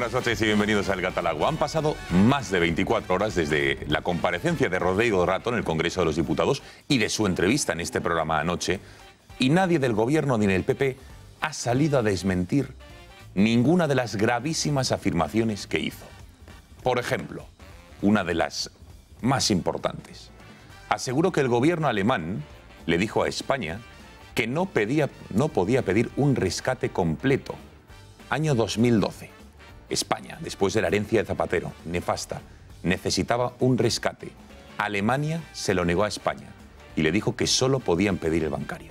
buenas noches y bienvenidos al Gato al Agua. Han pasado más de 24 horas desde la comparecencia de Rodrigo Rato en el Congreso de los Diputados y de su entrevista en este programa anoche, y nadie del Gobierno ni del PP ha salido a desmentir ninguna de las gravísimas afirmaciones que hizo. Por ejemplo, una de las más importantes. Aseguró que el gobierno alemán le dijo a España que no podía pedir un rescate completo. Año 2012. España, después de la herencia de Zapatero, nefasta, necesitaba un rescate. Alemania se lo negó a España y le dijo que solo podían pedir el bancario.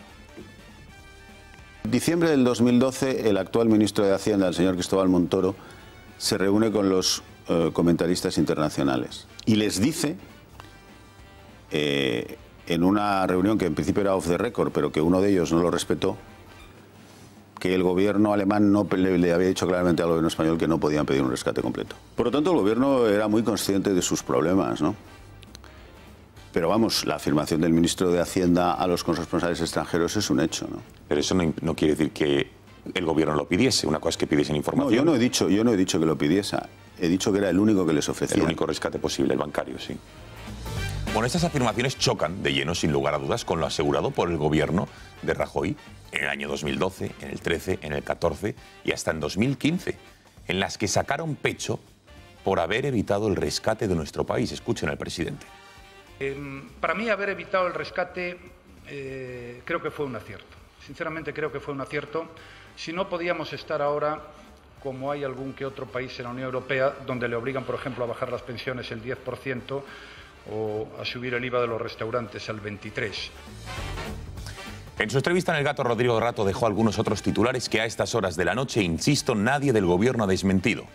En diciembre del 2012, el actual ministro de Hacienda, el señor Cristóbal Montoro, se reúne con los comentaristas internacionales y les dice, en una reunión que en principio era off the record, pero que uno de ellos no lo respetó, que el gobierno alemán no le había dicho claramente al gobierno español que no podían pedir un rescate completo. Por lo tanto, el gobierno era muy consciente de sus problemas, ¿no? Pero vamos, la afirmación del ministro de Hacienda a los corresponsales extranjeros es un hecho, ¿no? Pero eso no quiere decir que el gobierno lo pidiese. Una cosa es que pidiesen información. No, yo no he dicho que lo pidiese. He dicho que era el único que les ofrecía. El único rescate posible, el bancario, sí. Bueno, estas afirmaciones chocan de lleno, sin lugar a dudas, con lo asegurado por el gobierno de Rajoy en el año 2012, en el 13, en el 14 y hasta en 2015, en las que sacaron pecho por haber evitado el rescate de nuestro país. Escuchen al presidente. Para mí, haber evitado el rescate creo que fue un acierto. Sinceramente, creo que fue un acierto. Si no, podíamos estar ahora, como hay algún que otro país en la Unión Europea, donde le obligan, por ejemplo, a bajar las pensiones el 10%, o a subir el IVA de los restaurantes al 23%. En su entrevista en El Gato, Rodrigo Rato dejó algunos otros titulares que a estas horas de la noche, insisto, nadie del gobierno ha desmentido.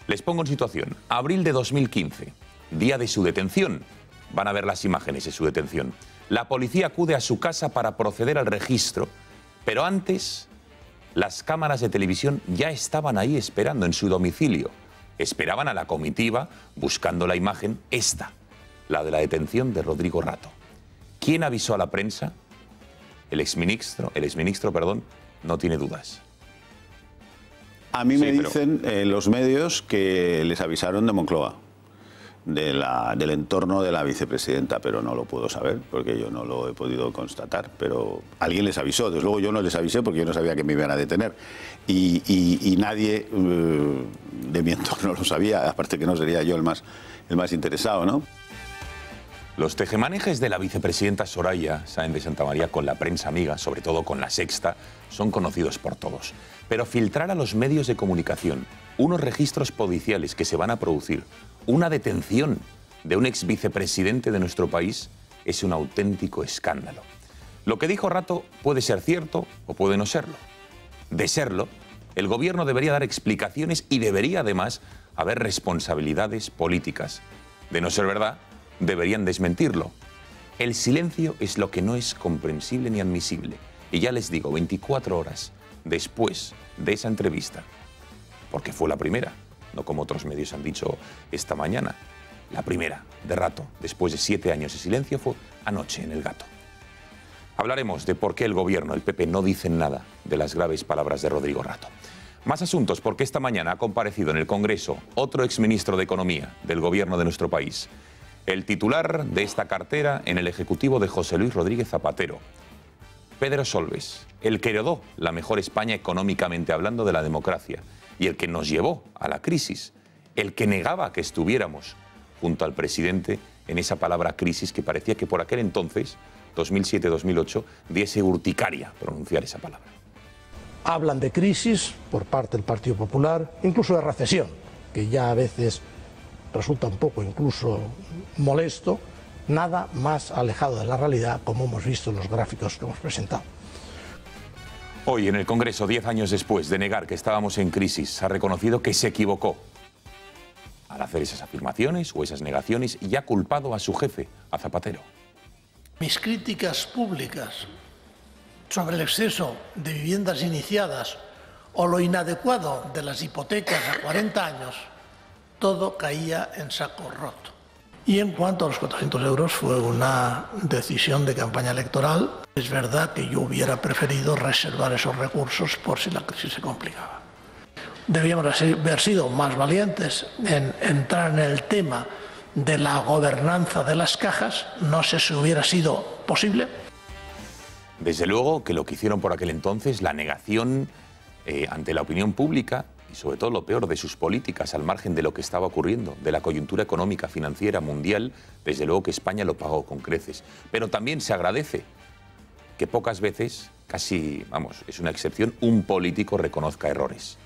Les pongo en situación. Abril de 2015, día de su detención. Van a ver las imágenes de su detención. La policía acude a su casa para proceder al registro, pero antes las cámaras de televisión ya estaban ahí esperando en su domicilio. Esperaban a la comitiva buscando la imagen, esta, la de la detención de Rodrigo Rato. ¿Quién avisó a la prensa? El exministro, no tiene dudas. A mí me dicen los medios que les avisaron de Moncloa, del entorno de la vicepresidenta, pero no lo puedo saber porque yo no lo he podido constatar, pero alguien les avisó. Desde luego yo no les avisé porque yo no sabía que me iban a detener y nadie de mi entorno lo sabía, aparte que no sería yo el más interesado, ¿no? Los tejemanejes de la vicepresidenta Soraya Sáenz de Santamaría con la prensa amiga, sobre todo con La Sexta, son conocidos por todos. Pero filtrar a los medios de comunicación unos registros policiales que se van a producir, una detención de un ex vicepresidente de nuestro país, es un auténtico escándalo. Lo que dijo Rato puede ser cierto o puede no serlo. De serlo, el gobierno debería dar explicaciones y debería además haber responsabilidades políticas. De no ser verdad, deberían desmentirlo. El silencio es lo que no es comprensible ni admisible. Y ya les digo, 24 horas después de esa entrevista, porque fue la primera, no como otros medios han dicho esta mañana, la primera de Rato, después de 7 años de silencio, fue anoche en El Gato. Hablaremos de por qué el gobierno, el PP, no dicen nada de las graves palabras de Rodrigo Rato. Más asuntos, porque esta mañana ha comparecido en el Congreso otro exministro de Economía del gobierno de nuestro país, el titular de esta cartera en el Ejecutivo de José Luis Rodríguez Zapatero, Pedro Solbes, el que heredó la mejor España económicamente hablando de la democracia y el que nos llevó a la crisis, el que negaba que estuviéramos junto al presidente en esa palabra crisis que parecía que por aquel entonces, 2007-2008, diese urticaria pronunciar esa palabra. Hablan de crisis por parte del Partido Popular, incluso de recesión, que ya a veces resulta un poco incluso molesto, nada más alejado de la realidad, como hemos visto en los gráficos que hemos presentado. Hoy en el Congreso, 10 años después de negar que estábamos en crisis, ha reconocido que se equivocó al hacer esas afirmaciones o esas negaciones y ha culpado a su jefe, a Zapatero. Mis críticas públicas sobre el exceso de viviendas iniciadas o lo inadecuado de las hipotecas a 40 años, todo caía en saco roto. Y en cuanto a los 400 euros, fue una decisión de campaña electoral. Es verdad que yo hubiera preferido reservar esos recursos por si la crisis se complicaba. debíamos haber sido más valientes en entrar en el tema de la gobernanza de las cajas. No sé si hubiera sido posible. Desde luego que lo que hicieron por aquel entonces, la negación ante la opinión pública y sobre todo lo peor de sus políticas al margen de lo que estaba ocurriendo, de la coyuntura económica financiera mundial, desde luego que España lo pagó con creces. Pero también se agradece que pocas veces, casi, vamos, es una excepción, un político reconozca errores,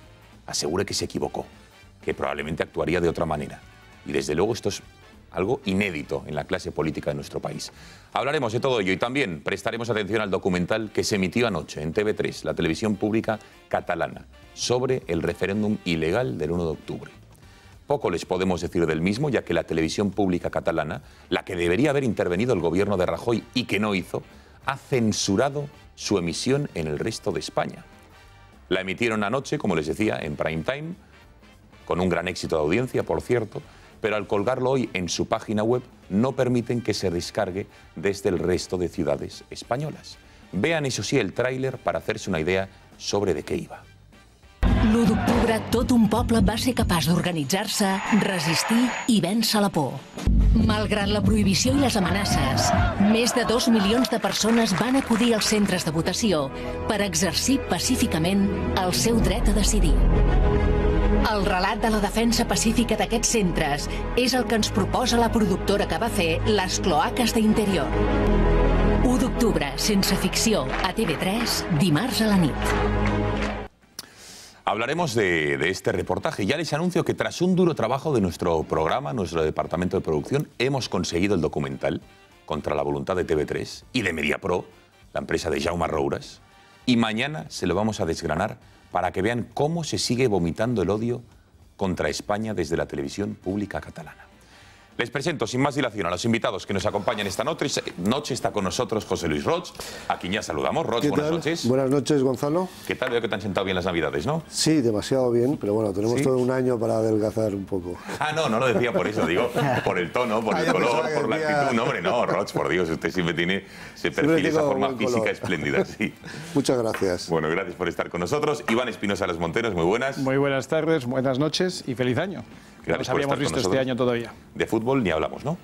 asegure que se equivocó, que probablemente actuaría de otra manera. Y desde luego esto es algo inédito en la clase política de nuestro país. Hablaremos de todo ello y también prestaremos atención al documental que se emitió anoche en TV3, la televisión pública catalana, sobre el referéndum ilegal del 1 de octubre. Poco les podemos decir del mismo, ya que la televisión pública catalana, la que debería haber intervenido el gobierno de Rajoy y que no hizo, ha censurado su emisión en el resto de España. La emitieron anoche, como les decía, en prime time, con un gran éxito de audiencia, por cierto, pero al colgarlo hoy en su página web no permiten que se descargue desde el resto de ciudades españolas. Vean, eso sí, el tráiler para hacerse una idea sobre de què iba. L'1 d'octubre tot un poble va ser capaç d'organitzar-se, resistir i vèncer la por. Malgrat la prohibició i les amenaces, més de 2 milions de persones van acudir als centres de votació per exercir pacíficament el seu dret a decidir. El relat de la defensa pacífica d'aquests centres és el que ens proposa la productora que va fer Les cloaques d'Interior. 1 d'octubre, sense ficció, a TV3, dimarts a la nit. Hablaremos de este reportaje. Ya les anuncio que tras un duro trabajo de nuestro programa, nuestro departamento de producción, hemos conseguido el documental contra la voluntad de TV3 y de Mediapro, la empresa de Jaume Roures, y mañana se lo vamos a desgranar para que vean cómo se sigue vomitando el odio contra España desde la televisión pública catalana. Les presento sin más dilación a los invitados que nos acompañan esta noche. Está con nosotros José Luis Roig, a quien ya saludamos. Roig, buenas noches. Buenas noches, Gonzalo. ¿Qué tal? Veo que te han sentado bien las Navidades, ¿no? Sí, demasiado bien, pero bueno, tenemos todo un año para adelgazar un poco. Ah, no lo decía por eso, digo, por el tono, por el color, por la actitud. No, hombre, no, Roig, por Dios, usted siempre tiene ese perfil, esa forma física espléndida, sí. Muchas gracias. Bueno, gracias por estar con nosotros. Iván Espinosa Los Monteros, muy buenas. Muy buenas tardes, buenas noches y feliz año. Gracias nos habíamos visto este año todavía. De fútbol ni hablamos, ¿no?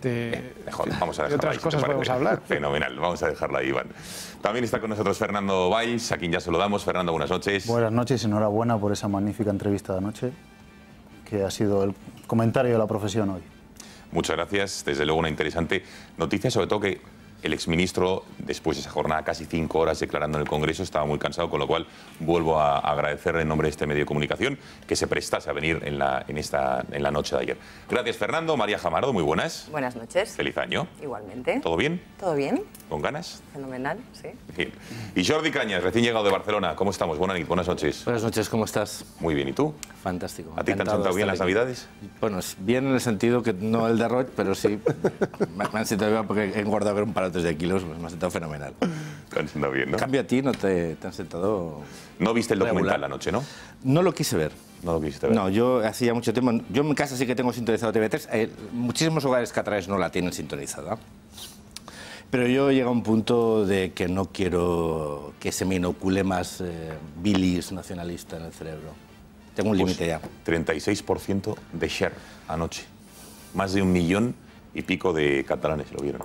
Mejor, vamos a dejarlo de otras ahí, cosas podemos hablar. Fenomenal, vamos a dejarla ahí, Iván. También está con nosotros Fernando Valls, a quien ya saludamos. Fernando, buenas noches. Buenas noches y enhorabuena por esa magnífica entrevista de anoche, que ha sido el comentario de la profesión hoy. Muchas gracias, desde luego una interesante noticia, sobre todo que el exministro, después de esa jornada, casi 5 horas declarando en el Congreso, estaba muy cansado, con lo cual vuelvo a agradecerle en nombre de este medio de comunicación que se prestase a venir en la noche de ayer. Gracias, Fernando. María Jamardo, muy buenas. Buenas noches. Feliz año. Igualmente. ¿Todo bien? ¿Todo bien? ¿Con ganas? Fenomenal, sí. Bien. Y Jordi Cañas, recién llegado de Barcelona. ¿Cómo estamos? Buenas noches. Buenas noches, ¿cómo estás? Muy bien, ¿y tú? Fantástico. ¿A ti te han sentado bien las Navidades? Bueno, bien en el sentido que no el de Roig, pero sí me han sentado bien porque he engordado un par de kilos, pues me ha sentado fenomenal. Te han sentado bien, ¿no? En cambio a ti no te han sentado... No viste el documental regular. anoche, ¿no? No lo quise ver. No lo quisiste ver. No, yo hacía mucho tiempo... Yo en mi casa sí que tengo sintonizado TV3. Muchísimos hogares catalanes no la tienen sintonizada. Pero yo llego a un punto de que no quiero que se me inocule más bilis nacionalista en el cerebro. Tengo un límite ya. 36% de share anoche. Más de 1 millón y pico de catalanes lo vieron.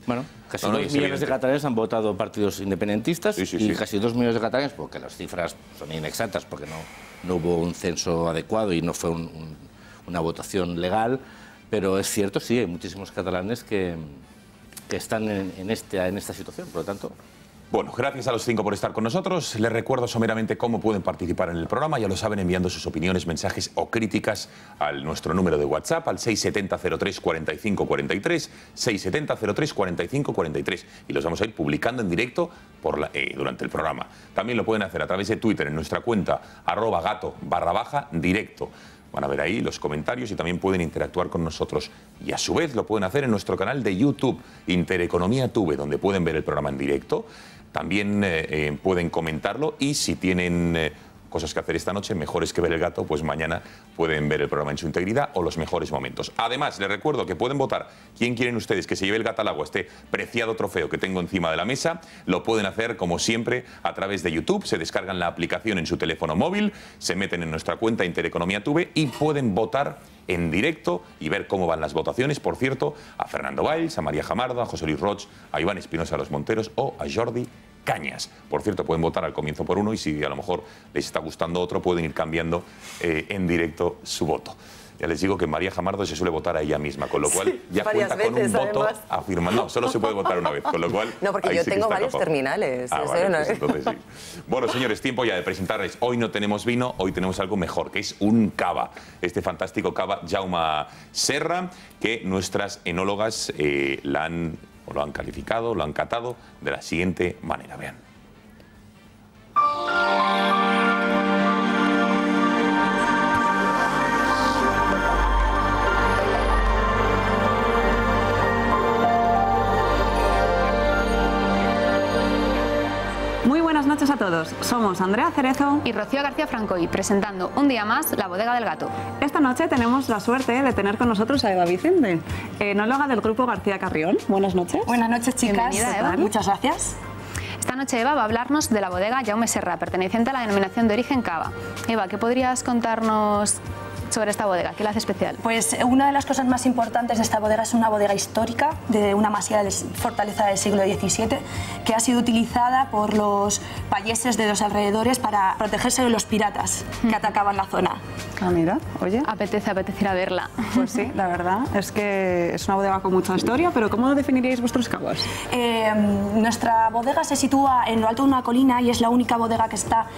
Bueno, casi 2 millones de catalanes han votado partidos independentistas y casi 2 millones de catalanes, porque las cifras son inexactas, porque no hubo un censo adecuado y no fue una votación legal, pero es cierto, sí, hay muchísimos catalanes que están en esta situación, por lo tanto... Bueno, gracias a los 5 por estar con nosotros. Les recuerdo someramente cómo pueden participar en el programa. Ya lo saben, enviando sus opiniones, mensajes o críticas a nuestro número de WhatsApp, al 670 03 45 43, 670 03 45 43. Y los vamos a ir publicando en directo durante el programa. También lo pueden hacer a través de Twitter, en nuestra cuenta, @gato_directo. Van a ver ahí los comentarios y también pueden interactuar con nosotros. Y a su vez lo pueden hacer en nuestro canal de YouTube, Intereconomía Tube, donde pueden ver el programa en directo. También pueden comentarlo y si tienen cosas que hacer esta noche, mejores que ver El Gato, pues mañana pueden ver el programa en su integridad o los mejores momentos. Además, les recuerdo que pueden votar quién quieren ustedes que se lleve el Gato al agua, este preciado trofeo que tengo encima de la mesa. Lo pueden hacer, como siempre, a través de YouTube. Se descargan la aplicación en su teléfono móvil, se meten en nuestra cuenta Intereconomía Tube y pueden votar en directo y ver cómo van las votaciones. Por cierto, a Fernando Valls, a María Jamardo, a José Luis Roig, a Iván Espinosa Los Monteros o a Jordi Cañas. Por cierto, pueden votar al comienzo por uno y si a lo mejor les está gustando otro, pueden ir cambiando en directo su voto. Ya les digo que María Jamardo se suele votar a ella misma, con lo cual ya cuenta con un voto afirmado. No, solo se puede votar una vez, con lo cual... No, porque yo tengo varios terminales. Vale, pues entonces sí. Bueno, señores, tiempo ya de presentarles. Hoy no tenemos vino, hoy tenemos algo mejor, que es un cava. Este fantástico cava Jaume Serra, que nuestras enólogas lo han calificado, lo han catado de la siguiente manera. Vean. Muy buenas noches a todos. Somos Andrea Cerezo y Rocío García Francoy, presentando un día más La Bodega del Gato. Esta noche tenemos la suerte de tener con nosotros a Eva Vicente, enóloga del Grupo García Carrión. Buenas noches. Buenas noches, chicas. Bienvenida, Eva. Muchas gracias. Esta noche Eva va a hablarnos de la bodega Jaume Serra, perteneciente a la denominación de origen Cava. Eva, ¿qué podrías contarnos sobre esta bodega? ¿Qué la hace especial? Pues una de las cosas más importantes de esta bodega es una bodega histórica de una masía de fortaleza del siglo XVII que ha sido utilizada por los payeses de los alrededores para protegerse de los piratas que atacaban la zona. Ah, mira, oye. Apetece ir a verla. Pues sí, la verdad es que es una bodega con mucha historia, pero ¿cómo definiríais vuestros cavas? Nuestra bodega se sitúa en lo alto de una colina y es la única bodega que está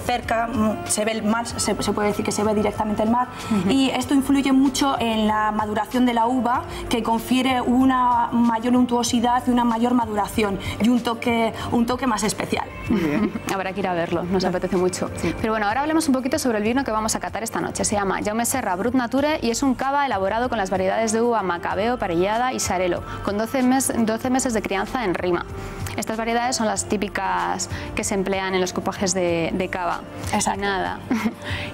cerca, se ve el mar, se puede decir que se ve directamente el mar, y esto influye mucho en la maduración de la uva, que confiere una mayor untuosidad y una mayor maduración y un toque más especial. Muy bien. Habrá que ir a verlo, nos apetece mucho. Sí. Pero bueno, ahora hablemos un poquito sobre el vino que vamos a catar esta noche. Se llama Jaume Serra Brut Nature y es un cava elaborado con las variedades de uva Macabeo, Parellada y Sarelo, con 12 meses de crianza en rima. Estas variedades son las típicas que se emplean en los cupajes de cava. Exacto. Y nada.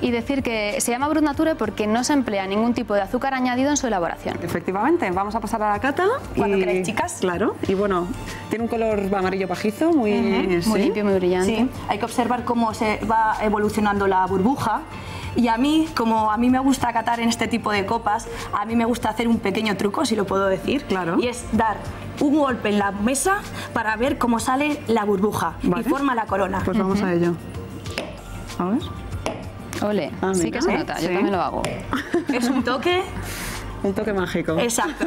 Y decir que se llama Brut Nature porque no se emplea ningún tipo de azúcar añadido en su elaboración. Efectivamente, vamos a pasar a la cata. Cuando queréis, chicas. Claro, y bueno, tiene un color amarillo pajizo, muy, muy limpio, muy brillante. Sí. Hay que observar cómo se va evolucionando la burbuja. Y a mí, como a mí me gusta catar en este tipo de copas, a mí me gusta hacer un pequeño truco, si lo puedo decir. Claro. Y es dar un golpe en la mesa para ver cómo sale la burbuja y forma la corona. Pues vamos a ello. A ver. Ole, sí que se nota, yo también lo hago. Es un toque... Un toque mágico. Exacto.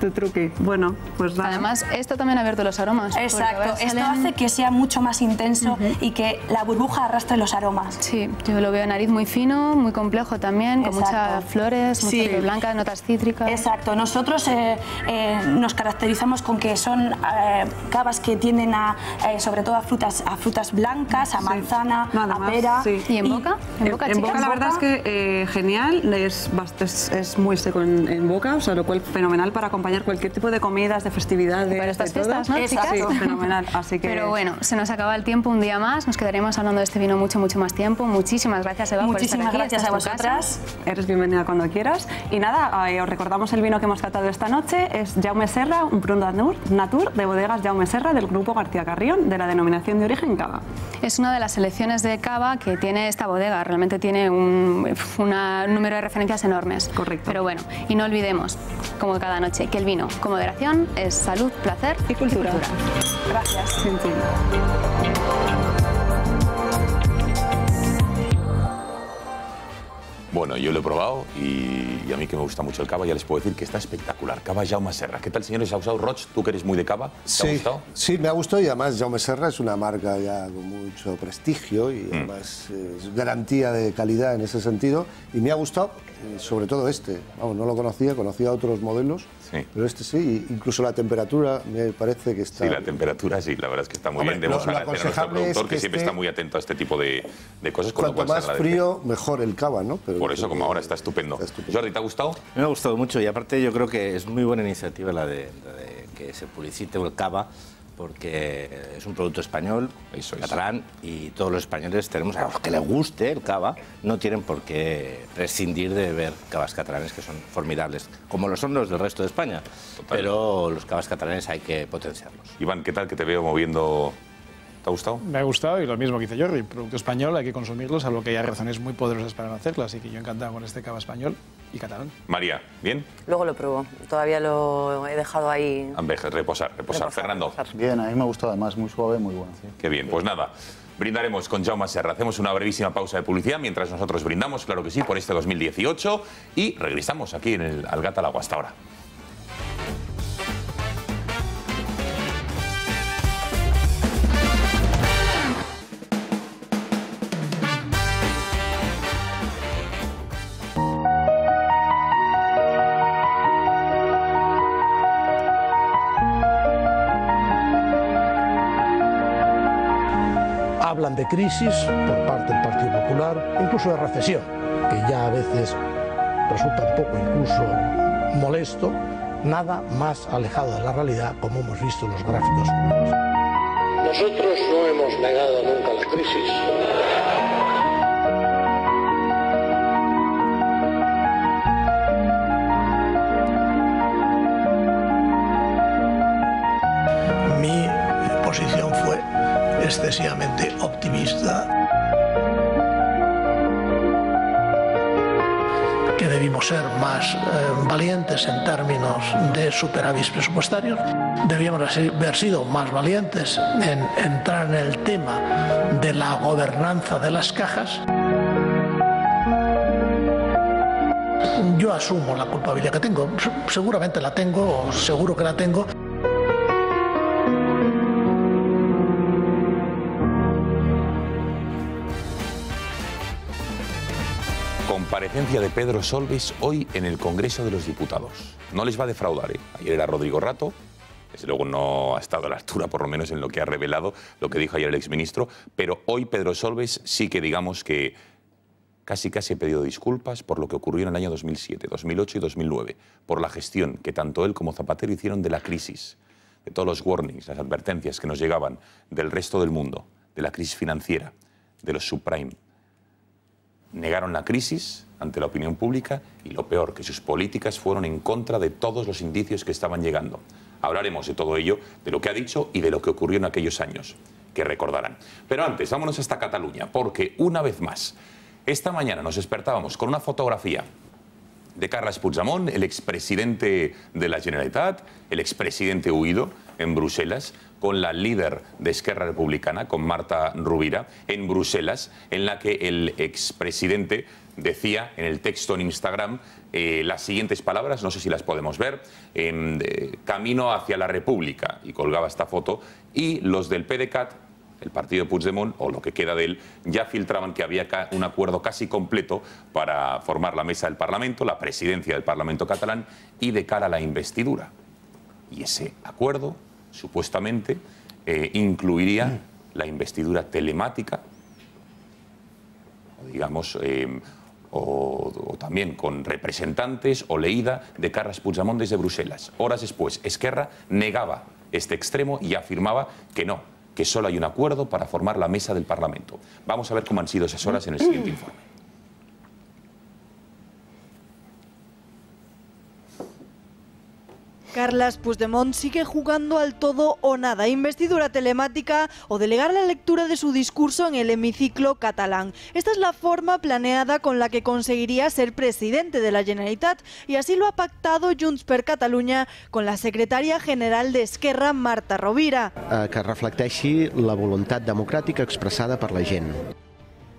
Tu truqui. Bueno, pues nada. Además, esto también ha abierto los aromas. Exacto. Esto hace que sea mucho más intenso y que la burbuja arrastre los aromas. Sí, yo lo veo nariz muy fino, muy complejo también, con muchas flores, muchas blancas, notas cítricas. Exacto. Nosotros nos caracterizamos con que son cavas que tienden a, sobre todo a frutas blancas, a manzana, a pera. Sí. ¿Y en boca? En boca la verdad es que genial, es muy seco en boca, o sea, lo cual fenomenal para acompañar cualquier tipo de comidas, de festividades. Para estas fiestas, ¿no, chicas? Sí, fenomenal. Así que... Pero bueno, se nos acaba el tiempo un día más, nos quedaremos hablando de este vino mucho más tiempo. Muchísimas gracias, Eva, por estar aquí. Muchísimas gracias a vosotras. Eres bienvenida cuando quieras. Y nada, os recordamos el vino que hemos catado esta noche, es Jaume Serra, un Brut Nature de bodegas Jaume Serra del Grupo García Carrión, de la denominación de origen Cava. Es una de las selecciones de cava que tiene esta bodega, realmente tiene un número de referencias enormes. Correcto. Pero bueno, y no olvidemos, como cada noche, que el vino, con moderación, es salud, placer y cultura. Gracias. Sí. Bueno, yo lo he probado y a mí que me gusta mucho el cava, ya les puedo decir que está espectacular. Cava Jaume Serra. ¿Qué tal, señores? ¿Os ha gustado? Roig, tú que eres muy de cava, ¿te ha gustado? Sí, me ha gustado y además Jaume Serra es una marca ya con mucho prestigio y además es garantía de calidad en ese sentido. Y me ha gustado, sobre todo este. Vamos, no lo conocía otros modelos, pero este sí. Incluso la temperatura me parece que está... Sí, la temperatura sí, la verdad es que está muy bien. Debemos agradecer a nuestro productor que siempre está muy atento a este tipo de cosas. Cuanto más frío, mejor el cava, ¿no? Por eso, como ahora, está estupendo. Jordi, ¿te ha gustado? Me ha gustado mucho y aparte yo creo que es muy buena iniciativa la de que se publicite el cava, porque es un producto español, catalán, y todos los españoles tenemos, a los que les guste el cava, no tienen por qué prescindir de ver cavas catalanes que son formidables, como lo son los del resto de España. Total. Pero los cavas catalanes hay que potenciarlos. Iván, ¿qué tal que te veo moviendo? ¿Te ha gustado? Me ha gustado, y lo mismo que dice Jordi, producto español, hay que consumirlo, salvo que haya razones muy poderosas para no hacerlo, así que yo encantado con este cava español y catalán. María, ¿bien? Luego lo pruebo, todavía lo he dejado ahí. Reposar. Fernando. Bien, a mí me ha gustado, además, muy suave, muy bueno. Sí. Qué bien, pues nada, brindaremos con Jaume Serra. Hacemos una brevísima pausa de publicidad mientras nosotros brindamos, claro que sí, por este 2018 y regresamos aquí en el Al Gat al Agua. Hasta ahora. Hablan de crisis por parte del Partido Popular, incluso de recesión, que ya a veces resulta un poco incluso molesto, nada más alejado de la realidad, como hemos visto en los gráficos. Nosotros no hemos negado nunca la crisis. Mi posición fue excesivamente optimista, que debimos ser más valientes en términos de superávit presupuestarios, debíamos haber sido más valientes en entrar en el tema de la gobernanza de las cajas. Yo asumo la culpabilidad que tengo, seguramente la tengo, seguro que la tengo. Comparecencia de Pedro Solbes hoy en el Congreso de los Diputados. No les va a defraudar, ¿eh? Ayer era Rodrigo Rato, desde luego no ha estado a la altura, por lo menos en lo que ha revelado, lo que dijo ayer el exministro, pero hoy Pedro Solbes sí que digamos que casi ha pedido disculpas por lo que ocurrió en el año 2007, 2008 y 2009, por la gestión que tanto él como Zapatero hicieron de la crisis, de todos los warnings, las advertencias que nos llegaban del resto del mundo, de la crisis financiera, de los subprime. Negaron la crisis ante la opinión pública y lo peor, que sus políticas fueron en contra de todos los indicios que estaban llegando. Hablaremos de todo ello, de lo que ha dicho y de lo que ocurrió en aquellos años, que recordarán. Pero antes, vámonos hasta Cataluña, porque una vez más, esta mañana nos despertábamos con una fotografía de Carles Puigdemont, el expresidente de la Generalitat, el expresidente huido en Bruselas, con la líder de Esquerra Republicana, con Marta Rovira, en Bruselas, en la que el expresidente decía en el texto en Instagram las siguientes palabras, no sé si las podemos ver, camino hacia la República, y colgaba esta foto, y los del PDeCAT, el partido de Puigdemont, o lo que queda de él, ya filtraban que había un acuerdo casi completo para formar la mesa del Parlamento, la presidencia del Parlamento catalán, y de cara a la investidura. Y ese acuerdo, supuestamente, incluiría la investidura telemática, digamos, o también con representantes o leída de Carles Puigdemont desde Bruselas. Horas después, Esquerra negaba este extremo y afirmaba que no, que solo hay un acuerdo para formar la mesa del Parlamento. Vamos a ver cómo han sido esas horas en el siguiente informe. Carles Puigdemont sigue jugando al todo o nada, investidura telemática o delegar la lectura de su discurso en el hemiciclo catalán. Esta es la forma planeada con la que conseguiría ser presidente de la Generalitat y así lo ha pactado Junts per Catalunya con la secretaria general de Esquerra, Marta Rovira. Que reflecteixi la voluntat democràtica expressada per la gent.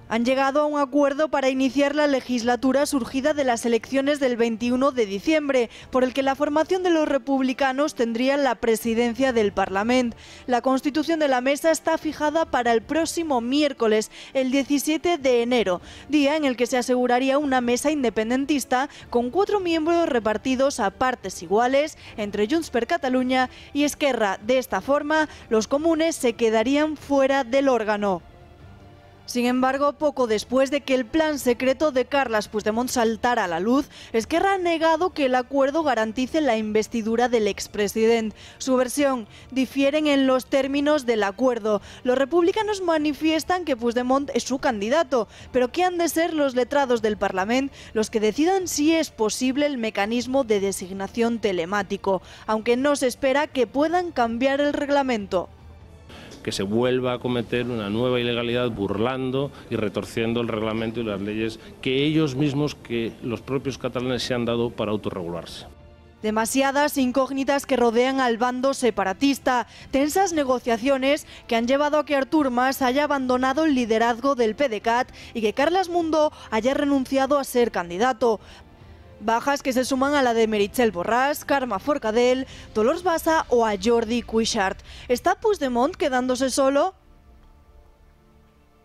Han llegado a un acuerdo para iniciar la legislatura surgida de las elecciones del 21 de diciembre, por el que la formación de los republicanos tendría la presidencia del Parlamento. La constitución de la mesa está fijada para el próximo miércoles, el 17 de enero, día en el que se aseguraría una mesa independentista con 4 miembros repartidos a partes iguales entre Junts per Catalunya y Esquerra. De esta forma, los comunes se quedarían fuera del órgano. Sin embargo, poco después de que el plan secreto de Carles Puigdemont saltara a la luz, Esquerra ha negado que el acuerdo garantice la investidura del expresidente. Su versión: difieren en los términos del acuerdo. Los republicanos manifiestan que Puigdemont es su candidato, pero que han de ser los letrados del Parlamento los que decidan si es posible el mecanismo de designación telemático, aunque no se espera que puedan cambiar el reglamento. Que se vuelva a cometer una nueva ilegalidad burlando y retorciendo el reglamento y las leyes que ellos mismos, que los propios catalanes se han dado para autorregularse. Demasiadas incógnitas que rodean al bando separatista, tensas negociaciones que han llevado a que Artur Mas haya abandonado el liderazgo del PDeCAT y que Carles Mundó haya renunciado a ser candidato. Bajas que se suman a la de Meritxell Borràs, Carme Forcadell, Dolors Bassa o a Jordi Cuixart. ¿Está Puigdemont quedándose solo?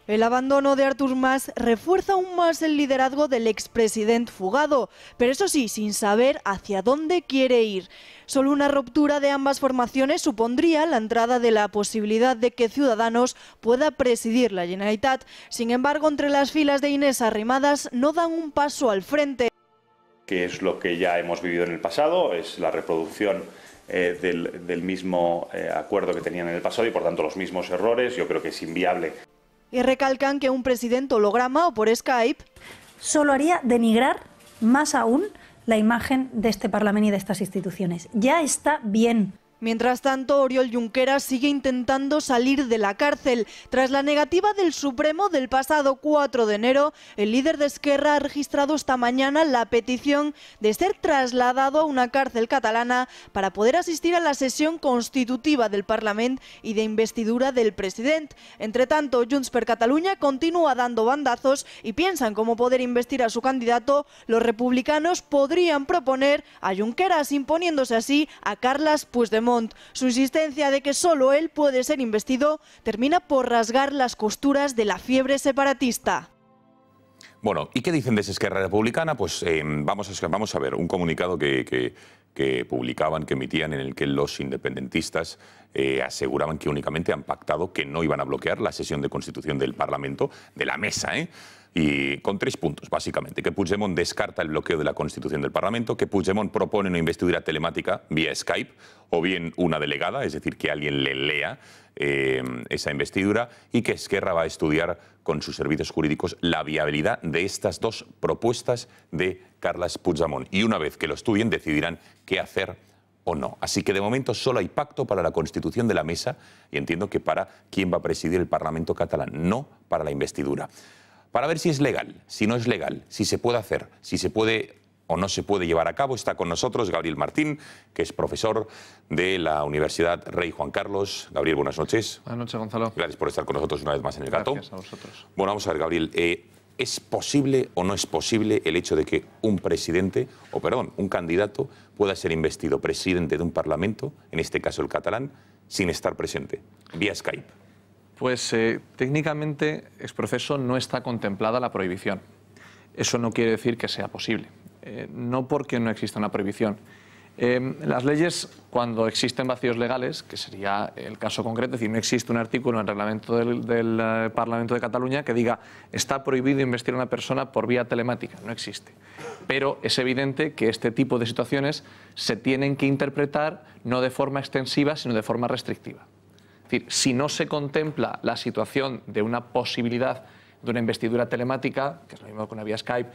El abandono de Artur Mas refuerza aún más el liderazgo del expresidente fugado, pero eso sí, sin saber hacia dónde quiere ir. Solo una ruptura de ambas formaciones supondría la entrada de la posibilidad de que Ciudadanos pueda presidir la Generalitat. Sin embargo, entre las filas de Inés Arrimadas no dan un paso al frente. Que es lo que ya hemos vivido en el pasado, es la reproducción del mismo acuerdo que tenían en el pasado y por tanto los mismos errores. Yo creo que es inviable. Y recalcan que un presidente holograma o por Skype solo haría denigrar más aún la imagen de este Parlamento y de estas instituciones. Ya está bien. Mientras tanto, Oriol Junqueras sigue intentando salir de la cárcel. Tras la negativa del Supremo del pasado 4 de enero, el líder de Esquerra ha registrado esta mañana la petición de ser trasladado a una cárcel catalana para poder asistir a la sesión constitutiva del Parlamento y de investidura del presidente. Entre tanto, Junts per Catalunya continúa dando bandazos y piensan cómo poder investir a su candidato. Los republicanos podrían proponer a Junqueras, imponiéndose así a Carles Puigdemont. Su insistencia de que solo él puede ser investido termina por rasgar las costuras de la fiebre separatista. Bueno, ¿y qué dicen de esa Esquerra Republicana? Pues vamos a ver un comunicado que publicaban, que emitían, en el que los independentistas aseguraban que únicamente han pactado que no iban a bloquear la sesión de constitución del Parlamento, de la mesa, y con 3 puntos, básicamente. Que Puigdemont descarta el bloqueo de la Constitución del Parlamento, que Puigdemont propone una investidura telemática vía Skype o bien una delegada, es decir, que alguien le lea esa investidura, y que Esquerra va a estudiar con sus servicios jurídicos la viabilidad de estas 2 propuestas de Carles Puigdemont. Y una vez que lo estudien, decidirán qué hacer o no. Así que de momento solo hay pacto para la constitución de la mesa y entiendo que para quién va a presidir el Parlamento catalán, no para la investidura. Para ver si es legal, si no es legal, si se puede hacer, si se puede o no se puede llevar a cabo, está con nosotros Gabriel Martín, que es profesor de la Universidad Rey Juan Carlos. Gabriel, buenas noches. Buenas noches, Gonzalo. Gracias por estar con nosotros una vez más en El Gato. Gracias a vosotros. Bueno, vamos a ver, Gabriel, ¿es posible o no es posible el hecho de que un candidato pueda ser investido presidente de un parlamento, en este caso el catalán, sin estar presente, vía Skype? Pues técnicamente, ex proceso, no está contemplada la prohibición. Eso no quiere decir que sea posible. No porque no exista una prohibición. Las leyes, cuando existen vacíos legales, que sería el caso concreto, es decir, no existe un artículo en el reglamento del Parlamento de Cataluña que diga está prohibido investir a una persona por vía telemática. No existe. Pero es evidente que este tipo de situaciones se tienen que interpretar no de forma extensiva, sino de forma restrictiva. Es decir, si no se contempla la situación de una posibilidad de una investidura telemática, que es lo mismo que una vía Skype,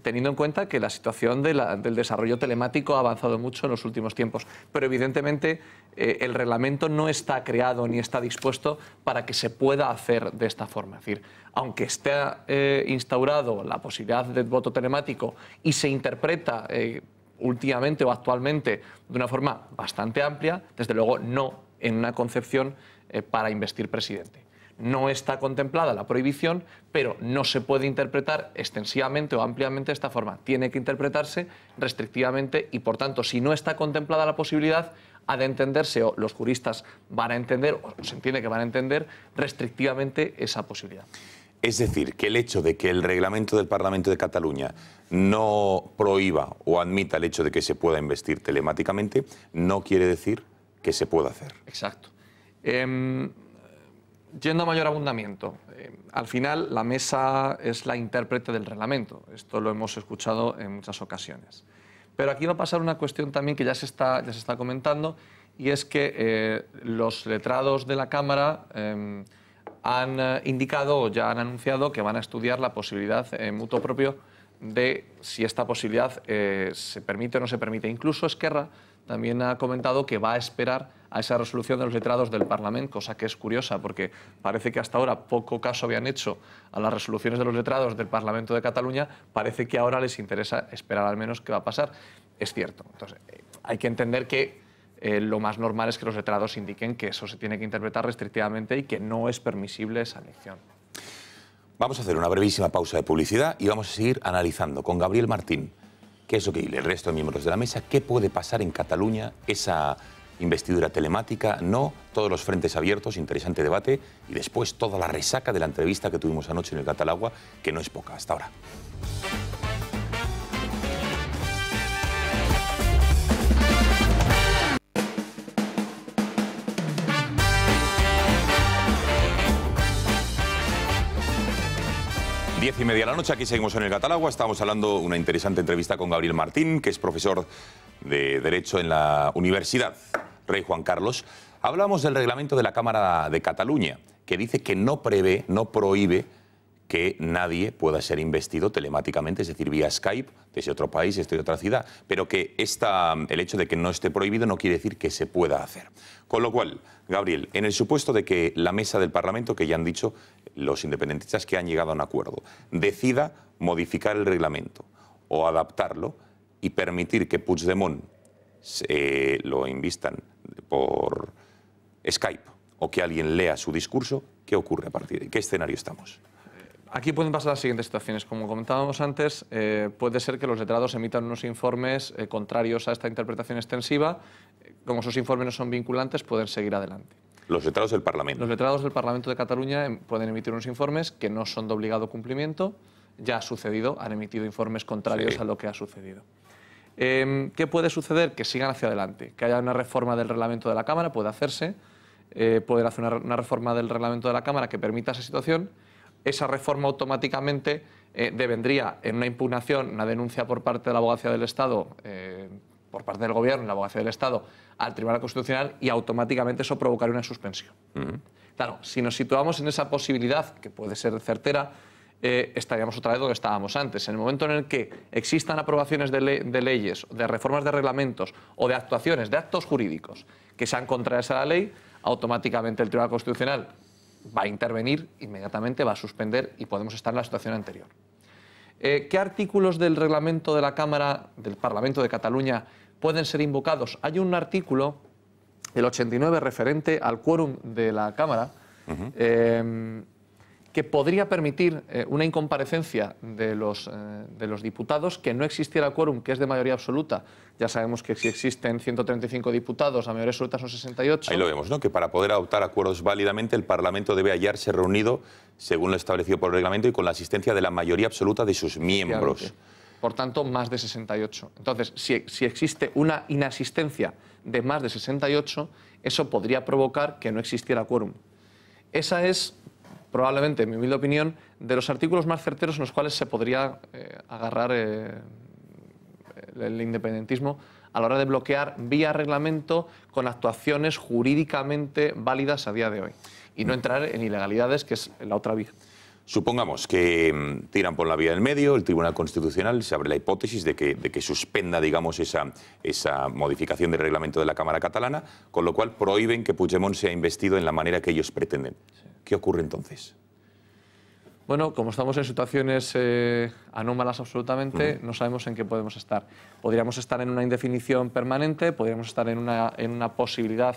teniendo en cuenta que la situación del desarrollo telemático ha avanzado mucho en los últimos tiempos. Pero evidentemente el reglamento no está creado ni está dispuesto para que se pueda hacer de esta forma. Es decir, aunque esté instaurado la posibilidad de voto telemático y se interpreta últimamente o actualmente de una forma bastante amplia, desde luego no en una concepción para investir presidente. No está contemplada la prohibición, pero no se puede interpretar extensivamente o ampliamente de esta forma. Tiene que interpretarse restrictivamente y, por tanto, si no está contemplada la posibilidad, ha de entenderse, o los juristas van a entender, o se entiende que van a entender, restrictivamente esa posibilidad. Es decir, que el hecho de que el reglamento del Parlamento de Cataluña no prohíba o admita el hecho de que se pueda investir telemáticamente, no quiere decir que se pueda hacer. Exacto. Yendo a mayor abundamiento, al final la mesa es la intérprete del reglamento. Esto lo hemos escuchado en muchas ocasiones. Pero aquí va a pasar una cuestión también que ya se está comentando, y es que los letrados de la Cámara han indicado o ya han anunciado que van a estudiar la posibilidad mutuo propio de si esta posibilidad se permite o no se permite. Incluso Esquerra también ha comentado que va a esperar a esa resolución de los letrados del Parlamento, cosa que es curiosa porque parece que hasta ahora poco caso habían hecho a las resoluciones de los letrados del Parlamento de Cataluña, parece que ahora les interesa esperar al menos qué va a pasar. Es cierto. Entonces, hay que entender que lo más normal es que los letrados indiquen que eso se tiene que interpretar restrictivamente y que no es permisible esa elección. Vamos a hacer una brevísima pausa de publicidad y vamos a seguir analizando con Gabriel Martín qué es lo que el resto de miembros de la mesa, qué puede pasar en Cataluña, esa investidura telemática, no, todos los frentes abiertos, interesante debate, y después toda la resaca de la entrevista que tuvimos anoche en el Catalagua, que no es poca. Hasta ahora. Diez y media de la noche, aquí seguimos en el Catalagua. Estamos hablando una interesante entrevista con Gabriel Martín, que es profesor de Derecho en la Universidad Rey Juan Carlos. Hablamos del reglamento de la Cámara de Cataluña, que dice que no prevé, no prohíbe que nadie pueda ser investido telemáticamente, es decir, vía Skype, desde otro país, desde otra ciudad, pero que el hecho de que no esté prohibido no quiere decir que se pueda hacer. Con lo cual, Gabriel, en el supuesto de que la mesa del Parlamento, que ya han dicho los independentistas que han llegado a un acuerdo, decida modificar el reglamento o adaptarlo y permitir que Puigdemont lo invistan por Skype o que alguien lea su discurso, ¿qué ocurre a partir de ahí? ¿Qué escenario estamos? Aquí pueden pasar las siguientes situaciones. Como comentábamos antes, puede ser que los letrados emitan unos informes contrarios a esta interpretación extensiva. Como esos informes no son vinculantes, pueden seguir adelante. Los letrados del Parlamento. Los letrados del Parlamento de Cataluña pueden emitir unos informes que no son de obligado cumplimiento. Ya ha sucedido, han emitido informes contrarios a lo que ha sucedido. ¿Qué puede suceder? Que sigan hacia adelante. Que haya una reforma del reglamento de la Cámara, puede hacerse. Poder hacer una reforma del reglamento de la Cámara que permita esa situación. Esa reforma automáticamente devendría en una impugnación, una denuncia por parte de la Abogacía del Estado, por parte del Gobierno, la Abogacía del Estado, al Tribunal Constitucional, y automáticamente eso provocaría una suspensión. Claro, si nos situamos en esa posibilidad, que puede ser certera, estaríamos otra vez donde estábamos antes. En el momento en el que existan aprobaciones de leyes, de reformas de reglamentos o de actuaciones, de actos jurídicos que sean contrarias a la ley, automáticamente el Tribunal Constitucional va a intervenir, inmediatamente va a suspender y podemos estar en la situación anterior. ¿Qué artículos del reglamento de la Cámara, del Parlamento de Cataluña, pueden ser invocados? Hay un artículo, el 89, referente al quórum de la Cámara, que podría permitir una incomparecencia de los diputados, que no existiera quórum, que es de mayoría absoluta. Ya sabemos que si existen 135 diputados, la mayoría absoluta son 68. Ahí lo vemos, ¿no? Que para poder adoptar acuerdos válidamente, el Parlamento debe hallarse reunido, según lo establecido por el reglamento, y con la asistencia de la mayoría absoluta de sus miembros. Por tanto, más de 68. Entonces, si existe una inasistencia de más de 68, eso podría provocar que no existiera quórum. Esa es, probablemente, en mi humilde opinión, de los artículos más certeros en los cuales se podría agarrar el independentismo a la hora de bloquear vía reglamento con actuaciones jurídicamente válidas a día de hoy. Y no entrar en ilegalidades, que es la otra vía. Supongamos que tiran por la vía del medio, el Tribunal Constitucional, se abre la hipótesis de que suspenda, digamos, esa modificación del reglamento de la Cámara catalana, con lo cual prohíben que Puigdemont sea investido en la manera que ellos pretenden. ¿Qué ocurre entonces? Bueno, como estamos en situaciones anómalas absolutamente, no sabemos en qué podemos estar. Podríamos estar en una indefinición permanente, podríamos estar en una posibilidad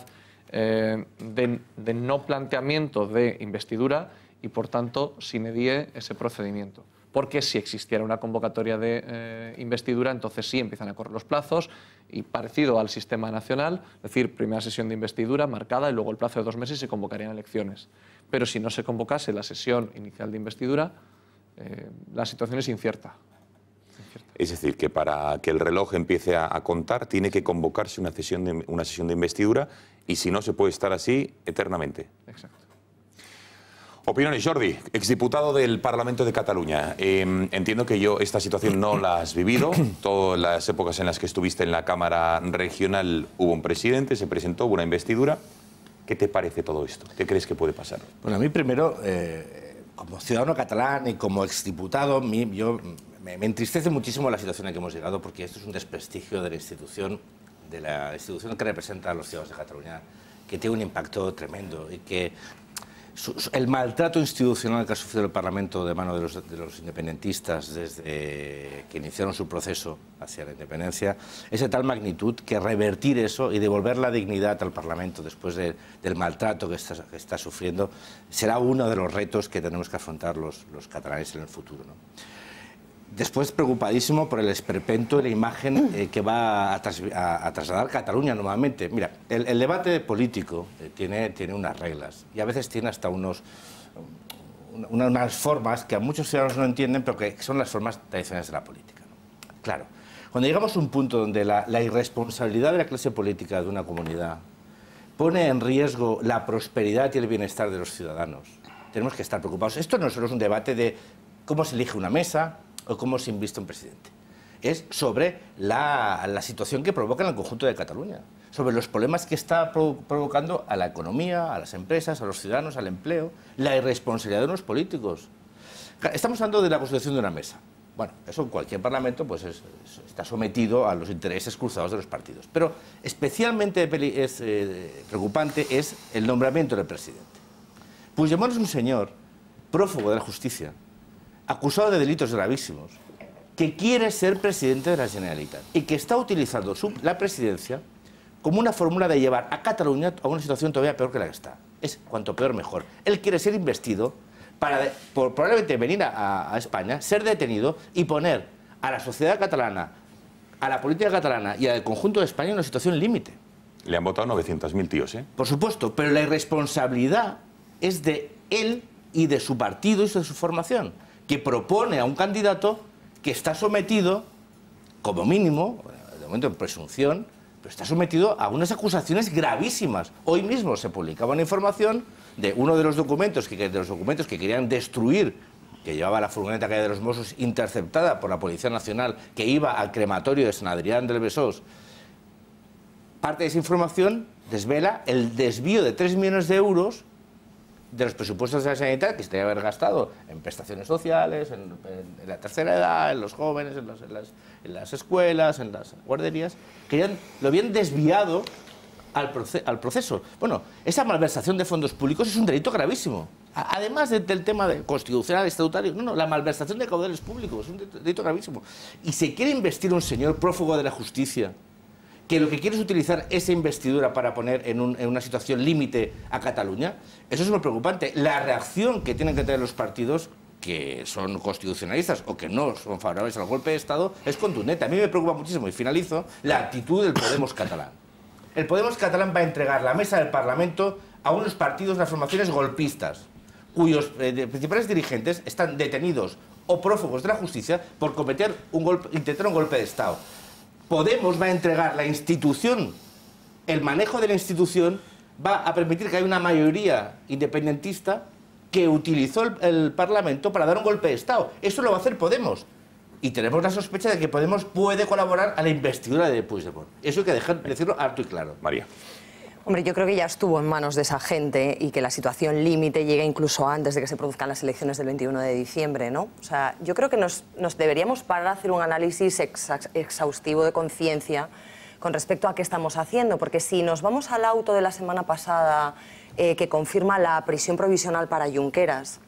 de no planteamiento de investidura y, por tanto, sine die ese procedimiento. Porque si existiera una convocatoria de investidura, entonces sí empiezan a correr los plazos, y parecido al sistema nacional, es decir, primera sesión de investidura marcada y luego el plazo de 2 meses se convocarían elecciones. Pero si no se convocase la sesión inicial de investidura, la situación es incierta. Es decir, que para que el reloj empiece a contar tiene que convocarse una sesión de investidura, y si no, se puede estar así eternamente. Exacto. Opiniones, Jordi, exdiputado del Parlamento de Cataluña. Entiendo que esta situación no la has vivido. Todas las épocas en las que estuviste en la Cámara Regional hubo un presidente, se presentó, hubo una investidura. ¿Qué te parece todo esto? ¿Qué crees que puede pasar? Bueno, a mí primero, como ciudadano catalán y como exdiputado, me entristece muchísimo la situación a la que hemos llegado, porque esto es un desprestigio de la institución que representa a los ciudadanos de Cataluña, que tiene un impacto tremendo y que el maltrato institucional que ha sufrido el Parlamento de mano de los independentistas desde que iniciaron su proceso hacia la independencia es de tal magnitud que revertir eso y devolver la dignidad al Parlamento después del maltrato que está sufriendo será uno de los retos que tenemos que afrontar los catalanes en el futuro, ¿no? Después, preocupadísimo por el esperpento y la imagen que va a trasladar Cataluña nuevamente. Mira, el debate político tiene unas reglas y a veces tiene hasta unas formas que a muchos ciudadanos no entienden, pero que son las formas tradicionales de la política, ¿no? Claro, cuando llegamos a un punto donde la irresponsabilidad de la clase política de una comunidad pone en riesgo la prosperidad y el bienestar de los ciudadanos, tenemos que estar preocupados. Esto no solo es un debate de cómo se elige una mesa o cómo se inviste un presidente. Es sobre la situación que provoca en el conjunto de Cataluña, sobre los problemas que está provocando a la economía, a las empresas, a los ciudadanos, al empleo, la irresponsabilidad de los políticos. Estamos hablando de la constitución de una mesa. Bueno, eso en cualquier parlamento pues está sometido a los intereses cruzados de los partidos. Pero especialmente preocupante es el nombramiento del presidente. Puigdemont es un señor prófugo de la justicia, acusado de delitos gravísimos, que quiere ser presidente de la Generalitat y que está utilizando la presidencia como una fórmula de llevar a Cataluña a una situación todavía peor que la que está. Es cuanto peor mejor. Él quiere ser investido para probablemente venir a España, ser detenido y poner a la sociedad catalana, a la política catalana y al conjunto de España en una situación límite. Le han votado 900.000 tíos, ¿eh? Por supuesto, pero la irresponsabilidad es de él y de su partido y de su formación, que propone a un candidato que está sometido, como mínimo, de momento en presunción, pero está sometido a unas acusaciones gravísimas. Hoy mismo se publicaba una información de uno de los documentos que querían destruir, que llevaba la furgoneta calle de los Mossos interceptada por la Policía Nacional, que iba al crematorio de San Adrián del Besós. Parte de esa información desvela el desvío de 3 millones de euros de los presupuestos de la Generalitat, que se debe haber gastado en prestaciones sociales, en la tercera edad, en los jóvenes, en las escuelas, en las guarderías, que lo habían desviado al proceso. Bueno, esa malversación de fondos públicos es un delito gravísimo. Además del tema constitucional, estatutario, la malversación de caudales públicos es un delito gravísimo. Y se quiere investir un señor prófugo de la justicia, que lo que quiere es utilizar esa investidura para poner en una situación límite a Cataluña. Eso es muy preocupante. La reacción que tienen que tener los partidos que son constitucionalistas o que no son favorables al golpe de Estado es contundente. A mí me preocupa muchísimo, y finalizo, la actitud del Podemos catalán. El Podemos catalán va a entregar la mesa del Parlamento a unos partidos, las formaciones golpistas, cuyos principales dirigentes están detenidos o prófugos de la justicia por intentar un golpe de Estado. Podemos va a entregar la institución, el manejo de la institución va a permitir que haya una mayoría independentista que utilizó el Parlamento para dar un golpe de Estado. Eso lo va a hacer Podemos. Y tenemos la sospecha de que Podemos puede colaborar a la investidura de Puigdemont. Eso hay que decirlo alto y claro. María. Hombre, yo creo que ya estuvo en manos de esa gente y que la situación límite llega incluso antes de que se produzcan las elecciones del 21 de diciembre, ¿no? O sea, yo creo que nos deberíamos parar a hacer un análisis exhaustivo de conciencia con respecto a qué estamos haciendo, porque si nos vamos al auto de la semana pasada que confirma la prisión provisional para Junqueras,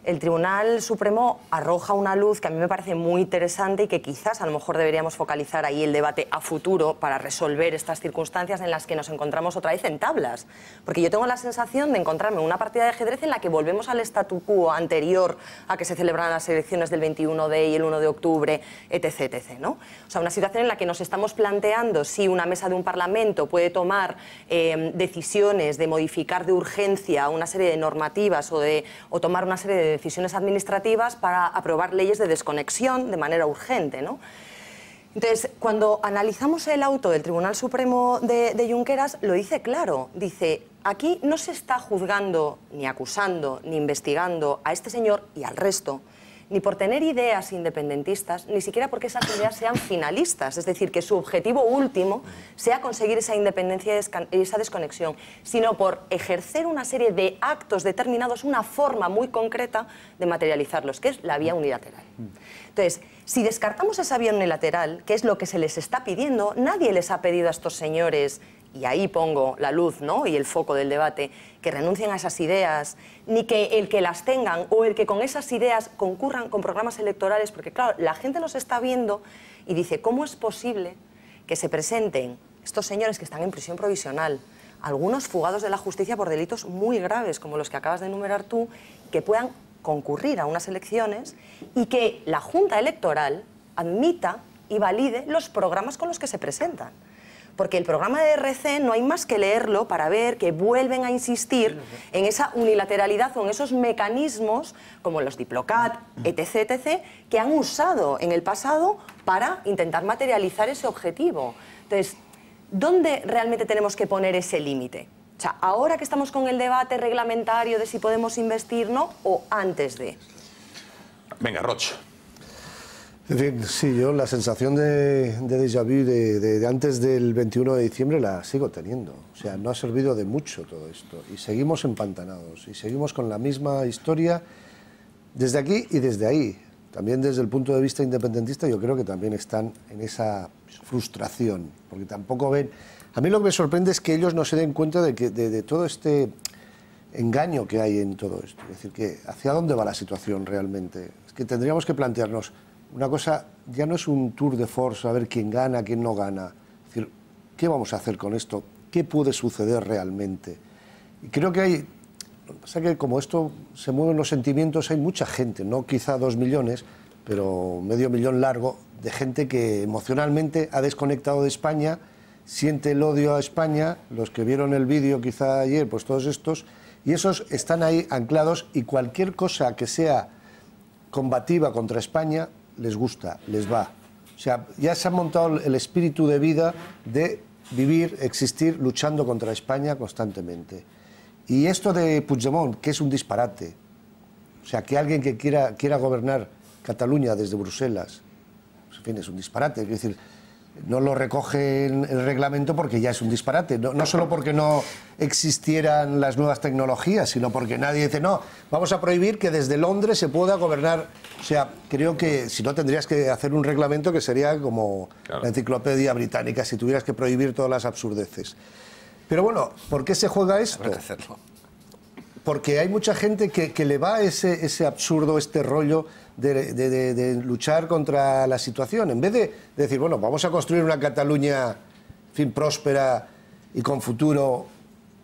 el Tribunal Supremo arroja una luz que a mí me parece muy interesante y que quizás a lo mejor deberíamos focalizar ahí el debate a futuro para resolver estas circunstancias en las que nos encontramos otra vez en tablas. Porque yo tengo la sensación de encontrarme en una partida de ajedrez en la que volvemos al statu quo anterior a que se celebraran las elecciones del 21D y el 1 de octubre, etc., etc., ¿no? O sea, una situación en la que nos estamos planteando si una mesa de un Parlamento puede tomar decisiones de modificar de urgencia una serie de normativas o tomar una serie de decisiones administrativas para aprobar leyes de desconexión de manera urgente, ¿no? Entonces, cuando analizamos el auto del Tribunal Supremo de Junqueras, lo dice claro. Dice, aquí no se está juzgando, ni acusando, ni investigando a este señor y al resto, ni por tener ideas independentistas, ni siquiera porque esas ideas sean finalistas, es decir, que su objetivo último sea conseguir esa independencia y esa desconexión, sino por ejercer una serie de actos determinados, una forma muy concreta de materializarlos, que es la vía unilateral. Entonces, si descartamos esa vía unilateral, que es lo que se les está pidiendo, nadie les ha pedido a estos señores, y ahí pongo la luz, ¿no?, y el foco del debate, que renuncien a esas ideas, ni que el que las tengan o el que con esas ideas concurran con programas electorales, porque claro, la gente nos está viendo y dice, ¿cómo es posible que se presenten estos señores que están en prisión provisional, algunos fugados de la justicia por delitos muy graves, como los que acabas de enumerar tú, que puedan concurrir a unas elecciones y que la Junta Electoral admita y valide los programas con los que se presentan? Porque el programa de RC no hay más que leerlo para ver que vuelven a insistir en esa unilateralidad o en esos mecanismos como los Diplocat, etc., etc., que han usado en el pasado para intentar materializar ese objetivo. Entonces, ¿dónde realmente tenemos que poner ese límite? O sea, ¿ahora que estamos con el debate reglamentario de si podemos investir, no, o antes de? Venga, Roch. En fin, sí, yo la sensación de déjà vu de antes del 21 de diciembre la sigo teniendo. O sea, no ha servido de mucho todo esto. Y seguimos empantanados. Y seguimos con la misma historia desde aquí y desde ahí. También desde el punto de vista independentista yo creo que también están en esa frustración. Porque tampoco ven... A mí lo que me sorprende es que ellos no se den cuenta de todo este engaño que hay en todo esto. Es decir, que hacia dónde va la situación realmente. Es que tendríamos que plantearnos... Una cosa, ya no es un tour de force a ver quién gana, quién no gana. Es decir, ¿qué vamos a hacer con esto? ¿Qué puede suceder realmente? Y creo que hay... Lo que pasa es que como esto se mueven los sentimientos, hay mucha gente, no quizá 2 millones, pero medio millón largo, de gente que emocionalmente ha desconectado de España, siente el odio a España, los que vieron el vídeo quizá ayer, pues todos estos, y esos están ahí anclados y cualquier cosa que sea combativa contra España les gusta, les va. O sea, ya se ha montado el espíritu de vida de vivir, existir, luchando contra España constantemente. Y esto de Puigdemont, que es un disparate. O sea, que alguien que quiera gobernar Cataluña desde Bruselas, pues, en fin, es un disparate. Es decir, no lo recoge en el reglamento porque ya es un disparate. No solo porque no existieran las nuevas tecnologías, sino porque nadie dice, no, vamos a prohibir que desde Londres se pueda gobernar. O sea, creo que si no tendrías que hacer un reglamento que sería como la enciclopedia británica, si tuvieras que prohibir todas las absurdeces. Pero bueno, ¿por qué se juega esto? Habrá que hacerlo. Porque hay mucha gente que le va ese absurdo, este rollo de luchar contra la situación. En vez de decir, bueno, vamos a construir una Cataluña, en fin, próspera y con futuro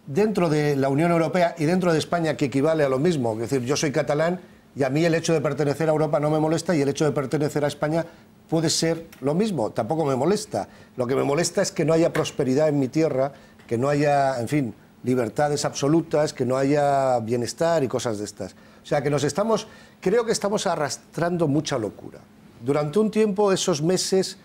dentro de la Unión Europea y dentro de España, que equivale a lo mismo. Es decir, yo soy catalán y a mí el hecho de pertenecer a Europa no me molesta y el hecho de pertenecer a España puede ser lo mismo, tampoco me molesta. Lo que me molesta es que no haya prosperidad en mi tierra, que no haya, en fin, libertades absolutas, que no haya bienestar y cosas de estas. O sea, que creo que estamos arrastrando mucha locura. Durante un tiempo, esos meses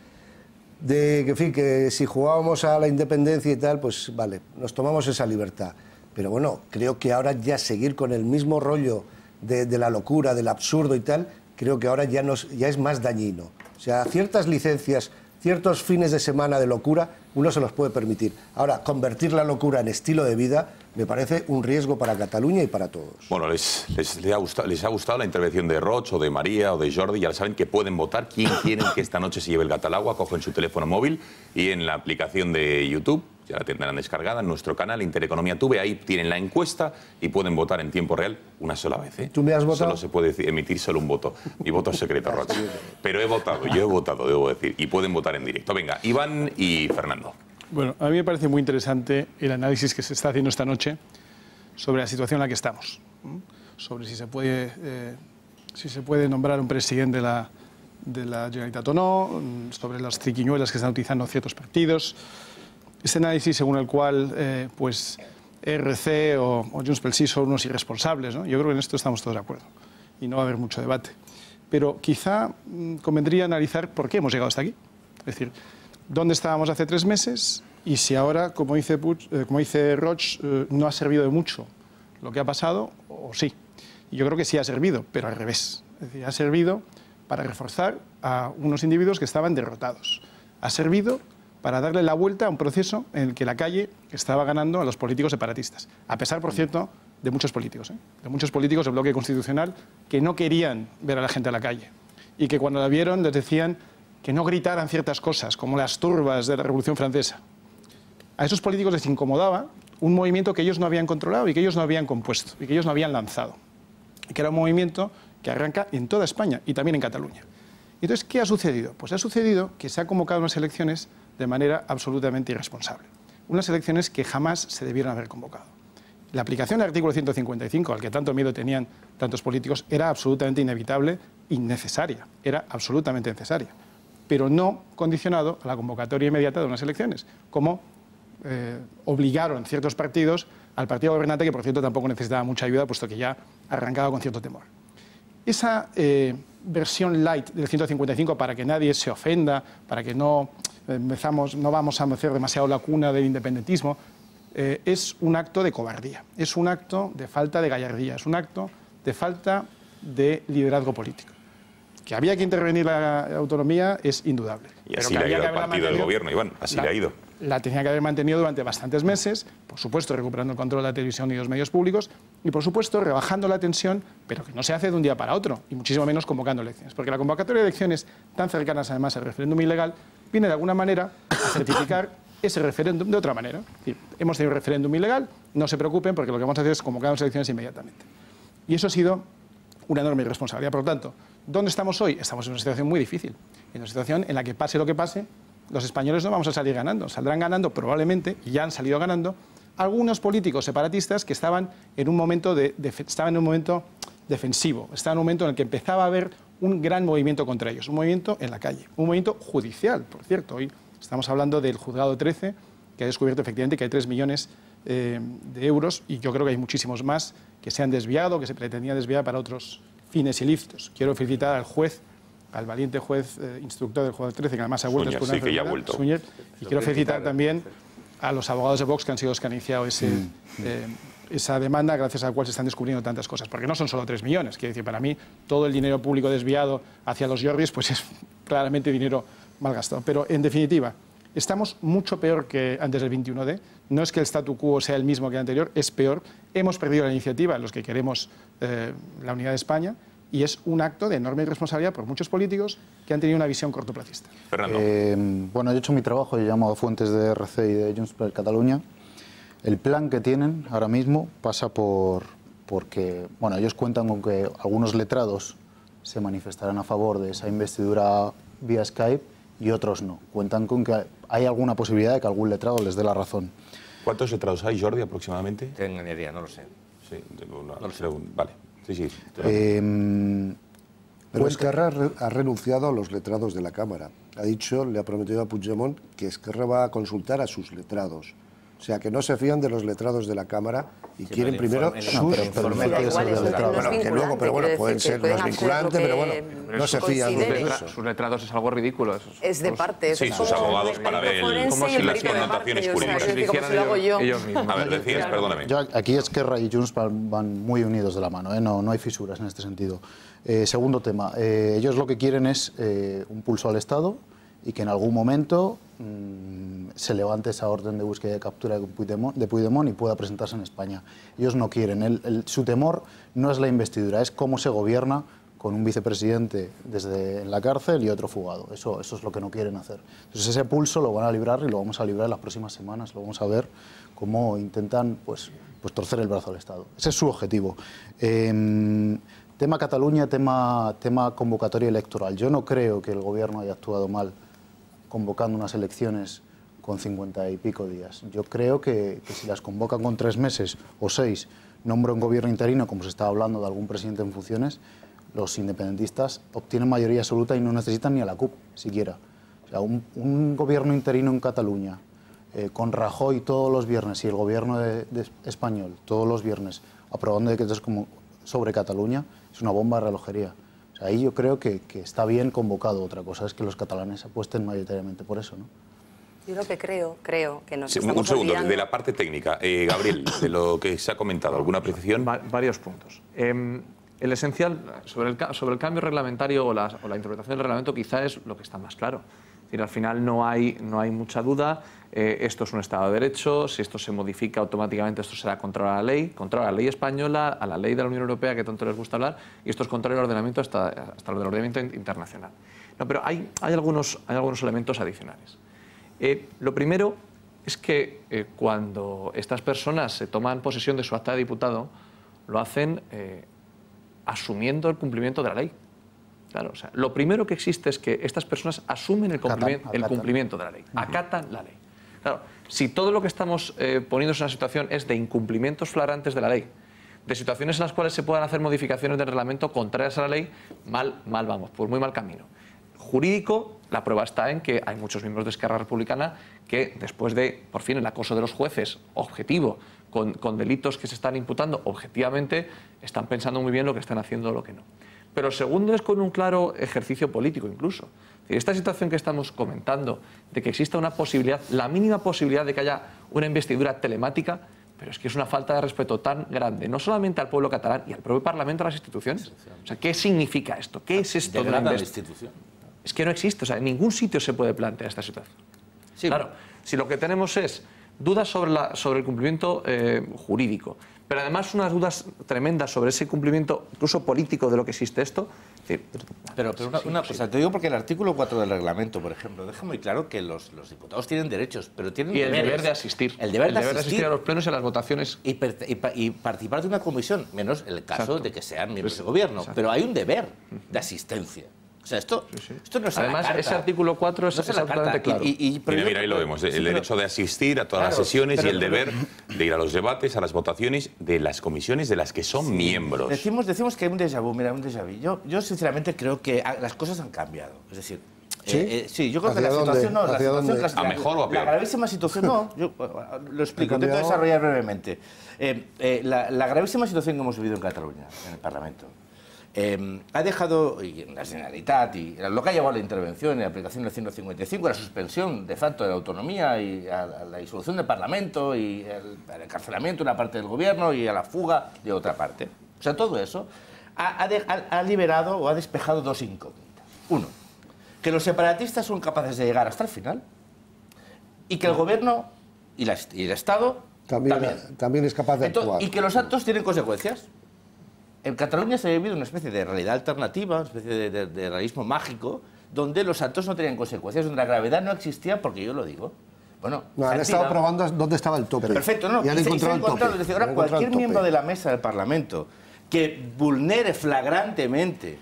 en fin, que si jugábamos a la independencia y tal, pues vale, nos tomamos esa libertad. Pero bueno, creo que ahora ya seguir con el mismo rollo de la locura, del absurdo y tal, creo que ahora ya es más dañino. O sea, ciertas licencias, ciertos fines de semana de locura, uno se los puede permitir. Ahora, convertir la locura en estilo de vida me parece un riesgo para Cataluña y para todos. Bueno, les ha gustado la intervención de Roch o de María o de Jordi. Ya saben que pueden votar quién quieren que esta noche se lleve el gato al agua. Cogen su teléfono móvil y en la aplicación de YouTube, ya la tendrán descargada, en nuestro canal Intereconomía Tuve, ahí tienen la encuesta y pueden votar en tiempo real una sola vez. ¿Tú me has votado? Solo se puede emitir solo un voto. Mi voto es secreto, Roch. Pero yo he votado, debo decir, y pueden votar en directo. Venga, Iván y Fernando. Bueno, a mí me parece muy interesante el análisis que se está haciendo esta noche sobre la situación en la que estamos, sobre si se puede nombrar un presidente de la Generalitat o no, sobre las triquiñuelas que están utilizando ciertos partidos. Este análisis según el cual pues RC o Junts pel Sí son unos irresponsables, ¿no? Yo creo que en esto estamos todos de acuerdo y no va a haber mucho debate. Pero quizá convendría analizar por qué hemos llegado hasta aquí. Es decir, ¿dónde estábamos hace 3 meses y si ahora, como dice Roig, no ha servido de mucho lo que ha pasado, o sí. Y yo creo que sí ha servido, pero al revés. Es decir, ha servido para reforzar a unos individuos que estaban derrotados. Ha servido para darle la vuelta a un proceso en el que la calle estaba ganando a los políticos separatistas. A pesar, por cierto, de muchos políticos, de muchos políticos del bloque constitucional que no querían ver a la gente a la calle y que cuando la vieron les decían que no gritaran ciertas cosas, como las turbas de la Revolución Francesa. A esos políticos les incomodaba un movimiento que ellos no habían controlado y que ellos no habían compuesto y que ellos no habían lanzado. Y que era un movimiento que arranca en toda España y también en Cataluña. Entonces, ¿qué ha sucedido? Pues ha sucedido que se ha convocado unas elecciones de manera absolutamente irresponsable. Unas elecciones que jamás se debieron haber convocado. La aplicación del artículo 155, al que tanto miedo tenían tantos políticos, era absolutamente inevitable y necesaria. Era absolutamente necesaria. Pero no condicionado a la convocatoria inmediata de unas elecciones, como obligaron ciertos partidos al partido gobernante, que por cierto tampoco necesitaba mucha ayuda, puesto que ya arrancaba con cierto temor. Esa versión light del 155, para que nadie se ofenda, para que no vamos a hacer demasiado la cuna del independentismo, es un acto de cobardía, es un acto de falta de gallardía, es un acto de falta de liderazgo político. Que había que intervenir la autonomía es indudable. Y así le ha ido al partido del gobierno, Iván, así le ha ido. La tenía que haber mantenido durante bastantes meses, por supuesto recuperando el control de la televisión y los medios públicos, y por supuesto rebajando la tensión, pero que no se hace de un día para otro, y muchísimo menos convocando elecciones. Porque la convocatoria de elecciones, tan cercanas además al referéndum ilegal, viene de alguna manera a certificar ese referéndum de otra manera. Es decir, hemos tenido un referéndum ilegal, no se preocupen porque lo que vamos a hacer es convocar las elecciones inmediatamente. Y eso ha sido una enorme irresponsabilidad. Por lo tanto, ¿dónde estamos hoy? Estamos en una situación muy difícil, en una situación en la que pase lo que pase, los españoles no vamos a salir ganando. Saldrán ganando probablemente, y ya han salido ganando, algunos políticos separatistas que estaban en un momento, defensivo, estaban en un momento en el que empezaba a haber un gran movimiento contra ellos, un movimiento en la calle, un movimiento judicial, por cierto. Hoy estamos hablando del juzgado 13, que ha descubierto efectivamente que hay 3 millones de euros, y yo creo que hay muchísimos más que se han desviado, que se pretendían desviar para otros fines ilícitos. Quiero felicitar al juez, al valiente juez instructor del juzgado 13, que además ha vuelto Suñer, sí, que ya ha vuelto. Suñer, y quiero felicitar también a los abogados de Vox, que han sido los que han iniciado esa demanda, gracias a la cual se están descubriendo tantas cosas. Porque no son solo 3 millones. Quiero decir, para mí, todo el dinero público desviado hacia los Jordis pues es claramente dinero mal gastado. Pero, en definitiva, estamos mucho peor que antes del 21D. No es que el statu quo sea el mismo que el anterior, es peor. Hemos perdido la iniciativa, los que queremos la unidad de España, y es un acto de enorme irresponsabilidad por muchos políticos que han tenido una visión cortoplacista. Fernando. Bueno, yo he hecho mi trabajo, he llamado a fuentes de RC y de Junts per Catalunya. El plan que tienen ahora mismo pasa porque, bueno, ellos cuentan con que algunos letrados se manifestarán a favor de esa investidura vía Skype y otros no. Cuentan con que hay alguna posibilidad de que algún letrado les dé la razón. ¿Cuántos letrados hay, Jordi, aproximadamente? Te engañaría, no lo sé. Sí, no lo sé. Vale. Sí. Pero Esquerra ha renunciado a los letrados de la Cámara. Ha dicho, le ha prometido a Puigdemont que Esquerra va a consultar a sus letrados. O sea, que no se fían de los letrados de la Cámara y quieren primero sus letrados. Pero bueno, pueden ser no es vinculante, pero bueno, no se fían de eso. Sus letrados es algo ridículo. Es de parte. Sí, sus abogados para ver como si las connotaciones jurídicas. Ellos mismos. A ver, decías, perdóname. Aquí Esquerra y Junts van muy unidos de la mano, no hay fisuras en este sentido. Segundo tema, ellos lo que quieren es un pulso al Estado y que en algún momento se levante esa orden de búsqueda y de captura de Puigdemont y pueda presentarse en España. Ellos no quieren, su temor no es la investidura, es cómo se gobierna con un vicepresidente desde la cárcel y otro fugado. Eso es lo que no quieren hacer. Entonces ese pulso lo van a librar y lo vamos a librar en las próximas semanas. Lo vamos a ver cómo intentan pues torcer el brazo al Estado. Ese es su objetivo. Tema Cataluña, tema convocatoria electoral. Yo no creo que el gobierno haya actuado mal convocando unas elecciones con 50 y pico días. Yo creo que si las convocan con 3 meses o 6, nombra un gobierno interino, como se está hablando de algún presidente en funciones, los independentistas obtienen mayoría absoluta y no necesitan ni a la CUP siquiera. O sea, un gobierno interino en Cataluña, con Rajoy todos los viernes y el gobierno español todos los viernes aprobando decretos sobre Cataluña, es una bomba de relojería. O sea, ahí yo creo que está bien convocado. Otra cosa es que los catalanes apuesten mayoritariamente por eso, ¿no? Yo lo que creo que nos Sí, estamos un segundo, olvidando. de la parte técnica. Gabriel, de lo que se ha comentado, ¿alguna apreciación? Varios puntos. El esencial sobre el cambio reglamentario o la interpretación del reglamento quizá es lo que está más claro. Es decir, al final no hay mucha duda, esto es un Estado de Derecho, si esto se modifica automáticamente esto será contrario a la ley española, a la ley de la Unión Europea que tanto les gusta hablar, y esto es contrario al ordenamiento hasta el ordenamiento internacional. No, pero hay algunos elementos adicionales. Lo primero es que cuando estas personas se toman posesión de su acta de diputado, lo hacen asumiendo el cumplimiento de la ley. Claro, o sea, lo primero que existe es que estas personas asumen el cumplimiento de la ley, acatan la ley. Claro, si todo lo que estamos poniéndose en una situación es de incumplimientos flagrantes de la ley, de situaciones en las cuales se puedan hacer modificaciones del reglamento contrarias a la ley, mal vamos, por muy mal camino. Jurídico, la prueba está en que hay muchos miembros de Esquerra Republicana que después de, por fin, el acoso de los jueces objetivo, con delitos que se están imputando objetivamente, están pensando muy bien lo que están haciendo o lo que no. Pero el segundo es con un claro ejercicio político incluso. Es decir, esta situación que estamos comentando, de que exista una posibilidad, la mínima posibilidad de que haya una investidura telemática, pero es que es una falta de respeto tan grande, no solamente al pueblo catalán y al propio Parlamento, a las instituciones. O sea, ¿qué significa esto? ¿Qué es esto de una institución? Es que no existe, o sea, en ningún sitio se puede plantear esta situación. Sí, claro, si lo que tenemos es dudas sobre el cumplimiento jurídico, pero además unas dudas tremendas sobre ese cumplimiento, incluso político, de lo que existe esto. Pero una cosa, te digo porque el artículo 4 del reglamento, por ejemplo, deja muy claro que los diputados tienen derechos, pero tienen y el deberes. Deber de asistir. El deber de asistir a los plenos y a las votaciones. Y participar de una comisión, menos el caso de que sean miembros del gobierno. Pero hay un deber de asistencia. O sea, esto no es además, ese artículo 4 es absolutamente claro. Mira, ahí lo vemos. El derecho de asistir a todas las sesiones y el deber de ir a los debates, a las votaciones de las comisiones de las que son miembros. Decimos que hay un déjà vu. Mira, un déjà vu. Yo sinceramente creo que las cosas han cambiado. Es decir, sí, yo creo que la situación no. ¿A mejor o a peor? La gravísima situación no. Yo lo explico, intento desarrollar brevemente. La gravísima situación que hemos vivido en Cataluña, en el Parlamento, ha dejado, y en la Generalitat, y lo que ha llevado a la intervención y la aplicación del 155, la suspensión de facto de la autonomía y a la disolución del Parlamento y el encarcelamiento de una parte del gobierno y a la fuga de otra parte. O sea, todo eso ha liberado o ha despejado dos incógnitas. Uno, que los separatistas son capaces de llegar hasta el final y que el gobierno y el Estado también es capaz de actuar. Y que los actos tienen consecuencias. En Cataluña se ha vivido una especie de realidad alternativa, una especie de realismo mágico, donde los actos no tenían consecuencias, donde la gravedad no existía, porque yo lo digo. Bueno, han estado probando dónde estaba el tope. Perfecto, no. Y han encontrado el tope. Es decir, ahora cualquier miembro de la mesa del Parlamento que vulnere flagrantemente,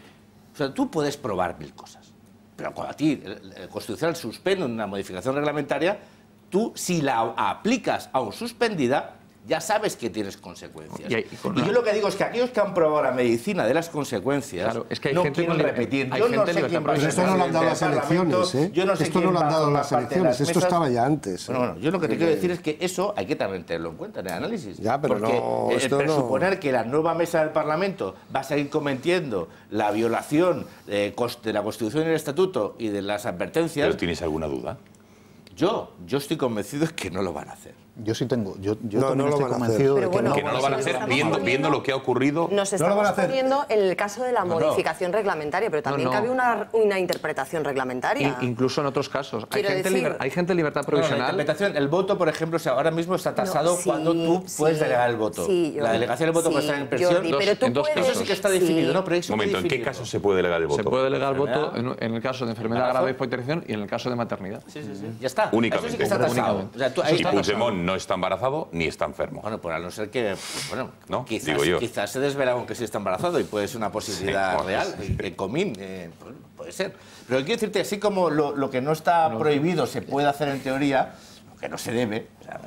o sea, tú puedes probar mil cosas, pero cuando a ti el Constitucional suspende una modificación reglamentaria, tú si la aplicas aún suspendida, ya sabes que tienes consecuencias. Y yo lo que digo es que aquellos que han probado la medicina de las consecuencias no quieren repetir. Yo no sé quién va a ser. Esto no lo han dado las elecciones, ¿eh? Esto no lo han dado las elecciones, esto estaba ya antes. Bueno, yo lo que te quiero decir es que eso hay que también tenerlo en cuenta en el análisis. Ya, pero porque el presuponer que la nueva mesa del Parlamento va a seguir cometiendo la violación de la Constitución y el Estatuto y de las advertencias... ¿Pero tienes alguna duda? Yo estoy convencido de que no lo van a hacer. Yo sí tengo. Yo no también lo estoy van a convencido hacer. de que no. Que no lo van a hacer viendo lo que ha ocurrido. Nos estamos poniendo en el caso de la modificación reglamentaria, pero también cabe una interpretación reglamentaria. Incluso en otros casos. Hay gente en libertad La provisional. interpretación, el voto, por ejemplo, ahora mismo está tasado cuando tú puedes delegar el voto. La delegación del voto puede estar en prisión. En dos casos. Eso sí que está definido, ¿no? Un momento, ¿en qué caso se puede delegar el voto? Se puede delegar el voto en el caso de enfermedad grave por intervención y en el caso de maternidad. Sí. Ya está. Únicamente. Eso sí que está tasado. Y Puigdemont no está embarrazado ni está enfermo. Bueno, por a no ser que, bueno, ¿no? Digo yo. quizás se desvela que sí está embarazado y puede ser una posibilidad real, común, puede ser. Pero quiero decirte, así como lo que no está prohibido se puede hacer en teoría, lo que no se debe, o sea,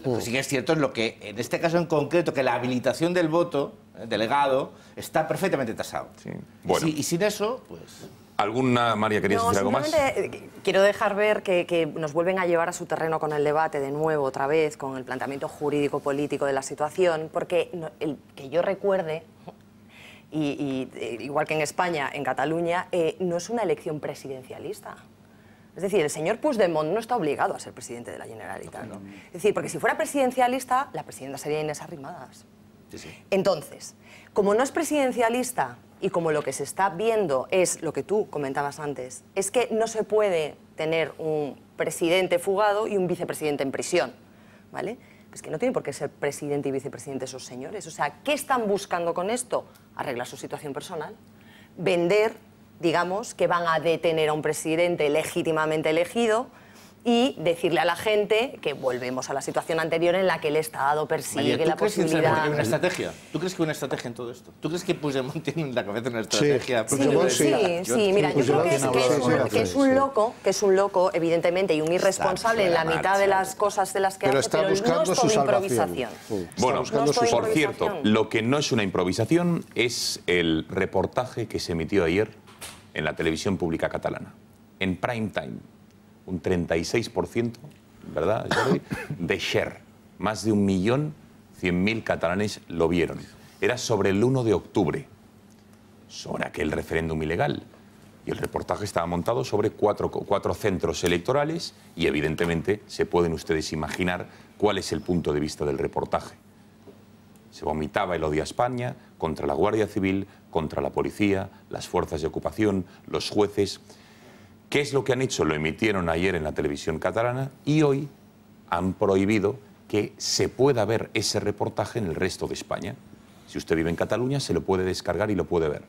lo que sí que es cierto es lo que, en este caso en concreto, que la habilitación del voto delegado está perfectamente tasado. Sí. Bueno. Y sin eso, pues... ¿Alguna, María, querías decir algo más? Quiero dejar ver que nos vuelven a llevar a su terreno con el debate de nuevo, otra vez, con el planteamiento jurídico-político de la situación, porque que yo recuerde, igual que en España, en Cataluña, no es una elección presidencialista. Es decir, el señor Puigdemont no está obligado a ser presidente de la Generalitat, ¿no? Es decir, porque si fuera presidencialista, la presidenta sería Inés Arrimadas. Entonces, como no es presidencialista y como lo que se está viendo es lo que tú comentabas antes, es que no se puede tener un presidente fugado y un vicepresidente en prisión, ¿vale? Pues que no tiene por qué ser presidente y vicepresidente esos señores. O sea, ¿qué están buscando con esto? Arreglar su situación personal, vender, digamos, que van a detener a un presidente legítimamente elegido y decirle a la gente que volvemos a la situación anterior en la que el Estado persigue la posibilidad... ¿Tú crees que hay una estrategia? ¿Tú crees que hay una estrategia en todo esto? ¿Tú crees que Puigdemont tiene en la cabeza una estrategia? Sí, mira, yo creo que es un loco, evidentemente, y un irresponsable en la mitad de las cosas de las que hace, pero no es todo improvisación. Bueno, por cierto, lo que no es una improvisación es el reportaje que se emitió ayer en la televisión pública catalana, en prime time. Un 36%, ¿verdad, Jordi?, de share. Más de 1.100.000 catalanes lo vieron. Era sobre el 1 de octubre, sobre aquel referéndum ilegal. Y el reportaje estaba montado sobre cuatro centros electorales y, evidentemente, se pueden ustedes imaginar cuál es el punto de vista del reportaje. Se vomitaba el odio a España contra la Guardia Civil, contra la policía, las fuerzas de ocupación, los jueces... ¿Qué es lo que han hecho? Lo emitieron ayer en la televisión catalana y hoy han prohibido que se pueda ver ese reportaje en el resto de España. Si usted vive en Cataluña, se lo puede descargar y lo puede ver.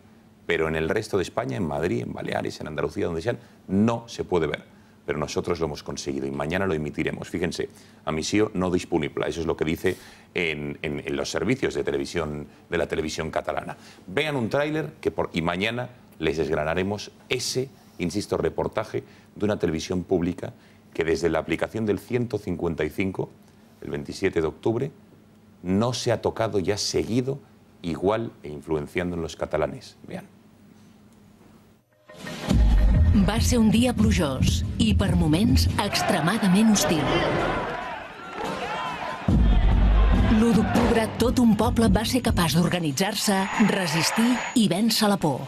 Pero en el resto de España, en Madrid, en Baleares, en Andalucía, donde sean, no se puede ver. Pero nosotros lo hemos conseguido y mañana lo emitiremos. Fíjense, a misión no disponible. Eso es lo que dice en los servicios de televisión de la televisión catalana. Vean un tráiler y mañana les desgranaremos ese, insisto, reportaje de una televisión pública que desde la aplicación del 155, el 27 de octubre, no se ha tocado y ha seguido igual e influenciando en los catalanes. Vean. Va ser un dia plujós i, per moments, extremadament hostil. L'1 d'octubre, tot un poble va ser capaç d'organitzar-se, resistir i vèncer la por.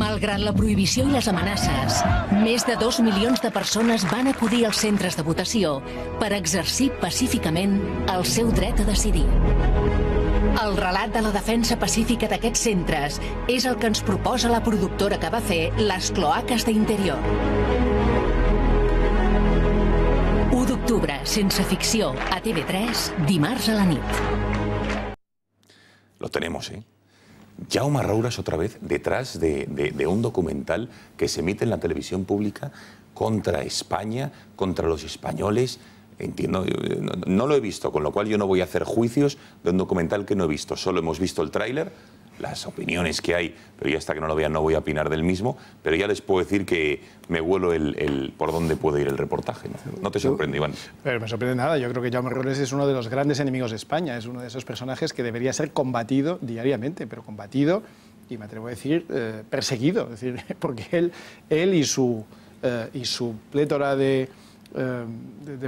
Malgrat la prohibició i les amenaces, més de 2 milions de persones van acudir als centres de votació per exercir pacíficament el seu dret a decidir. El relat de la defensa pacífica d'aquests centres és el que ens proposa la productora que va fer Les cloaques d'Interior. 1 d'octubre, sense ficció, a TV3, dimarts a la nit. Lo tenemos, ¿eh? Jaume Roures otra vez detrás de un documental que se emite en la televisión pública contra España, contra los españoles. Entiendo, no lo he visto, con lo cual yo no voy a hacer juicios de un documental que no he visto. Solo hemos visto el tráiler, las opiniones que hay, pero ya hasta que no lo vean no voy a opinar del mismo, pero ya les puedo decir que me huelo por dónde puede ir el reportaje. ¿No te sorprende, Iván? Pero me sorprende nada. Yo creo que Jaume Roures es uno de los grandes enemigos de España. Es uno de esos personajes que debería ser combatido diariamente, pero combatido, y me atrevo a decir, perseguido. Es decir, porque él y su plétora de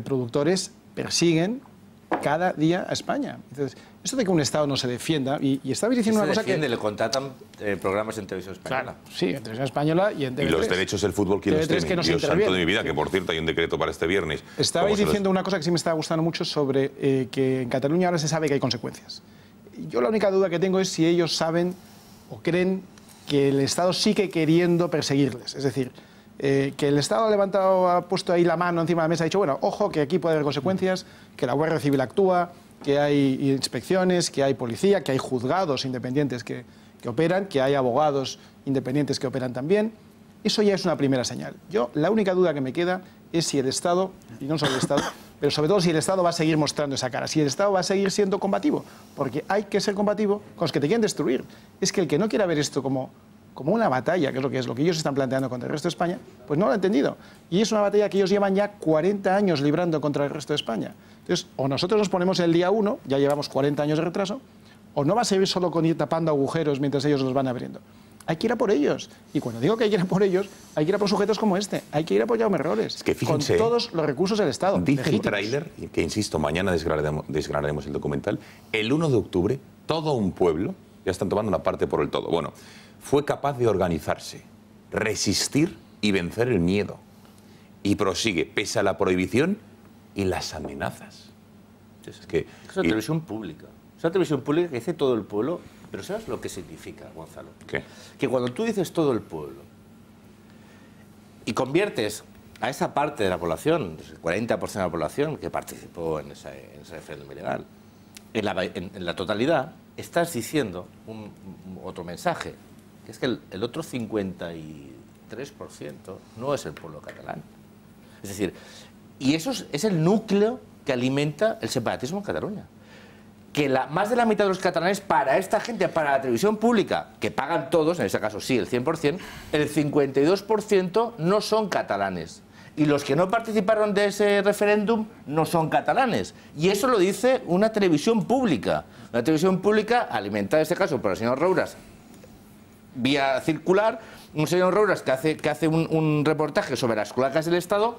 productores persiguen cada día a España. Entonces, esto de que un Estado no se defienda, y estabais diciendo una cosa que... le contratan programas en televisión española. Claro, sí, en televisión española y en TV3. Y los derechos del fútbol, ¿quién los tiene? Dios santo de mi vida, que por cierto hay un decreto para este viernes. Estabais diciendo una cosa que sí me estaba gustando mucho sobre que en Cataluña ahora se sabe que hay consecuencias. Yo la única duda que tengo es si ellos saben o creen que el Estado sigue queriendo perseguirles. Es decir, que el Estado ha puesto ahí la mano encima de la mesa, ha dicho, bueno, ojo, que aquí puede haber consecuencias, que la Guardia Civil actúa, que hay inspecciones, que hay policía, que hay juzgados independientes que operan, que hay abogados independientes que operan también. Eso ya es una primera señal. La única duda que me queda es si el Estado, y no solo el Estado, pero sobre todo si el Estado va a seguir mostrando esa cara, si el Estado va a seguir siendo combativo, porque hay que ser combativo con los que te quieren destruir. Es que el que no quiera ver esto como una batalla, que es lo que ellos están planteando contra el resto de España, pues no lo ha entendido. Y es una batalla que ellos llevan ya 40 años librando contra el resto de España. Entonces, o nosotros nos ponemos el día 1, ya llevamos 40 años de retraso, o no va a servir solo con ir tapando agujeros mientras ellos los van abriendo. Hay que ir a por ellos. Y cuando digo que hay que ir a por ellos, hay que ir a por sujetos como este. Hay que ir a por Jaume Roures. Es que fíjense, con todos los recursos del Estado. Dice el tráiler, que insisto, mañana desgranaremos el documental, el 1 de octubre, todo un pueblo, ya están tomando una parte por el todo, bueno, fue capaz de organizarse, resistir y vencer el miedo. y prosigue, pese a la prohibición y las amenazas. Es que es una televisión pública. Es una televisión pública que dice todo el pueblo, pero ¿sabes lo que significa, Gonzalo? ¿Qué? Que cuando tú dices todo el pueblo y conviertes a esa parte de la población, el 40% de la población que participó en ese referéndum ilegal, en la totalidad, estás diciendo otro mensaje, que es que el otro 53% no es el pueblo catalán. Es decir, y eso es el núcleo que alimenta el separatismo en Cataluña. Que más de la mitad de los catalanes, para esta gente, para la televisión pública, que pagan todos, en este caso sí, el 100%, el 52% no son catalanes. Y los que no participaron de ese referéndum no son catalanes. Y eso lo dice una televisión pública. Una televisión pública alimentada, en este caso, por el señor Rouras, vía circular, un señor Rouras que hace un reportaje sobre las cloacas del Estado,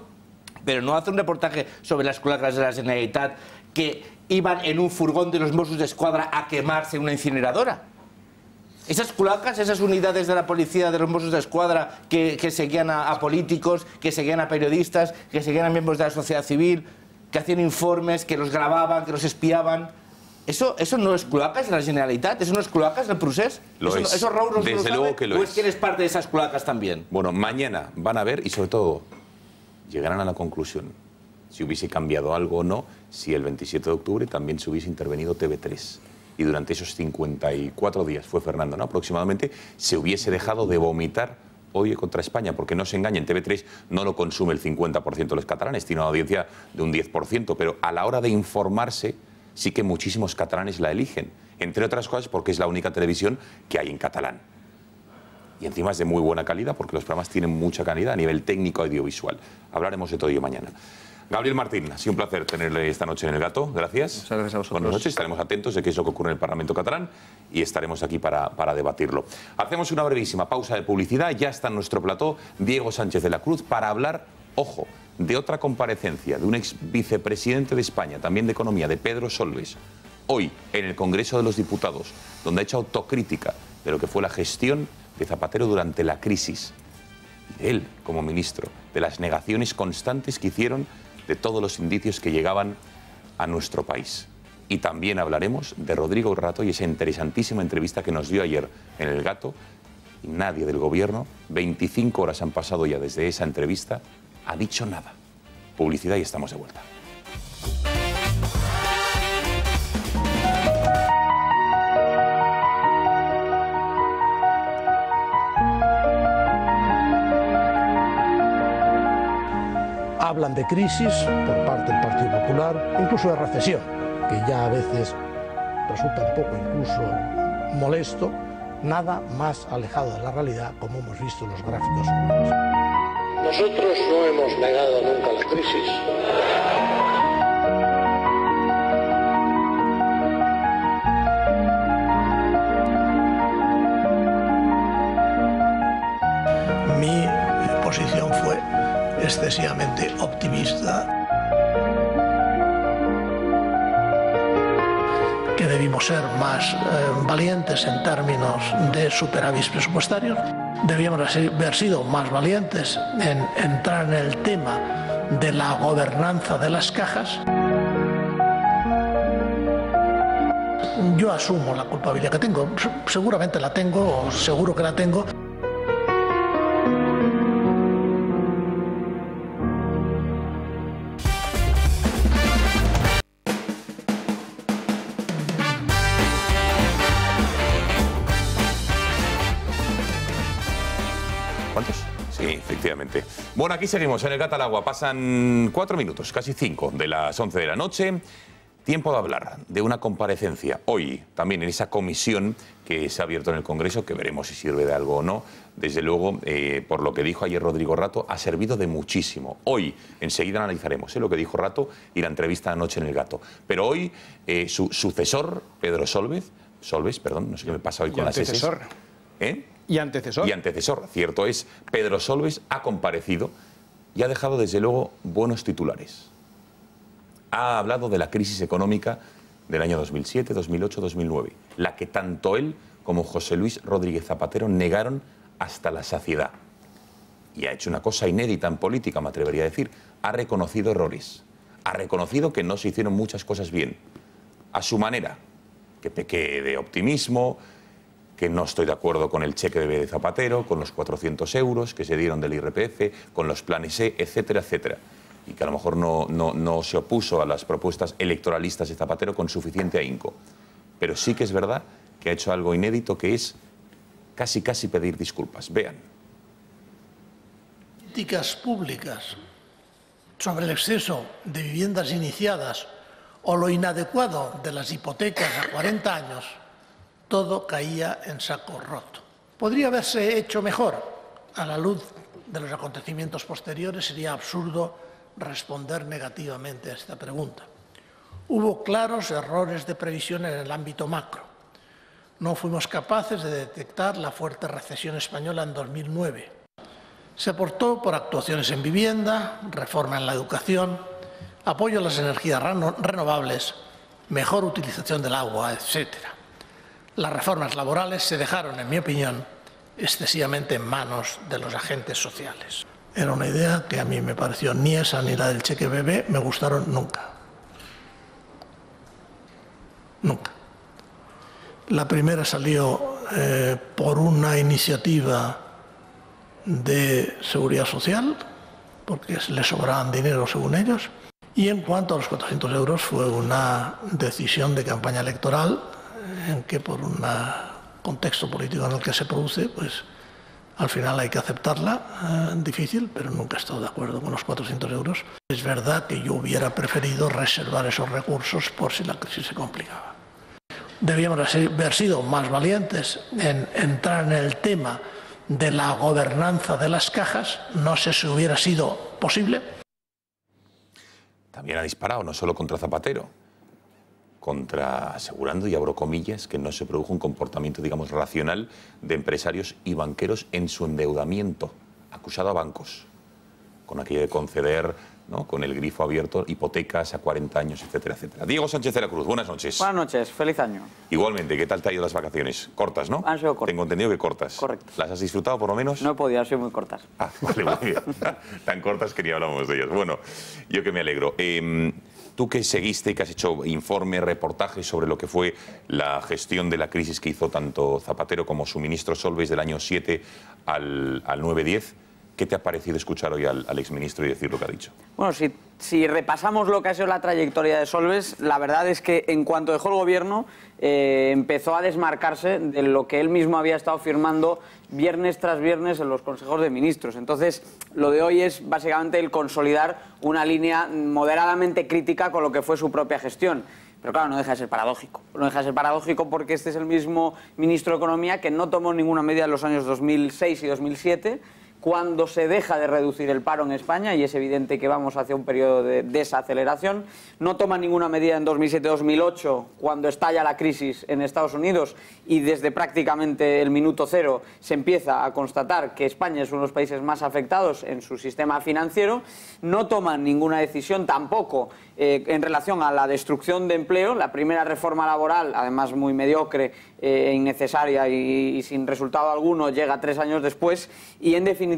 pero no hace un reportaje sobre las cloacas de la Generalitat que iban en un furgón de los Mossos d'Esquadra a quemarse en una incineradora. Esas cloacas, esas unidades de la policía, de los Mossos d'Esquadra que seguían a políticos, que seguían a periodistas, que seguían a miembros de la sociedad civil, que hacían informes, que los grababan, que los espiaban. Eso no es cloacas de la Generalitat, eso no es cloacas del procés. Eso Raúl no desde luego que lo es. ¿O es que eres parte de esas cloacas también? Bueno, mañana van a ver y sobre todo llegarán a la conclusión si hubiese cambiado algo o no, si el 27 de octubre también se hubiese intervenido TV3 y durante esos 54 días, fue Fernando, ¿no?, aproximadamente, se hubiese dejado de vomitar odio contra España, porque no se engañen, TV3 no lo consume el 50% de los catalanes, tiene una audiencia de un 10%, pero a la hora de informarse sí que muchísimos catalanes la eligen, entre otras cosas porque es la única televisión que hay en catalán. Y encima es de muy buena calidad, porque los programas tienen mucha calidad a nivel técnico audiovisual. Hablaremos de todo ello mañana. Gabriel Martín, ha sido un placer tenerle esta noche en El Gato. Gracias. Muchas gracias a vosotros. Buenas noches. Estaremos atentos de qué es lo que ocurre en el Parlamento catalán y estaremos aquí para debatirlo. Hacemos una brevísima pausa de publicidad. Ya está en nuestro plató Diego Sánchez de la Cruz para hablar, ojo, de otra comparecencia de un ex vicepresidente de España, también de Economía, de Pedro Solbes, hoy en el Congreso de los Diputados, donde ha hecho autocrítica de lo que fue la gestión de Zapatero durante la crisis. Y de él, como ministro, de las negaciones constantes que hicieron de todos los indicios que llegaban a nuestro país. Y también hablaremos de Rodrigo Rato y esa interesantísima entrevista que nos dio ayer en El Gato. Y nadie del Gobierno, 25 horas han pasado ya desde esa entrevista, ha dicho nada. Publicidad y estamos de vuelta. Hablan de crisis por parte del Partido Popular, incluso de recesión, que ya a veces resulta un poco incluso molesto, nada más alejado de la realidad, como hemos visto en los gráficos. Nosotros no hemos negado nunca la crisis. Mi posición fue excesivamente optimista, que debimos ser más valientes en términos de superávit presupuestarios, debíamos haber sido más valientes en entrar en el tema de la gobernanza de las cajas. Yo asumo la culpabilidad que tengo, seguramente la tengo, o seguro que la tengo. Efectivamente. Bueno, aquí seguimos en El Gato al Agua. Pasan 4 minutos, casi 5 de las 11 de la noche. Tiempo de hablar de una comparecencia hoy, también en esa comisión que se ha abierto en el Congreso, que veremos si sirve de algo o no. Desde luego, por lo que dijo ayer Rodrigo Rato, ha servido de muchísimo. Hoy, enseguida analizaremos lo que dijo Rato y la entrevista anoche en El Gato. Pero hoy, su sucesor, Pedro Solbes, perdón, no sé qué me pasa hoy con las S. Y antecesor. Y antecesor, cierto es. Pedro Solbes ha comparecido y ha dejado, desde luego, buenos titulares. Ha hablado de la crisis económica del año 2007, 2008, 2009, la que tanto él como José Luis Rodríguez Zapatero negaron hasta la saciedad. y ha hecho una cosa inédita en política, me atrevería a decir, ha reconocido errores, ha reconocido que no se hicieron muchas cosas bien, a su manera, que pequé de optimismo, que no estoy de acuerdo con el cheque bebé de Zapatero, con los 400 euros que se dieron del IRPF, con los planes E, etcétera, etcétera. Y que a lo mejor no se opuso a las propuestas electoralistas de Zapatero con suficiente ahínco. Pero sí que es verdad que ha hecho algo inédito, que es casi pedir disculpas. Vean. Políticas públicas sobre el exceso de viviendas iniciadas o lo inadecuado de las hipotecas a 40 años, todo caía en saco roto. ¿Podría haberse hecho mejor? A la luz de los acontecimientos posteriores sería absurdo responder negativamente a esta pregunta. Hubo claros errores de previsión en el ámbito macro. No fuimos capaces de detectar la fuerte recesión española en 2009. Se aportó por actuaciones en vivienda, reforma en la educación, apoyo a las energías renovables, mejor utilización del agua, etc. Las reformas laborales se dejaron, en mi opinión, excesivamente en manos de los agentes sociales. Era una idea que a mí me pareció ni esa ni la del cheque bebé me gustaron nunca. Nunca. La primera salió por una iniciativa de seguridad social, porque les sobraban dinero según ellos. Y en cuanto a los 400 euros, fue una decisión de campaña electoral en que por un contexto político en el que se produce, pues al final hay que aceptarla, difícil, pero nunca he estado de acuerdo con los 400 euros. Es verdad que yo hubiera preferido reservar esos recursos por si la crisis se complicaba. Debíamos haber sido más valientes en entrar en el tema de la gobernanza de las cajas. No sé si hubiera sido posible. También ha disparado, no solo contra Zapatero, asegurando, y abro comillas, que no se produjo un comportamiento, digamos, racional de empresarios y banqueros en su endeudamiento, acusado a bancos, con aquello de conceder, ¿no?, con el grifo abierto, hipotecas a 40 años, etcétera, etcétera. Diego Sánchez de la Cruz, buenas noches. Buenas noches, feliz año. Igualmente, ¿qué tal te ha ido las vacaciones? Cortas, ¿no? Han sido cortas. Tengo entendido que cortas. Correcto. ¿Las has disfrutado por lo menos? No he podido, han sido muy cortas. Ah, vale, muy bien. Tan cortas que ni hablamos de ellas. Bueno, yo que me alegro. Tú que seguiste y que has hecho informes, reportajes sobre lo que fue la gestión de la crisis que hizo tanto Zapatero como su ministro Solbes del año 7 al 9-10, ¿qué te ha parecido escuchar hoy al exministro y decir lo que ha dicho? Bueno, si repasamos lo que ha sido la trayectoria de Solbes, la verdad es que en cuanto dejó el gobierno empezó a desmarcarse de lo que él mismo había estado firmando viernes tras viernes en los consejos de ministros. Entonces, lo de hoy es básicamente el consolidar una línea moderadamente crítica con lo que fue su propia gestión. Pero claro, no deja de ser paradójico. No deja de ser paradójico porque este es el mismo ministro de Economía que no tomó ninguna medida en los años 2006 y 2007, cuando se deja de reducir el paro en España, y es evidente que vamos hacia un periodo de desaceleración. No toma ninguna medida en 2007-2008, cuando estalla la crisis en Estados Unidos, y desde prácticamente el minuto cero se empieza a constatar que España es uno de los países más afectados en su sistema financiero. No toman ninguna decisión tampoco en relación a la destrucción de empleo. La primera reforma laboral, además muy mediocre e innecesaria y sin resultado alguno, llega 3 años después, y en definitiva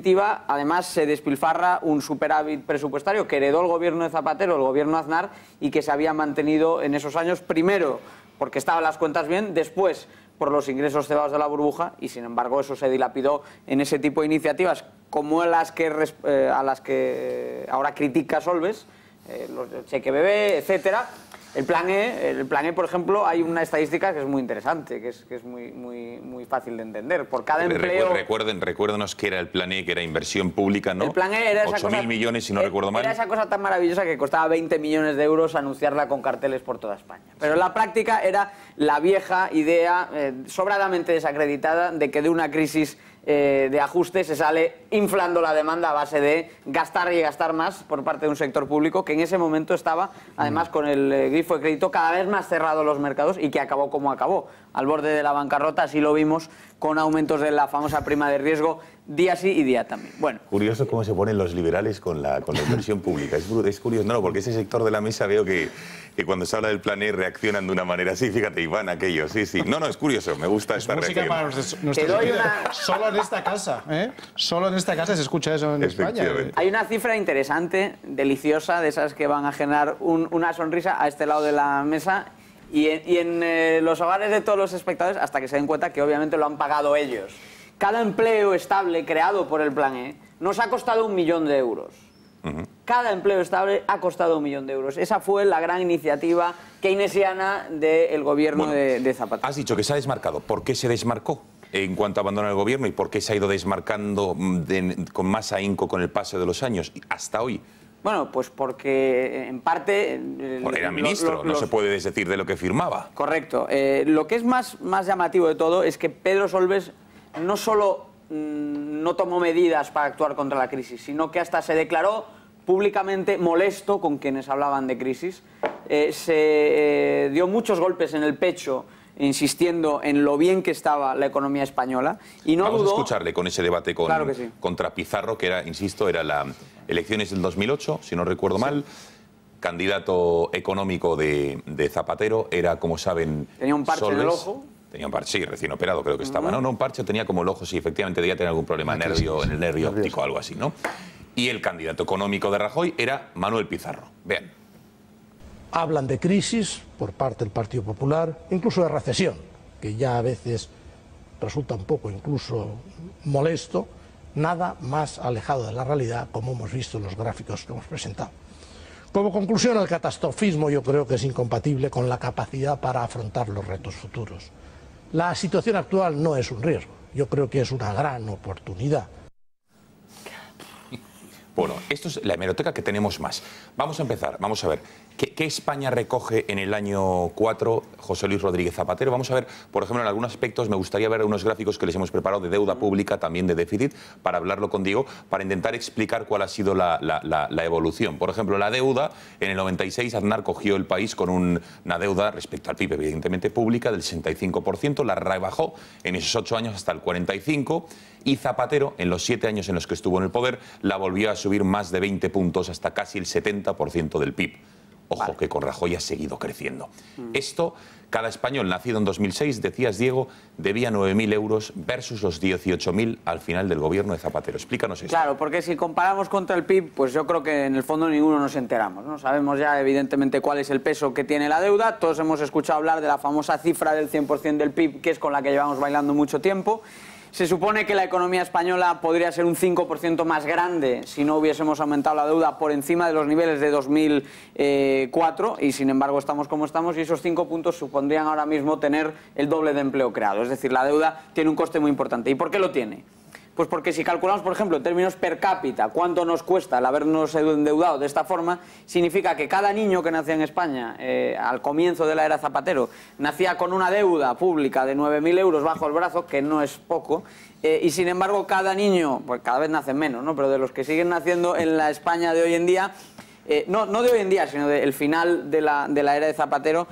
además se despilfarra un superávit presupuestario que heredó el gobierno de Zapatero, el gobierno Aznar, y que se había mantenido en esos años, primero porque estaban las cuentas bien, después por los ingresos cebados de la burbuja, y sin embargo eso se dilapidó en ese tipo de iniciativas como a las que ahora critica Solbes, los del cheque bebé, etcétera. El plan E, por ejemplo, hay una estadística que es muy interesante, que es muy fácil de entender. Por cada empleo... Recuérdenos qué era el plan E, que era inversión pública, ¿no? El plan E era 8.000 millones, si no recuerdo mal. Era esa cosa tan maravillosa que costaba 20 millones de euros anunciarla con carteles por toda España. Pero en la práctica era la vieja idea, sobradamente desacreditada, de que de una crisis de ajuste se sale inflando la demanda a base de gastar y gastar más por parte de un sector público que en ese momento estaba, además, con el grifo de crédito cada vez más cerrado los mercados, y que acabó como acabó, al borde de la bancarrota. Así lo vimos con aumentos de la famosa prima de riesgo día sí y día también. Bueno. Curioso cómo se ponen los liberales con la inversión pública. Es curioso, no, porque ese sector de la mesa veo que que cuando se habla del plan E reaccionan de una manera así. Fíjate, Iván, aquello, sí, sí. No, es curioso, me gusta esta reacción. Para nuestros solo en esta casa, ¿eh? Solo en esta casa se escucha eso en España. Hay una cifra interesante, deliciosa, de esas que van a generar una sonrisa a este lado de la mesa y en los hogares de todos los espectadores, hasta que se den cuenta que obviamente lo han pagado ellos. Cada empleo estable creado por el plan E nos ha costado 1 millón de euros. Cada empleo estable ha costado 1 millón de euros. Esa fue la gran iniciativa keynesiana del gobierno de Zapatero. Has dicho que se ha desmarcado. ¿Por qué se desmarcó en cuanto abandonó el gobierno y por qué se ha ido desmarcando con más ahínco con el paso de los años hasta hoy? Bueno, pues porque en parte... Era ministro, no se puede desdecir de lo que firmaba. Correcto. Lo que es más llamativo de todo es que Pedro Solbes no solo no tomó medidas para actuar contra la crisis, sino que hasta se declaró públicamente molesto con quienes hablaban de crisis. Se dio muchos golpes en el pecho insistiendo en lo bien que estaba la economía española y no Vamos dudó... a escucharle con ese debate Claro que sí. contra Pizarro, que era, insisto, era las elecciones del 2008, si no recuerdo mal. Candidato económico de Zapatero, era, como saben, Tenía un parche en el ojo. Tenía un parche, sí, recién operado creo que estaba. No, un parche, tenía como el ojo, sí, efectivamente debía tener algún problema en el nervio óptico, algo así, ¿no? Y el candidato económico de Rajoy era Manuel Pizarro. Vean. Hablan de crisis por parte del Partido Popular, incluso de recesión, que ya a veces resulta un poco incluso molesto, nada más alejado de la realidad, como hemos visto en los gráficos que hemos presentado. Como conclusión, el catastrofismo yo creo que es incompatible con la capacidad para afrontar los retos futuros. La situación actual no es un riesgo, yo creo que es una gran oportunidad. Bueno, esto es la hemeroteca que tenemos más. Vamos a empezar, vamos a ver. ¿Qué España recoge en el año 4 José Luis Rodríguez Zapatero? Vamos a ver, por ejemplo, en algunos aspectos me gustaría ver unos gráficos que les hemos preparado de deuda pública, también de déficit, para hablarlo con Diego, para intentar explicar cuál ha sido la evolución. Por ejemplo, la deuda, en el 96 Aznar cogió el país con una deuda respecto al PIB, evidentemente pública, del 65%, la rebajó en esos 8 años hasta el 45%, y Zapatero, en los 7 años en los que estuvo en el poder, la volvió a subir más de 20 puntos hasta casi el 70% del PIB. Ojo, que con Rajoy ha seguido creciendo. Esto, cada español nacido en 2006, decías, Diego, debía 9.000 euros versus los 18.000 al final del gobierno de Zapatero. Explícanos esto. Claro, porque si comparamos contra el PIB, pues yo creo que en el fondo ninguno nos enteramos, ¿no? Sabemos ya evidentemente cuál es el peso que tiene la deuda. Todos hemos escuchado hablar de la famosa cifra del 100% del PIB, que es con la que llevamos bailando mucho tiempo. Se supone que la economía española podría ser un 5% más grande si no hubiésemos aumentado la deuda por encima de los niveles de 2004 y sin embargo estamos como estamos y esos 5 puntos supondrían ahora mismo tener el doble de empleo creado. Es decir, la deuda tiene un coste muy importante. ¿Y por qué lo tiene? Pues porque si calculamos, por ejemplo, en términos per cápita, cuánto nos cuesta el habernos endeudado de esta forma, significa que cada niño que nacía en España al comienzo de la era Zapatero nacía con una deuda pública de 9.000 euros bajo el brazo, que no es poco, y sin embargo cada niño, pues cada vez nacen menos, ¿no? Pero de los que siguen naciendo en la España de hoy en día, no de hoy en día, sino del final de la era de Zapatero,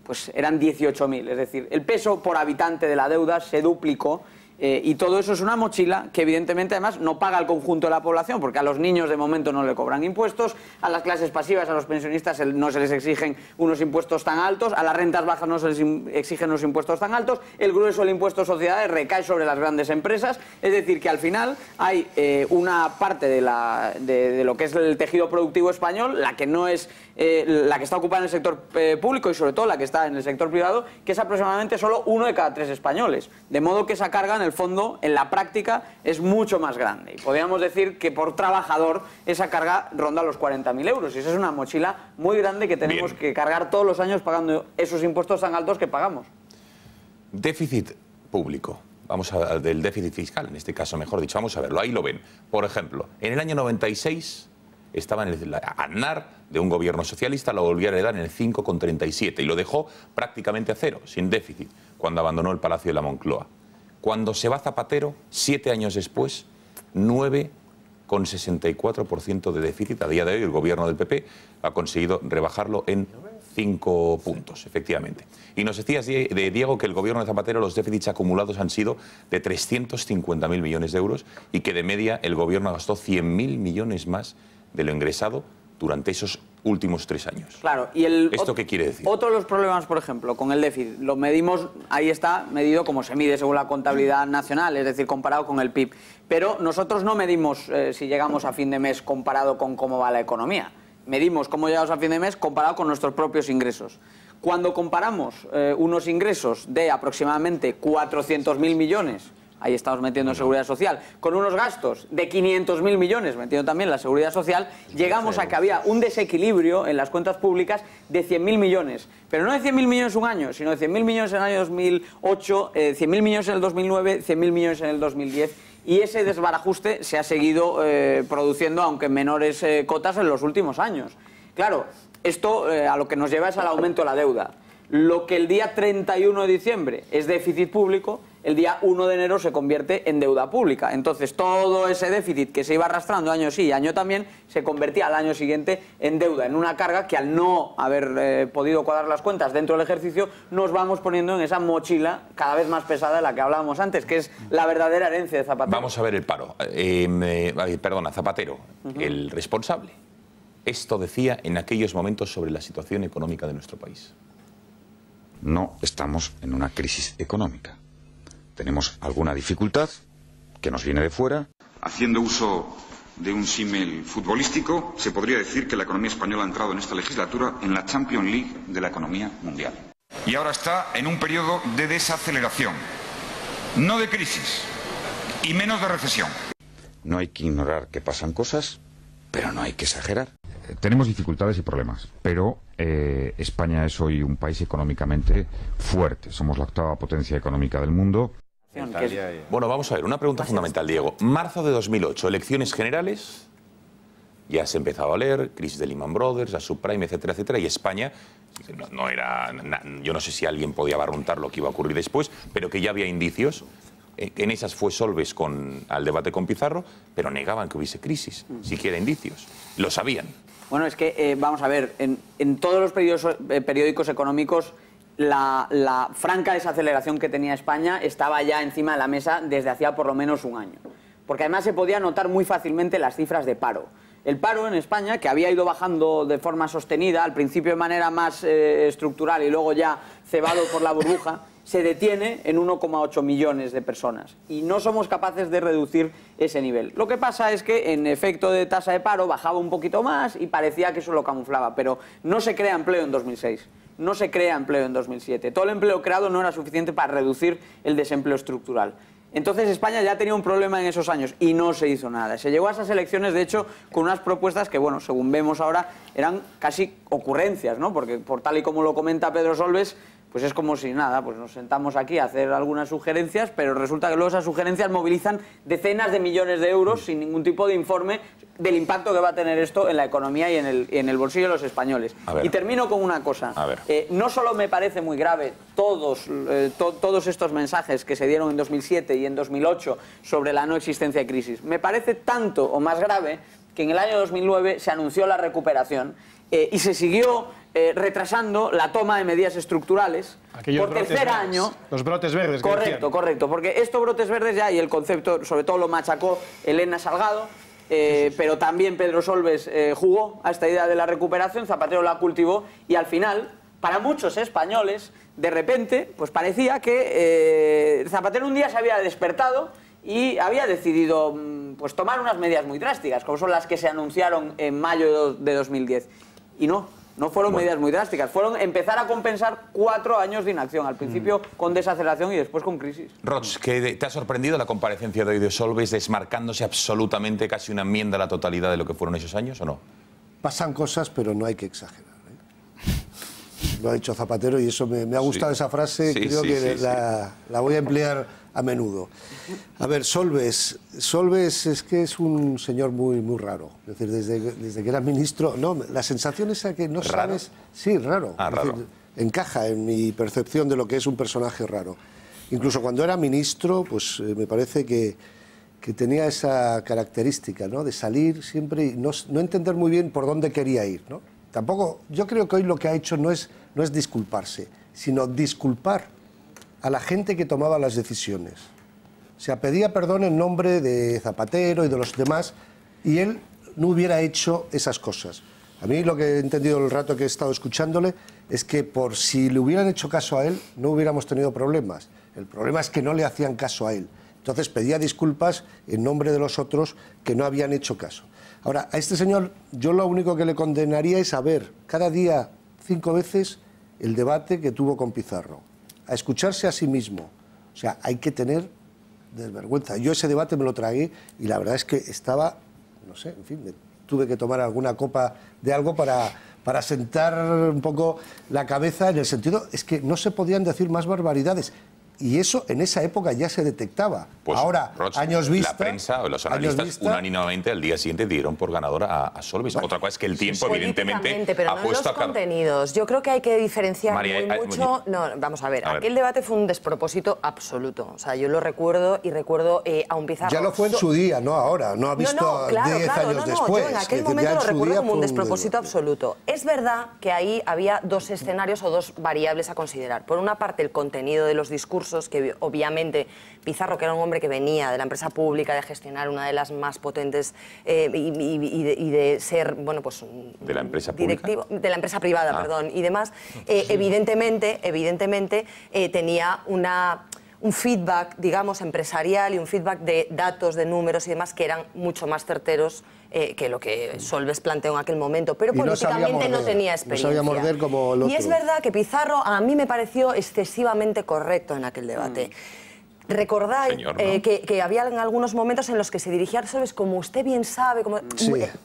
pues eran 18.000. Es decir, el peso por habitante de la deuda se duplicó. Y todo eso es una mochila que evidentemente además no paga al conjunto de la población, porque a los niños de momento no le cobran impuestos, a las clases pasivas, a los pensionistas no se les exigen unos impuestos tan altos, a las rentas bajas no se les exigen unos impuestos tan altos, el grueso del impuesto a sociedades recae sobre las grandes empresas, es decir que al final hay una parte de lo que es el tejido productivo español, la que no es la que está ocupada en el sector público y sobre todo la que está en el sector privado, que es aproximadamente solo 1 de cada 3 españoles, de modo que esa carga en el fondo, en la práctica, es mucho más grande. Y podríamos decir que por trabajador esa carga ronda los 40.000 euros. Y esa es una mochila muy grande que tenemos que cargar todos los años pagando esos impuestos tan altos que pagamos. Déficit público. Vamos a del déficit fiscal, en este caso, mejor dicho. Vamos a verlo. Ahí lo ven. Por ejemplo, en el año 96 estaba en Aznar, de un gobierno socialista, lo volvió a heredar en el 5,37 y lo dejó prácticamente a cero, sin déficit, cuando abandonó el Palacio de la Moncloa. Cuando se va Zapatero, 7 años después, 9,64% de déficit. A día de hoy el gobierno del PP ha conseguido rebajarlo en 5 puntos, efectivamente. Y nos decías, Diego, que el gobierno de Zapatero los déficits acumulados han sido de 350.000 millones de euros y que de media el gobierno gastó 100.000 millones más de lo ingresado durante esos últimos 3 años. Claro, y ¿Esto qué quiere decir? Otro de los problemas, por ejemplo, con el déficit, lo medimos, ahí está medido como se mide según la contabilidad nacional, es decir, comparado con el PIB. Pero nosotros no medimos si llegamos a fin de mes comparado con cómo va la economía. Medimos cómo llegamos a fin de mes comparado con nuestros propios ingresos. Cuando comparamos unos ingresos de aproximadamente 400.000 millones, ahí estamos metiendo en seguridad social, con unos gastos de 500.000 millones, metiendo también la seguridad social, llegamos a que había un desequilibrio en las cuentas públicas de 100.000 millones. Pero no de 100.000 millones un año, sino de 100.000 millones en el año 2008, 100.000 millones en el 2009, 100.000 millones en el 2010. Y ese desbarajuste se ha seguido produciendo, aunque en menores cotas, en los últimos años. Claro, esto a lo que nos lleva es al aumento de la deuda. Lo que el día 31 de diciembre es déficit público, el día 1 de enero se convierte en deuda pública. Entonces, todo ese déficit que se iba arrastrando año sí y año también, se convertía al año siguiente en deuda, en una carga que al no haber podido cuadrar las cuentas dentro del ejercicio, nos vamos poniendo en esa mochila cada vez más pesada de la que hablábamos antes, que es la verdadera herencia de Zapatero. Vamos a ver el paro. Perdona, Zapatero, el responsable. Esto decía en aquellos momentos sobre la situación económica de nuestro país. No estamos en una crisis económica. Tenemos alguna dificultad que nos viene de fuera. Haciendo uso de un símil futbolístico, se podría decir que la economía española ha entrado en esta legislatura en la Champions League de la economía mundial. Y ahora está en un periodo de desaceleración, no de crisis y menos de recesión. No hay que ignorar que pasan cosas, pero no hay que exagerar. Tenemos dificultades y problemas, pero España es hoy un país económicamente fuerte. Somos la 8ª potencia económica del mundo. Bueno, vamos a ver, una pregunta fundamental, Diego. Marzo de 2008, elecciones generales, ya se empezaba a leer, crisis de Lehman Brothers, la subprime, etcétera, etcétera, y España, no era, yo no sé si alguien podía barruntar lo que iba a ocurrir después, pero que ya había indicios. En esas fue Solbes al debate con Pizarro, pero negaban que hubiese crisis, siquiera indicios. Lo sabían. Bueno, es que, vamos a ver, en todos los periódicos económicos, la franca desaceleración que tenía España estaba ya encima de la mesa desde hacía por lo menos un año. Porque además se podía notar muy fácilmente las cifras de paro. El paro en España, que había ido bajando de forma sostenida, al principio de manera más estructural y luego ya cebado por la burbuja, se detiene en 1,8 millones de personas y no somos capaces de reducir ese nivel. Lo que pasa es que en efecto de tasa de paro bajaba un poquito más y parecía que eso lo camuflaba, pero no se crea empleo en 2006, no se crea empleo en 2007. Todo el empleo creado no era suficiente para reducir el desempleo estructural. Entonces España ya tenía un problema en esos años y no se hizo nada. Se llegó a esas elecciones, de hecho, con unas propuestas que, bueno, según vemos ahora, eran casi ocurrencias, ¿no? Porque por tal y como lo comenta Pedro Solbes, pues es como si nada, pues nos sentamos aquí a hacer algunas sugerencias, pero resulta que luego esas sugerencias movilizan decenas de millones de euros sin ningún tipo de informe del impacto que va a tener esto en la economía y en el bolsillo de los españoles. Y termino con una cosa. No solo me parece muy grave todos estos mensajes que se dieron en 2007 y en 2008 sobre la no existencia de crisis, me parece tanto o más grave que en el año 2009 se anunció la recuperación y se siguió retrasando la toma de medidas estructurales por tercer año. Los brotes verdes. Correcto, correcto, porque estos brotes verdes ya, y el concepto sobre todo lo machacó Elena Salgado, pero también Pedro Solbes jugó a esta idea de la recuperación, Zapatero la cultivó y al final, para muchos españoles, de repente, pues parecía que Zapatero un día se había despertado y había decidido pues tomar unas medidas muy drásticas, como son las que se anunciaron en mayo de 2010. Y no fueron medidas muy drásticas, fueron empezar a compensar 4 años de inacción, al principio con desaceleración y después con crisis. Roch, ¿te ha sorprendido la comparecencia de hoy de Solbes desmarcándose absolutamente casi una enmienda a la totalidad de lo que fueron esos años o no? Pasan cosas, pero no hay que exagerar. Lo ha dicho Zapatero y eso me ha gustado esa frase, creo que la voy a emplear a menudo. A ver, Solbes es que es un señor muy raro. Es decir, desde que era ministro, la sensación es que no sabes... Sí, raro. Raro. Decir, encaja en mi percepción de lo que es un personaje raro. Incluso cuando era ministro, pues me parece que tenía esa característica, ¿no? De salir siempre y no entender muy bien por dónde quería ir, ¿no? Tampoco, yo creo que hoy lo que ha hecho no es disculparse, sino disculpar a la gente que tomaba las decisiones. O sea, pedía perdón en nombre de Zapatero y de los demás, y él no hubiera hecho esas cosas. A mí lo que he entendido el rato que he estado escuchándole es que por si le hubieran hecho caso a él, no hubiéramos tenido problemas. El problema es que no le hacían caso a él. Entonces pedía disculpas en nombre de los otros que no habían hecho caso. Ahora, a este señor yo lo único que le condenaría es a ver cada día 5 veces el debate que tuvo con Pizarro, a escucharse a sí mismo. O sea, hay que tener desvergüenza. Yo ese debate me lo tragué y la verdad es que estaba, no sé, en fin, tuve que tomar alguna copa de algo para sentar un poco la cabeza en el sentido, es que no se podían decir más barbaridades. Y eso en esa época ya se detectaba. Pues, ahora, Roch, años vista... La prensa o los analistas unánimemente al día siguiente dieron por ganadora a Solbes. Otra cosa es que el tiempo, evidentemente, pero ha no puesto en los contenidos. Yo creo que hay que diferenciar mucho... No, vamos a ver, aquel debate fue un despropósito absoluto. O sea, yo lo recuerdo y recuerdo a un Pizarro... Ya lo fue en su día, no ahora. No ha visto 10 años después. Yo en aquel momento lo recuerdo como un despropósito absoluto. Es verdad que ahí había 2 escenarios o 2 variables a considerar. Por una parte, el contenido de los discursos, que obviamente Pizarro, que era un hombre que venía de la empresa pública, de gestionar una de las más potentes y de ser, bueno, pues de la empresa directivo, de la empresa privada, perdón, y demás, evidentemente tenía un feedback, digamos, empresarial y un feedback de datos, de números y demás que eran mucho más certeros que lo que Solbes planteó en aquel momento, pero políticamente no tenía experiencia. No sabía morder como el otro. Y es verdad que Pizarro a mí me pareció excesivamente correcto en aquel debate. Recordáis que había en algunos momentos en los que se dirigía a Solbes, como usted bien sabe, como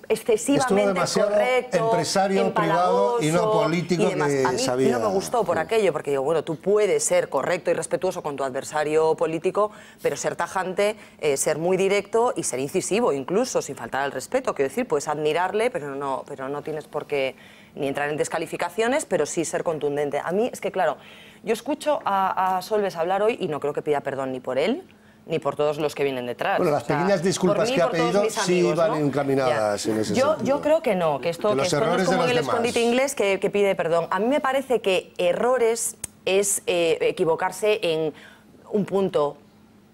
excesivamente correcto, empresario privado y no político y demás. A mí no me gustó por aquello, porque digo, bueno, tú puedes ser correcto y respetuoso con tu adversario político, pero ser tajante, ser muy directo y ser incisivo, incluso, sin faltar al respeto. Quiero decir, puedes admirarle, pero no tienes por qué ni entrar en descalificaciones, pero sí ser contundente. A mí es que, claro, yo escucho a Solbes hablar hoy y no creo que pida perdón ni por él, ni por todos los que vienen detrás. Bueno, las pequeñas disculpas que ha pedido sí van encaminadas en ese sentido. Yo creo que no, que esto no es como en el escondite inglés que pide perdón. A mí me parece que errores es equivocarse en un punto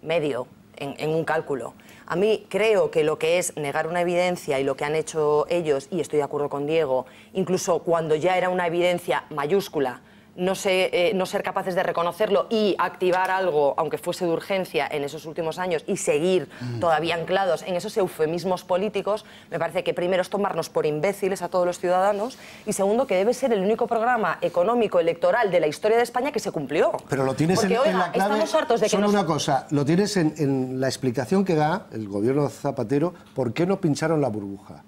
medio, en un cálculo. A mí creo que lo que es negar una evidencia y lo que han hecho ellos, y estoy de acuerdo con Diego, incluso cuando ya era una evidencia mayúscula, no ser capaces de reconocerlo y activar algo, aunque fuese de urgencia, en esos últimos años y seguir todavía anclados en esos eufemismos políticos, me parece que primero es tomarnos por imbéciles a todos los ciudadanos y segundo que debe ser el único programa económico electoral de la historia de España que se cumplió. Pero lo tienes porque, en la clave, estamos hartos de que solo una cosa, lo tienes en la explicación que da el gobierno de Zapatero, ¿por qué no pincharon la burbuja?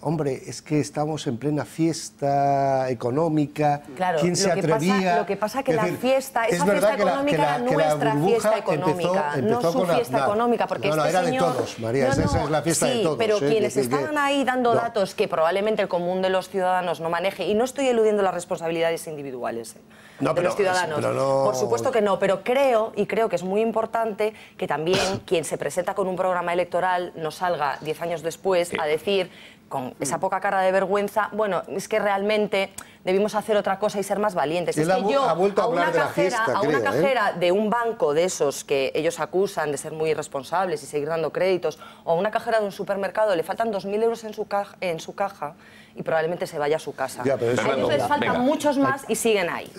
Hombre, es que estamos en plena fiesta económica, claro, ¿quién se atrevía? Lo que pasa es que la fiesta, esa fiesta económica era nuestra fiesta económica, no su fiesta económica, porque este era señor... de todos, María, esa es la fiesta de todos. Pero quienes estaban ahí dando datos que probablemente el común de los ciudadanos no maneje, y no estoy eludiendo las responsabilidades individuales de los ciudadanos, por supuesto que no, pero creo que es muy importante que también quien se presenta con un programa electoral no salga 10 años después a decir con esa poca cara de vergüenza, bueno, es que realmente debimos hacer otra cosa y ser más valientes. Es que yo a una cajera de un banco de esos que ellos acusan de ser muy irresponsables y seguir dando créditos, o a una cajera de un supermercado le faltan 2.000 euros en su caja y probablemente se vaya a su casa. Ya, pero a ellos les faltan muchos más y siguen ahí.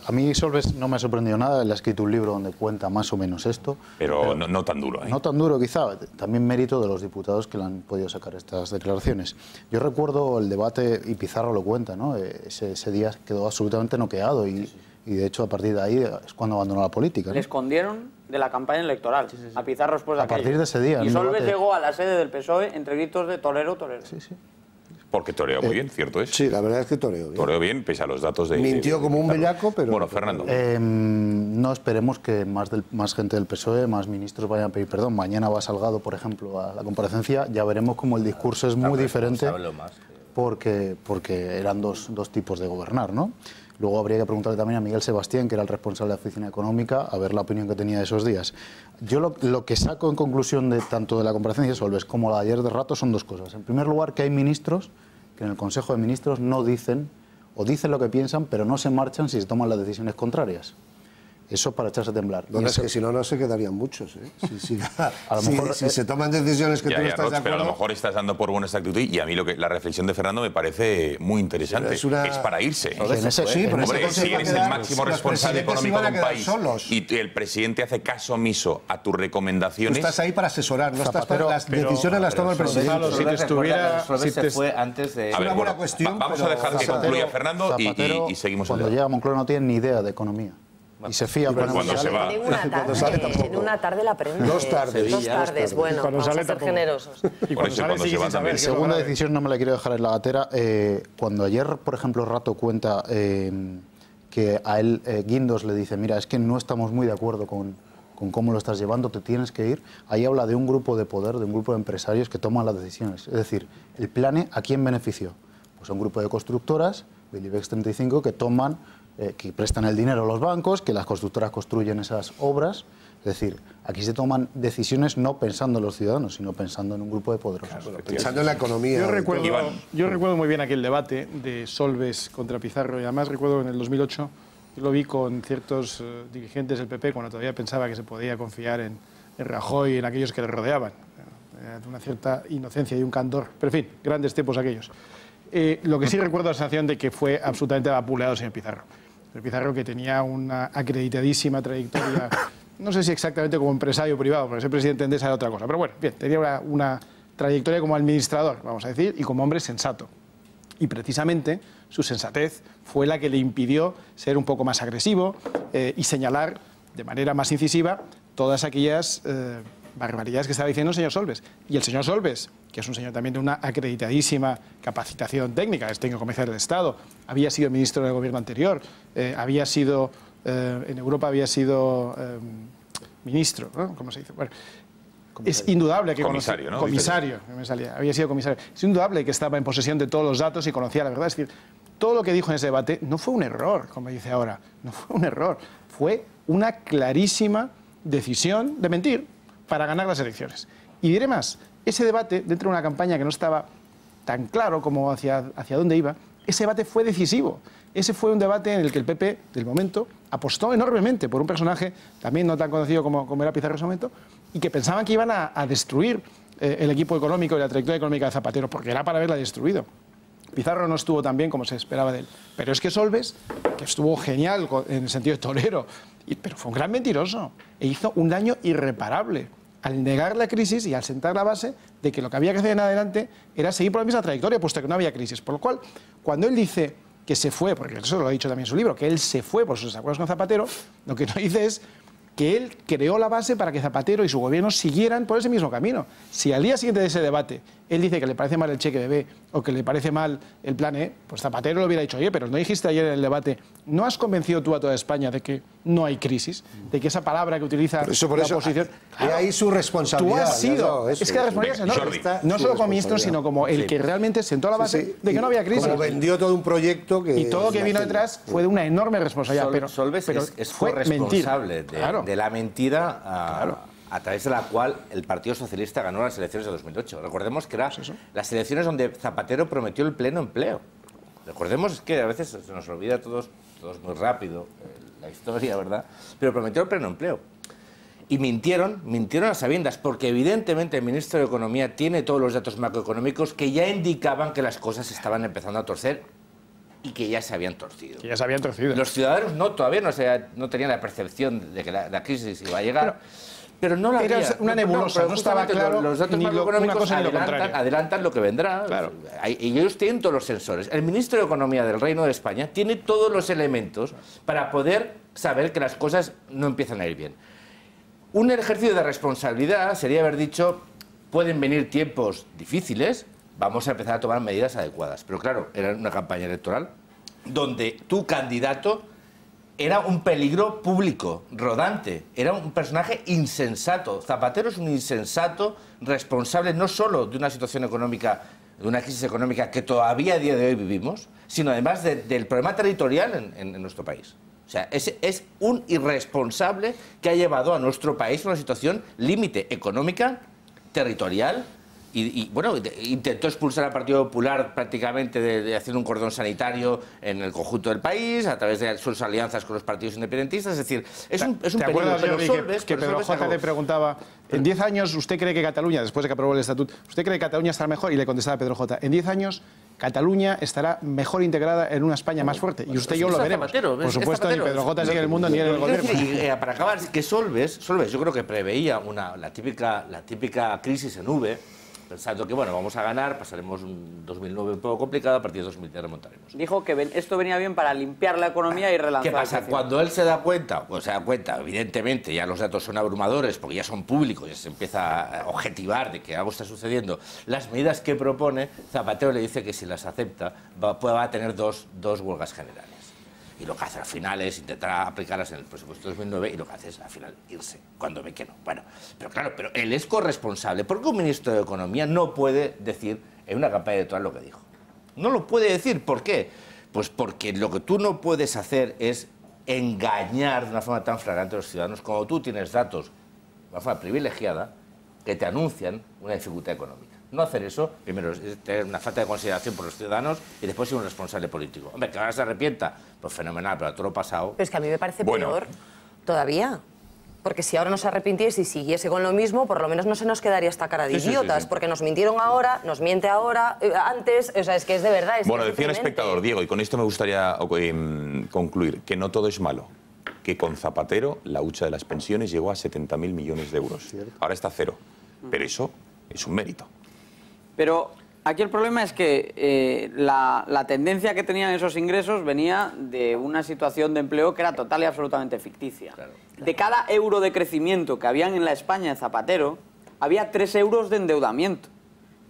A mí Solbes no me ha sorprendido nada. Él ha escrito un libro donde cuenta más o menos esto. Pero no tan duro. No tan duro, quizá. También mérito de los diputados que le han podido sacar estas declaraciones. Yo recuerdo el debate, y Pizarro lo cuenta, ¿no? Ese día quedó absolutamente noqueado y de hecho a partir de ahí es cuando abandonó la política, ¿no? Le escondieron de la campaña electoral a Pizarro después de aquello. A partir de ese día. Y Solbes llegó a la sede del PSOE entre gritos de torero, torero. Sí, sí. Porque toreó muy bien, ¿cierto es? Sí, la verdad es que toreó bien. Toreó bien, pese a los datos de... Mintió como un bellaco, pero... Bueno, Fernando. No esperemos que más gente del PSOE, más ministros vayan a pedir perdón. Mañana va Salgado, por ejemplo, a la comparecencia. Ya veremos cómo el discurso es muy diferente porque eran dos tipos de gobernar, ¿no? Luego habría que preguntarle también a Miguel Sebastián, que era el responsable de la oficina económica, a ver la opinión que tenía de esos días. Yo lo que saco en conclusión de tanto de la comparecencia de Solbes como la de ayer de rato son dos cosas. En primer lugar, que hay ministros que en el Consejo de Ministros no dicen, o dicen lo que piensan, pero no se marchan si se toman las decisiones contrarias. Eso para echarse a temblar. No, es que si no, no se quedarían muchos. A lo mejor, si se toman decisiones que tú no estás de acuerdo... Pero a lo mejor estás dando por buena esta actitud y a mí la reflexión de Fernando me parece muy interesante. Es para irse. Sí, pero si eres el máximo responsable económico de un país y el presidente hace caso omiso a tus recomendaciones... Tú estás ahí para asesorar, no estás para... Las decisiones las toma el presidente. Si te estuviera... se fue antes de... Es una buena cuestión, vamos a dejar que concluya Fernando y seguimos. Cuando llega a Moncloa no tiene ni idea de economía. Y se fía cuando se va. En una tarde la aprende. Dos tardes, bueno, vamos a ser generosos. Y cuando se va también. Segunda decisión, no me la quiero dejar en la gatera. Cuando ayer, por ejemplo, Rato cuenta que a él Guindos le dice, mira, es que no estamos muy de acuerdo con cómo lo estás llevando, te tienes que ir. Ahí habla de un grupo de poder, de un grupo de empresarios que toman las decisiones. Es decir, el Plane, ¿a quién benefició? Pues a un grupo de constructoras, del IBEX 35, que toman... que prestan el dinero a los bancos, que las constructoras construyen esas obras. Es decir, aquí se toman decisiones no pensando en los ciudadanos, sino pensando en un grupo de poderosos. Claro, pensando en la economía. Yo recuerdo muy bien aquel debate de Solbes contra Pizarro, y además recuerdo en el 2008, yo lo vi con ciertos dirigentes del PP, cuando todavía pensaba que se podía confiar en Rajoy y en aquellos que le rodeaban. Una cierta inocencia y un candor. Pero en fin, grandes tiempos aquellos. Lo que sí recuerdo es la sensación de que fue absolutamente vapuleado el señor Pizarro. El Pizarro, que tenía una acreditadísima trayectoria, no sé si exactamente como empresario privado, porque ser presidente de Endesa era otra cosa, pero bueno, bien, tenía una trayectoria como administrador, vamos a decir, y como hombre sensato. Y precisamente su sensatez fue la que le impidió ser un poco más agresivo y señalar de manera más incisiva todas aquellas barbaridades que estaba diciendo el señor Solbes. Y el señor Solbes, que es un señor también de una acreditadísima capacitación técnica, es técnico comercial del Estado, había sido ministro del gobierno anterior, había sido, en Europa había sido ministro, ¿no? ¿Cómo se dice? Bueno, es indudable que comisario, ¿no? Comisario, me salía, había sido comisario. Es indudable que estaba en posesión de todos los datos y conocía la verdad. Es decir, todo lo que dijo en ese debate no fue un error, como dice ahora, no fue un error, fue una clarísima decisión de mentir para ganar las elecciones. Y diré más, ese debate, dentro de una campaña que no estaba tan claro como hacia dónde iba, ese debate fue decisivo. Ese fue un debate en el que el PP, del momento, apostó enormemente por un personaje también no tan conocido como era Pizarro en ese momento, y que pensaban que iban a destruir el equipo económico y la trayectoria económica de Zapatero, porque era para haberla destruido. Pizarro no estuvo tan bien como se esperaba de él. Pero es que Solbes, que estuvo genial en el sentido de torero, pero fue un gran mentiroso e hizo un daño irreparable al negar la crisis y al sentar la base de que lo que había que hacer en adelante era seguir por la misma trayectoria, puesto que no había crisis. Por lo cual, cuando él dice que se fue, porque eso lo ha dicho también en su libro, que él se fue por sus acuerdos con Zapatero, lo que no dice es que él creó la base para que Zapatero y su gobierno siguieran por ese mismo camino. Si al día siguiente de ese debate él dice que le parece mal el cheque bebé o que le parece mal el plan E, pues Zapatero le hubiera dicho, oye, pero no dijiste ayer en el debate, ¿no has convencido tú a toda España de que no hay crisis? De que esa palabra que utiliza la oposición... Y ahí su responsabilidad. Tú has sido... Es que la responsabilidad es enorme. No solo como ministro, sino como el que realmente sentó la base de que no había crisis. Como vendió todo un proyecto que... Y todo lo que vino detrás fue de una enorme responsabilidad. Solbes es corresponsable de la mentira a través de la cual el Partido Socialista ganó las elecciones de 2008. Recordemos que eran las elecciones donde Zapatero prometió el pleno empleo. Recordemos que a veces se nos olvida a todos muy rápido la historia, ¿verdad? Pero prometió el pleno empleo. Y mintieron a sabiendas, porque evidentemente el ministro de Economía tiene todos los datos macroeconómicos que ya indicaban que las cosas estaban empezando a torcer y que ya se habían torcido. Que ya se habían torcido. Los ciudadanos todavía no tenían la percepción de que la crisis iba a llegar. Pero no la había. Era una nebulosa, no estaba claro. Los datos macroeconómicos adelantan lo que vendrá. Claro. Y ellos tienen todos los sensores. El ministro de Economía del Reino de España tiene todos los elementos para poder saber que las cosas no empiezan a ir bien. Un ejercicio de responsabilidad sería haber dicho, pueden venir tiempos difíciles, vamos a empezar a tomar medidas adecuadas. Pero claro, era una campaña electoral donde tu candidato era un peligro público, rodante, era un personaje insensato. Zapatero es un insensato responsable no solo de una situación económica, de una crisis económica que todavía a día de hoy vivimos, sino además del problema territorial en nuestro país. O sea, es un irresponsable que ha llevado a nuestro país a una situación límite económica, territorial bueno, intentó expulsar al Partido Popular prácticamente de hacer un cordón sanitario en el conjunto del país, a través de sus alianzas con los partidos independentistas. Es decir, es un peligro. Pero Solbes, que Pedro J. te preguntaba, en 10 años, ¿usted cree que Cataluña, después de que aprobó el Estatuto, ¿usted cree que Cataluña estará mejor? Y le contestaba Pedro J. En 10 años, Cataluña estará mejor integrada en una España más fuerte. Y usted y yo lo veremos. Por supuesto, ni Pedro J. sigue en el mundo ni en el gobierno. Y para acabar, que Solbes, yo creo que preveía la típica crisis en V, pensando que, bueno, vamos a ganar, pasaremos un 2009 un poco complicado, a partir de 2010 remontaremos. Dijo que esto venía bien para limpiar la economía y relanzar. ¿Qué pasa? Cuando él se da cuenta, evidentemente ya los datos son abrumadores, porque ya son públicos, ya se empieza a objetivar de que algo está sucediendo, las medidas que propone, Zapatero le dice que si las acepta va a tener dos huelgas generales. Y lo que hace al final es intentar aplicarlas en el presupuesto de 2009 y lo que hace es al final irse, cuando ve que no. Bueno, pero claro, él es corresponsable. ¿Por qué un ministro de Economía no puede decir en una campaña electoral lo que dijo? No lo puede decir. ¿Por qué? Pues porque lo que tú no puedes hacer es engañar de una forma tan flagrante a los ciudadanos como tú tienes datos de una forma privilegiada que te anuncian una dificultad económica. No hacer eso, primero, es tener una falta de consideración por los ciudadanos y después ser un responsable político. Hombre, que ahora se arrepienta, pues fenomenal, pero a todo lo pasado... Pero es que a mí me parece peor todavía. Porque si ahora no se arrepintiese y siguiese con lo mismo, por lo menos no se nos quedaría esta cara de idiotas, porque nos mintieron ahora, nos miente ahora, antes, o sea, es que es de verdad. Bueno, decía el espectador, Diego, y con esto me gustaría concluir, que no todo es malo. Que con Zapatero la hucha de las pensiones llegó a 70.000 millones de euros. Ahora está cero. Pero eso es un mérito. Pero aquí el problema es que la tendencia que tenían esos ingresos venía de una situación de empleo que era total y absolutamente ficticia. De cada euro de crecimiento que habían en la España de Zapatero, había 3 euros de endeudamiento.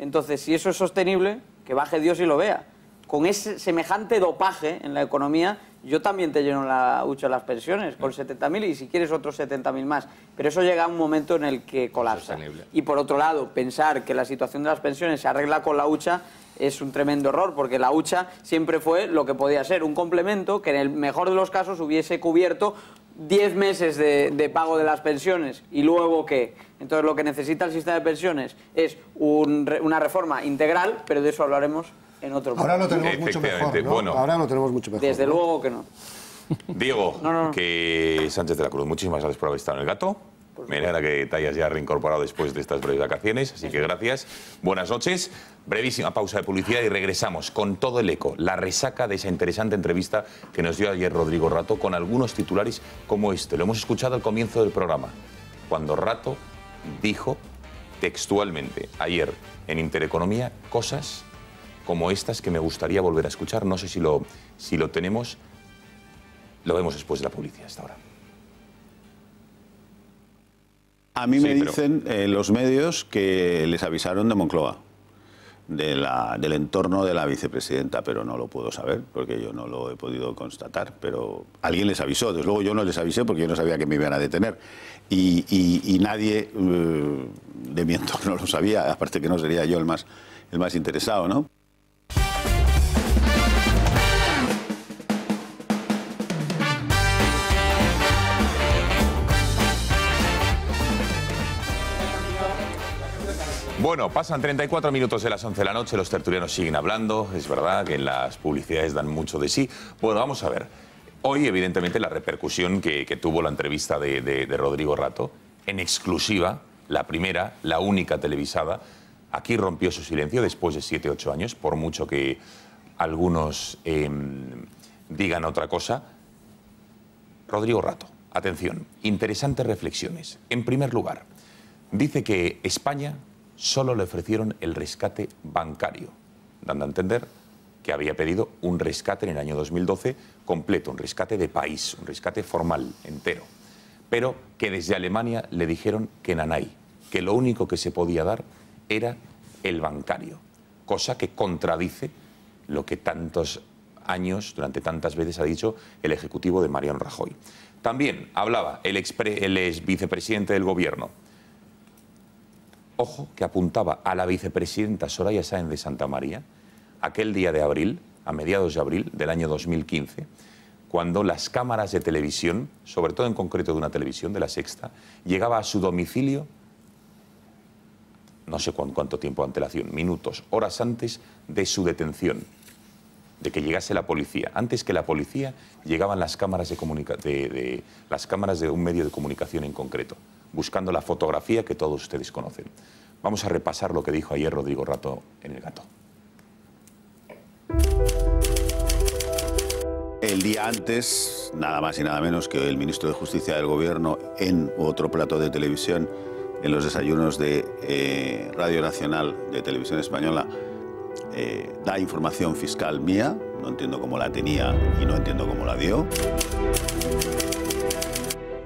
Entonces, si eso es sostenible, que baje Dios y lo vea. Con ese semejante dopaje en la economía, yo también te lleno la hucha de las pensiones con 70.000 y si quieres otros 70.000 más. Pero eso llega a un momento en el que colapsa. Y por otro lado, pensar que la situación de las pensiones se arregla con la hucha es un tremendo error, porque la hucha siempre fue lo que podía ser, un complemento que en el mejor de los casos hubiese cubierto 10 meses de pago de las pensiones. ¿Y luego qué? Entonces lo que necesita el sistema de pensiones es una reforma integral, pero de eso hablaremos en otro momento. Ahora lo tenemos mucho mejor, ¿no? Bueno, ahora lo tenemos mucho mejor. Desde luego que no. Diego, que Sánchez de la Cruz, muchísimas gracias por haber estado en El Gato. Me alegra que te hayas ya reincorporado después de estas breves vacaciones, así que gracias. Buenas noches. Brevísima pausa de publicidad y regresamos con todo el eco, la resaca de esa interesante entrevista que nos dio ayer Rodrigo Rato con algunos titulares como este. Lo hemos escuchado al comienzo del programa, cuando Rato dijo textualmente ayer en Intereconomía cosas como estas que me gustaría volver a escuchar. No sé si lo tenemos. Lo vemos después de la publicidad hasta ahora. A mí me dicen los medios que les avisaron de Moncloa, del entorno de la vicepresidenta, pero no lo puedo saber porque yo no lo he podido constatar, pero alguien les avisó. Desde luego yo no les avisé porque yo no sabía que me iban a detener y nadie de mi entorno lo sabía, aparte que no sería yo el más interesado, ¿no? Bueno, pasan 34 minutos de las 11 de la noche, los tertulianos siguen hablando, es verdad que en las publicidades dan mucho de sí. Bueno, vamos a ver. Hoy, evidentemente, la repercusión que tuvo la entrevista de Rodrigo Rato, en exclusiva, la primera, la única televisada, aquí rompió su silencio después de 7 u 8 años, por mucho que algunos digan otra cosa. Rodrigo Rato, atención, interesantes reflexiones. En primer lugar, dice que España solo le ofrecieron el rescate bancario, dando a entender que había pedido un rescate en el año 2012 completo, un rescate de país, un rescate formal, entero, pero que desde Alemania le dijeron que nanay, que lo único que se podía dar era el bancario, cosa que contradice lo que tantos años, durante tantas veces ha dicho el ejecutivo de Mariano Rajoy. También hablaba el ex vicepresidente del gobierno. Ojo, que apuntaba a la vicepresidenta Soraya Sáenz de Santamaría aquel día de abril, a mediados de abril del año 2015, cuando las cámaras de televisión, sobre todo en concreto de una televisión, de La Sexta, llegaba a su domicilio no sé cuánto tiempo de antelación, minutos, horas antes de su detención, de que llegase la policía. Antes que la policía llegaban las cámaras las cámaras de un medio de comunicación en concreto, buscando la fotografía que todos ustedes conocen. Vamos a repasar lo que dijo ayer Rodrigo Rato en El Gato. El día antes, nada más y nada menos que el ministro de Justicia del Gobierno en otro plato de televisión, en los desayunos de Radio Nacional de Televisión Española, da información fiscal mía, no entiendo cómo la tenía y no entiendo cómo la dio.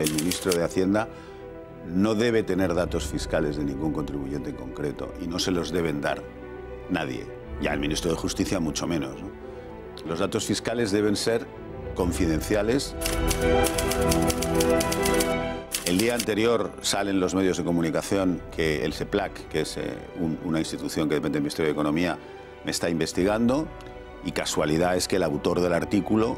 El ministro de Hacienda no debe tener datos fiscales de ningún contribuyente en concreto y no se los deben dar nadie. Ya el ministro de Justicia mucho menos, ¿no? Los datos fiscales deben ser confidenciales. El día anterior salen los medios de comunicación que el SEPLAC, que es una institución que depende del Ministerio de Economía, me está investigando, y casualidad es que el autor del artículo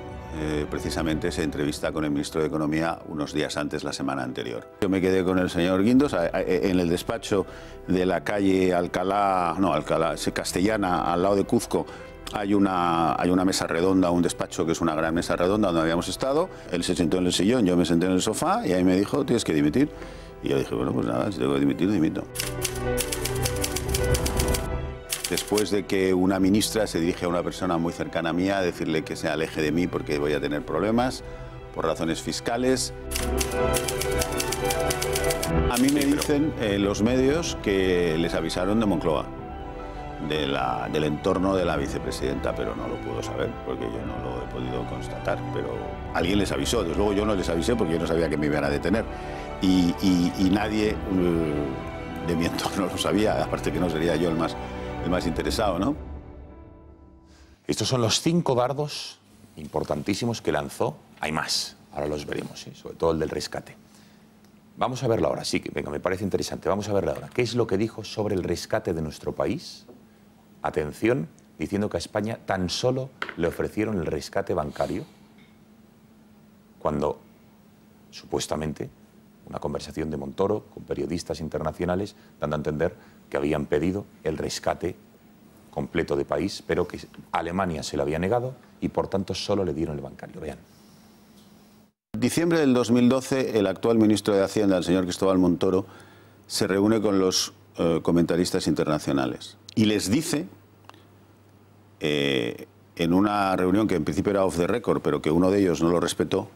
precisamente se entrevista con el ministro de Economía unos días antes, la semana anterior. Yo me quedé con el señor Guindos en el despacho de la calle Castellana, al lado de Cuzco. Hay una mesa redonda, un despacho que es una gran mesa redonda donde habíamos estado. Él se sentó en el sillón, yo me senté en el sofá y ahí me dijo, tienes que dimitir. Y yo dije, bueno, pues nada, si tengo que dimitir, dimito. Después de que una ministra se dirige a una persona muy cercana a mí a decirle que se aleje de mí porque voy a tener problemas por razones fiscales. A mí me dicen los medios que les avisaron de Moncloa, del entorno de la vicepresidenta, pero no lo puedo saber porque yo no lo he podido constatar, pero alguien les avisó. Desde luego yo no les avisé porque yo no sabía que me iban a detener y nadie de mi entorno lo sabía, aparte que no sería yo el más interesado, ¿no? Estos son los 5 dardos importantísimos que lanzó. Hay más, ahora los veremos, ¿sí? Sobre todo el del rescate. Vamos a verlo ahora, sí, que venga, me parece interesante. Vamos a verlo ahora. ¿Qué es lo que dijo sobre el rescate de nuestro país? Atención, diciendo que a España tan solo le ofrecieron el rescate bancario cuando, supuestamente, una conversación de Montoro con periodistas internacionales dando a entender que habían pedido el rescate completo de país, pero que Alemania se lo había negado y, por tanto, solo le dieron el bancario. Vean. En diciembre del 2012, el actual ministro de Hacienda, el señor Cristóbal Montoro, se reúne con los comentaristas internacionales y les dice, en una reunión que en principio era off the record, pero que uno de ellos no lo respetó,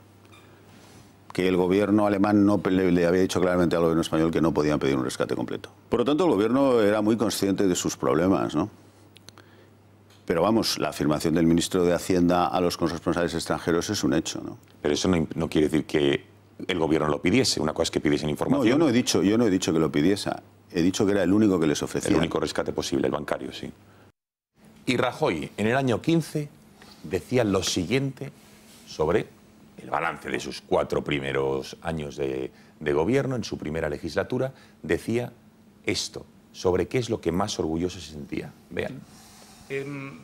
que el gobierno alemán no le había dicho claramente al gobierno español que no podían pedir un rescate completo. Por lo tanto, el gobierno era muy consciente de sus problemas, ¿no? Pero vamos, la afirmación del ministro de Hacienda a los corresponsales extranjeros es un hecho, ¿no? Pero eso no quiere decir que el gobierno lo pidiese. Una cosa es que pidiesen información. No, yo no he dicho que lo pidiese. He dicho que era el único que les ofrecía. El único rescate posible, el bancario, sí. Y Rajoy, en el año 15, decía lo siguiente sobre el balance de sus 4 primeros años de gobierno, en su primera legislatura, decía esto, sobre qué es lo que más orgulloso se sentía. Vean.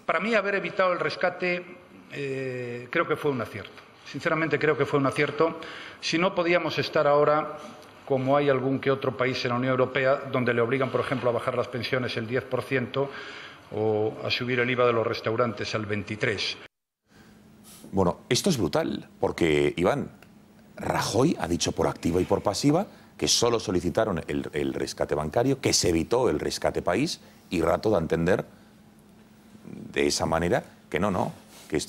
Para mí, haber evitado el rescate creo que fue un acierto. Sinceramente, creo que fue un acierto. Si no, podíamos estar ahora, como hay algún que otro país en la Unión Europea, donde le obligan, por ejemplo, a bajar las pensiones el 10% o a subir el IVA de los restaurantes al 23%. Bueno, esto es brutal, porque, Iván, Rajoy ha dicho por activa y por pasiva que solo solicitaron el rescate bancario, que se evitó el rescate país, y Rato da a entender de esa manera que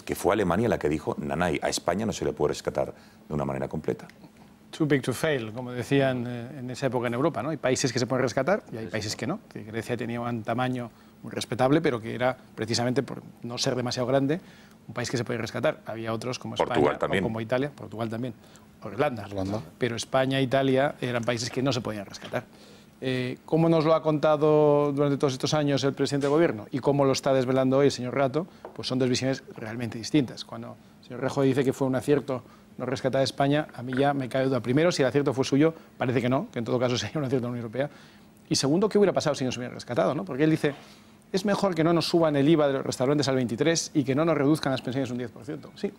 que fue Alemania la que dijo, nanay, a España no se le puede rescatar de una manera completa. Too big to fail, como decían en esa época en Europa, ¿no? Hay países que se pueden rescatar y hay países que no. Grecia tenía un tamaño muy respetable, pero que era precisamente por no ser demasiado grande un país que se podía rescatar. Había otros como España o como Italia, Portugal también, o Irlanda. Pero España e Italia eran países que no se podían rescatar. ¿Cómo nos lo ha contado durante todos estos años el presidente del Gobierno y cómo lo está desvelando hoy el señor Rato? Pues son dos visiones realmente distintas. Cuando el señor Rajoy dice que fue un acierto no rescatar a España, a mí ya me cae duda. Primero, si el acierto fue suyo, parece que no, que en todo caso sería un acierto de la Unión Europea. Y segundo, ¿qué hubiera pasado si nos hubieran rescatado, ¿no? Porque él dice, es mejor que no nos suban el IVA de los restaurantes al 23% y que no nos reduzcan las pensiones un 10%. Sí,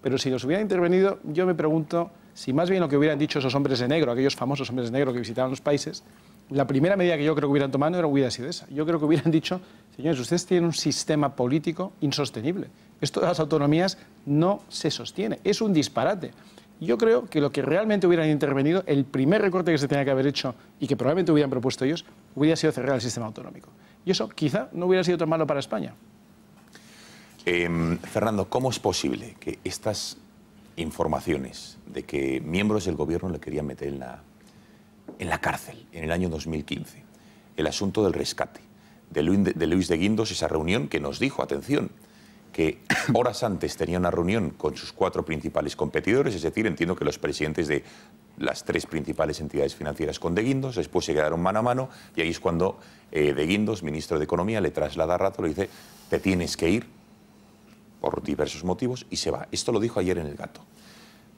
pero si los hubieran intervenido, yo me pregunto si más bien lo que hubieran dicho esos hombres de negro, aquellos famosos hombres de negro que visitaban los países, la primera medida que yo creo que hubieran tomado no hubiera sido esa. Yo creo que hubieran dicho, señores, ustedes tienen un sistema político insostenible. Esto de las autonomías no se sostiene, es un disparate. Yo creo que lo que realmente hubieran intervenido, el primer recorte que se tenía que haber hecho y que probablemente hubieran propuesto ellos, hubiera sido cerrar el sistema autonómico. Y eso quizá no hubiera sido tan malo para España. Fernando, ¿cómo es posible que estas informaciones de que miembros del gobierno le querían meter en la cárcel en el año 2015, el asunto del rescate de Luis de Guindos, esa reunión que nos dijo, atención, que horas antes tenía una reunión con sus 4 principales competidores, es decir, entiendo que los presidentes de las 3 principales entidades financieras con de Guindos, después se quedaron mano a mano y ahí es cuando de Guindos, ministro de Economía, le traslada a Rato, le dice, te tienes que ir por diversos motivos y se va. Esto lo dijo ayer en El Gato.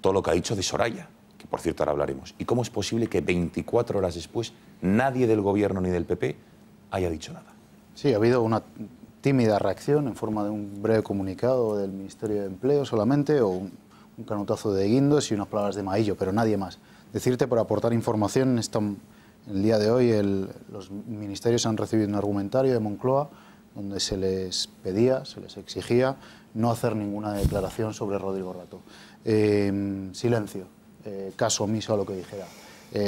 Todo lo que ha dicho de Soraya, que por cierto ahora hablaremos. ¿Y cómo es posible que 24 horas después nadie del gobierno ni del PP haya dicho nada? Sí, ha habido una tímida reacción en forma de un breve comunicado del Ministerio de Empleo solamente, o un canutazo de Guindos y unas palabras de Maillo, pero nadie más. Decirte, por aportar información, el día de hoy los ministerios han recibido un argumentario de Moncloa donde se les pedía, se les exigía no hacer ninguna declaración sobre Rodrigo Rato. Silencio, caso omiso a lo que dijera.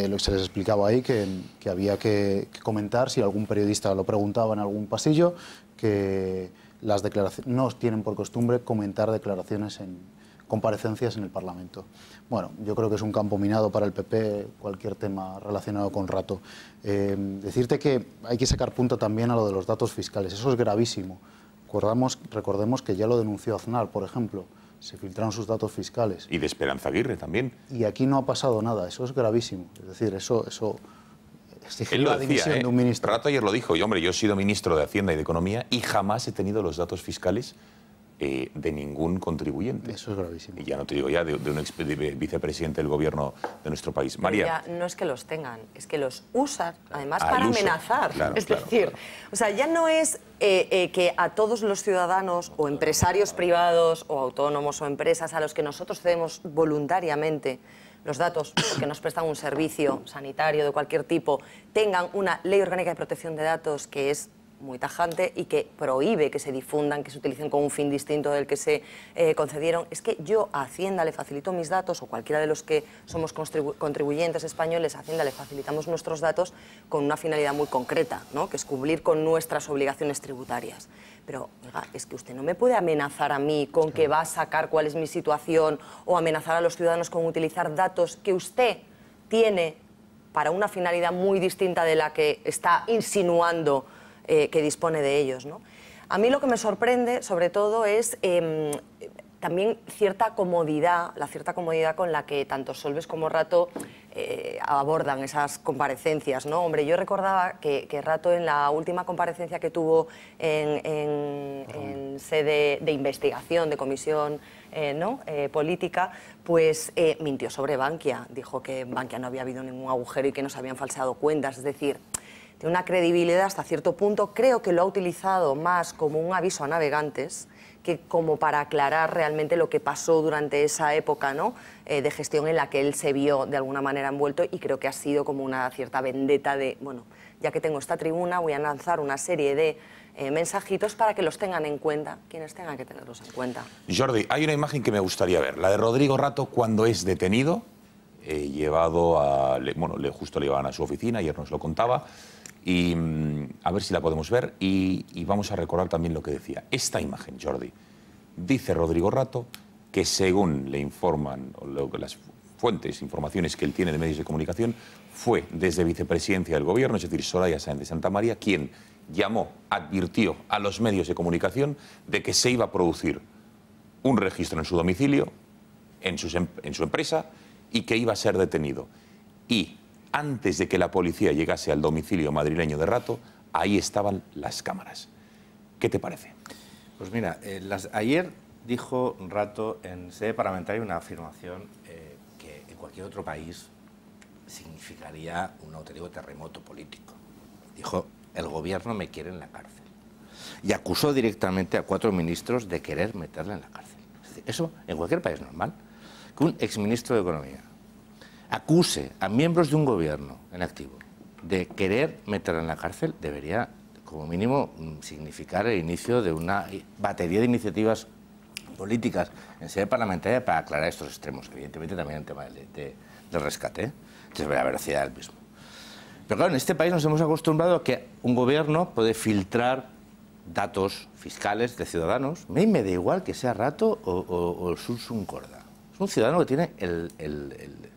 Lo que se les explicaba ahí, que había que comentar, si algún periodista lo preguntaba en algún pasillo, que las declaraciones no tienen por costumbre comentar declaraciones en comparecencias en el Parlamento. Bueno, yo creo que es un campo minado para el PP cualquier tema relacionado con Rato. Decirte que hay que sacar punta también a lo de los datos fiscales, eso es gravísimo. Recordemos que ya lo denunció Aznar, por ejemplo, se filtraron sus datos fiscales. Y de Esperanza Aguirre también. Y aquí no ha pasado nada, eso es gravísimo. Es decir, eso él lo decía, de un ministro. Rato ayer lo dijo, y hombre, yo he sido ministro de Hacienda y de Economía y jamás he tenido los datos fiscales de ningún contribuyente. Eso es gravísimo. Y ya no te digo ya de un vicepresidente del gobierno de nuestro país. María. Ya no es que los tengan, es que los usan además para amenazar. Claro, es decir, o sea, ya no es que a todos los ciudadanos o empresarios privados o autónomos o empresas a los que nosotros cedemos voluntariamente los datos porque nos prestan un servicio sanitario de cualquier tipo, tengan una ley orgánica de protección de datos que es muy tajante y que prohíbe que se difundan, que se utilicen con un fin distinto del que se concedieron. Es que yo a Hacienda le facilito mis datos, o cualquiera de los que somos contribuyentes españoles, a Hacienda le facilitamos nuestros datos con una finalidad muy concreta, ¿no? Que es cumplir con nuestras obligaciones tributarias. Pero, oiga, es que usted no me puede amenazar a mí con que va a sacar cuál es mi situación o amenazar a los ciudadanos con utilizar datos que usted tiene para una finalidad muy distinta de la que está insinuando que dispone de ellos, ¿no? A mí lo que me sorprende, sobre todo, es también cierta comodidad, la cierta comodidad con la que tanto Solbes como Rato abordan esas comparecencias, ¿no? Hombre, yo recordaba que Rato en la última comparecencia que tuvo en sede de investigación, de comisión política, pues mintió sobre Bankia. Dijo que en Bankia no había habido ningún agujero y que no se habían falseado cuentas, es decir, de una credibilidad hasta cierto punto. Creo que lo ha utilizado más como un aviso a navegantes que como para aclarar realmente lo que pasó durante esa época, ¿no? De gestión en la que él se vio de alguna manera envuelto, y creo que ha sido como una cierta vendetta de, bueno, ya que tengo esta tribuna voy a lanzar una serie de mensajitos para que los tengan en cuenta quienes tengan que tenerlos en cuenta. Jordi, hay una imagen que me gustaría ver, la de Rodrigo Rato cuando es detenido, llevado a... Bueno, justo le llevaban a su oficina, ayer nos lo contaba, y a ver si la podemos ver y vamos a recordar también lo que decía. Esta imagen, Jordi, dice Rodrigo Rato que según le informan las fuentes, informaciones que él tiene de medios de comunicación, fue desde vicepresidencia del gobierno, es decir, Soraya Sáenz de Santamaría, quien advirtió a los medios de comunicación de que se iba a producir un registro en su domicilio, en su empresa, y que iba a ser detenido. Y antes de que la policía llegase al domicilio madrileño de Rato, ahí estaban las cámaras. ¿Qué te parece? Pues mira, ayer dijo Rato en sede parlamentaria una afirmación que en cualquier otro país significaría un auténtico terremoto político. Dijo, el gobierno me quiere en la cárcel. Y acusó directamente a 4 ministros de querer meterle en la cárcel. Es decir, eso en cualquier país normal, que un exministro de Economía acuse a miembros de un gobierno en activo de querer meterla en la cárcel debería, como mínimo, significar el inicio de una batería de iniciativas políticas en sede parlamentaria para aclarar estos extremos. Evidentemente también el tema del rescate, de la veracidad del mismo. Pero claro, en este país nos hemos acostumbrado a que un gobierno puede filtrar datos fiscales de ciudadanos. A mí me da igual que sea Rato o Susun Corda. Es un ciudadano que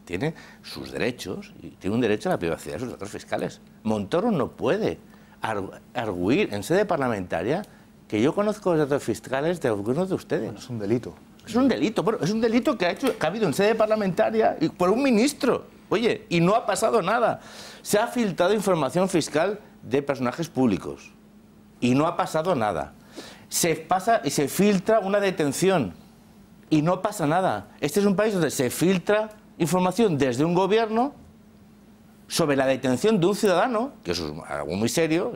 tiene sus derechos y tiene un derecho a la privacidad de sus datos fiscales. Montoro no puede arguir en sede parlamentaria que yo conozco los datos fiscales de algunos de ustedes. Bueno, es un delito. Es un delito, bueno, es un delito que ha habido en sede parlamentaria y por un ministro. Oye, y no ha pasado nada. Se ha filtrado información fiscal de personajes públicos y no ha pasado nada. Se pasa y se filtra una detención y no pasa nada. Este es un país donde se filtra información desde un gobierno sobre la detención de un ciudadano, que eso es algo muy serio,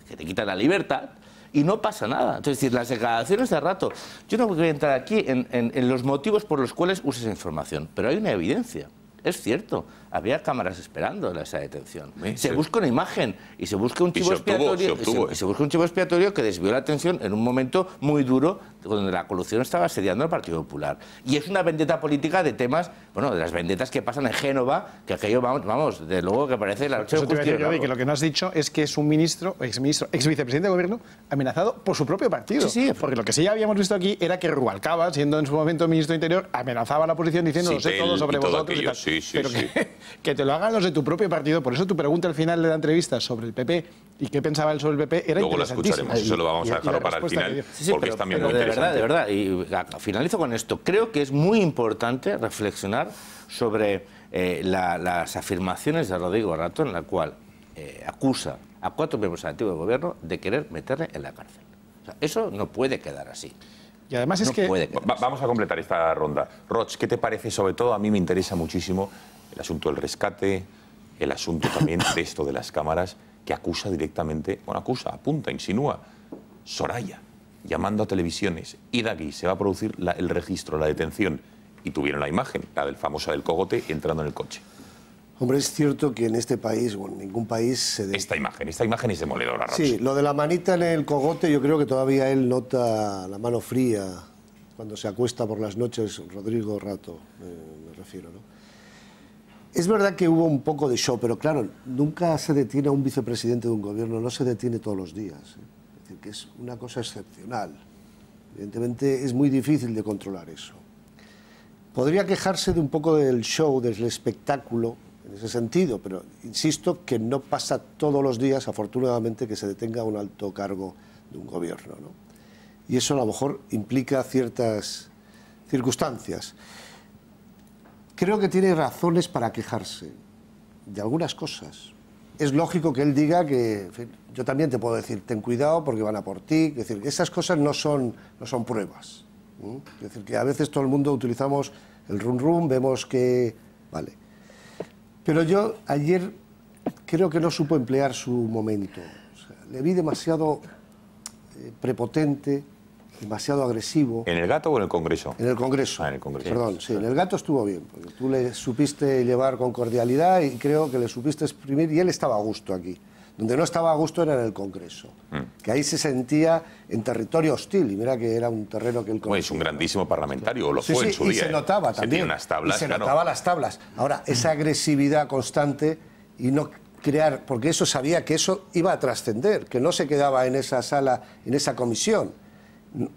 que te quita la libertad, y no pasa nada. Entonces, es decir, las declaraciones de Rato, yo no voy a entrar aquí en los motivos por los cuales usa esa información, pero hay una evidencia. Es cierto, había cámaras esperando esa detención. Se busca una imagen y se busca un chivo expiatorio. Se busca un chivo expiatorio que desvió la atención en un momento muy duro donde la colusión estaba asediando al Partido Popular. Y es una vendetta política de temas, bueno, de las vendetas que pasan en Génova, que aquello, vamos, de luego que parece la noche de justicia. Que lo que no has dicho es que es un ministro, ex vicepresidente de gobierno, amenazado por su propio partido. Sí, porque lo que sí ya habíamos visto aquí era que Rubalcaba, siendo en su momento ministro de Interior, amenazaba a la oposición diciendo lo sé todo sobre vosotros y tal. Pero que te lo hagan los de tu propio partido. Por eso tu pregunta al final de la entrevista sobre el PP y qué pensaba él sobre el PP era luego interesantísima. Luego la escucharemos, eso lo vamos a dejarlo para el final, porque es también muy interesante. De verdad, y finalizo con esto. Creo que es muy importante reflexionar sobre las afirmaciones de Rodrigo Rato, en la cual acusa a 4 miembros del antiguo gobierno de querer meterle en la cárcel. O sea, eso no puede quedar así. Y además es que... Vamos a completar esta ronda. Roch, ¿qué te parece? Sobre todo a mí me interesa muchísimo el asunto del rescate, el asunto también de esto de las cámaras, que acusa directamente, apunta, insinúa, Soraya, llamando a televisiones, id aquí, se va a producir el registro, la detención, y tuvieron la imagen, la del famosa del cogote, entrando en el coche. Hombre, es cierto que en este país, o en ningún país se... Esta imagen es demoledora, Roch. Sí, lo de la manita en el cogote, yo creo que todavía él nota la mano fría cuando se acuesta por las noches, Rodrigo Rato, me refiero, ¿no? Es verdad que hubo un poco de show, pero claro, nunca se detiene a un vicepresidente de un gobierno, no se detiene todos los días. Es decir, que es una cosa excepcional. Evidentemente es muy difícil de controlar eso. Podría quejarse de un poco del show, del espectáculo, en ese sentido, pero insisto que no pasa todos los días, afortunadamente, que se detenga un alto cargo de un gobierno, ¿no? Y eso a lo mejor implica ciertas circunstancias. Creo que tiene razones para quejarse de algunas cosas. Es lógico que él diga que, en fin, yo también te puedo decir, ten cuidado porque van a por ti. Es decir, esas cosas no son pruebas. Es decir, que a veces todo el mundo utilizamos el rum, vemos que... Vale. Pero yo ayer creo que no supo emplear su momento. O sea, le vi demasiado prepotente, demasiado agresivo. ¿En el Gato o en el Congreso? En el Congreso. En el Congreso. Perdón, sí, en el Gato estuvo bien, porque tú le supiste llevar con cordialidad y creo que le supiste exprimir, y él estaba a gusto aquí. Donde no estaba a gusto era en el Congreso, que ahí se sentía en territorio hostil, y mira que era un terreno que él conocía. Es un grandísimo parlamentario, o lo fue en su y día. se notaba se también, tiene unas tablas, y se claro. notaba las tablas. Ahora, esa agresividad constante y no crear, porque eso sabía que eso iba a trascender, que no se quedaba en esa sala, en esa comisión.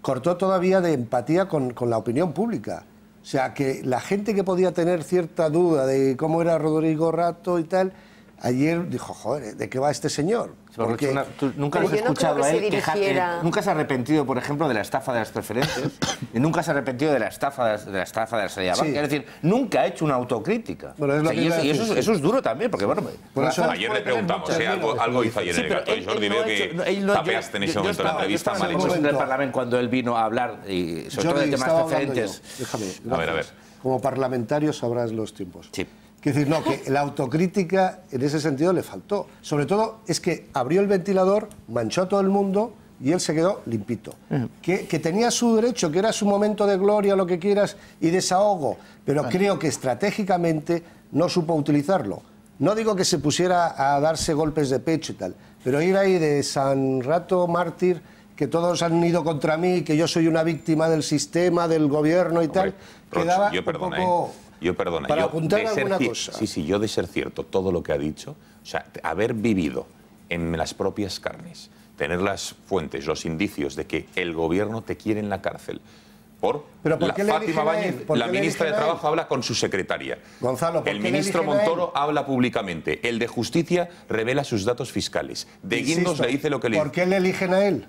Cortó todavía de empatía con la opinión pública. O sea, que la gente que podía tener cierta duda de cómo era Rodrigo Rato y tal, ayer dijo, joder, ¿de qué va este señor? Porque tú nunca has escuchado a él quejarte, nunca se ha arrepentido, por ejemplo, de la estafa de las preferencias, y nunca se ha arrepentido de la estafa de la salida banca. Es decir, nunca ha hecho una autocrítica. Bueno, y eso es duro también, porque bueno... Ayer le preguntamos, algo hizo ayer en el Gato, y Jordi veo que tapeaste en ese momento la entrevista mal hecho. En el Parlamento cuando él vino a hablar, y sobre todo de temas preferentes. Déjame, a ver. Como parlamentario sabrás los tiempos. Sí. Es decir, no, que la autocrítica en ese sentido le faltó. Sobre todo es que abrió el ventilador, manchó a todo el mundo y él se quedó limpito. Que tenía su derecho, que era su momento de gloria, lo que quieras, y desahogo, pero creo que estratégicamente no supo utilizarlo. No digo que se pusiera a darse golpes de pecho y tal, pero ir ahí de San Rato mártir, que todos han ido contra mí, que yo soy una víctima del sistema, del gobierno y tal, quedaba un poco... para apuntar alguna cosa. Sí, yo de ser cierto todo lo que ha dicho, o sea, haber vivido en las propias carnes, tener las fuentes, los indicios de que el gobierno te quiere en la cárcel. ¿Pero por qué le Fátima eligen a Báñez, él? ¿Por la qué le ministra de eligen a él? Trabajo habla con su secretaria. Gonzalo, ¿por el qué le ministro eligen a él? Montoro habla públicamente. El de Justicia revela sus datos fiscales. De Guindos le dice lo que le... ¿Por qué le eligen a él?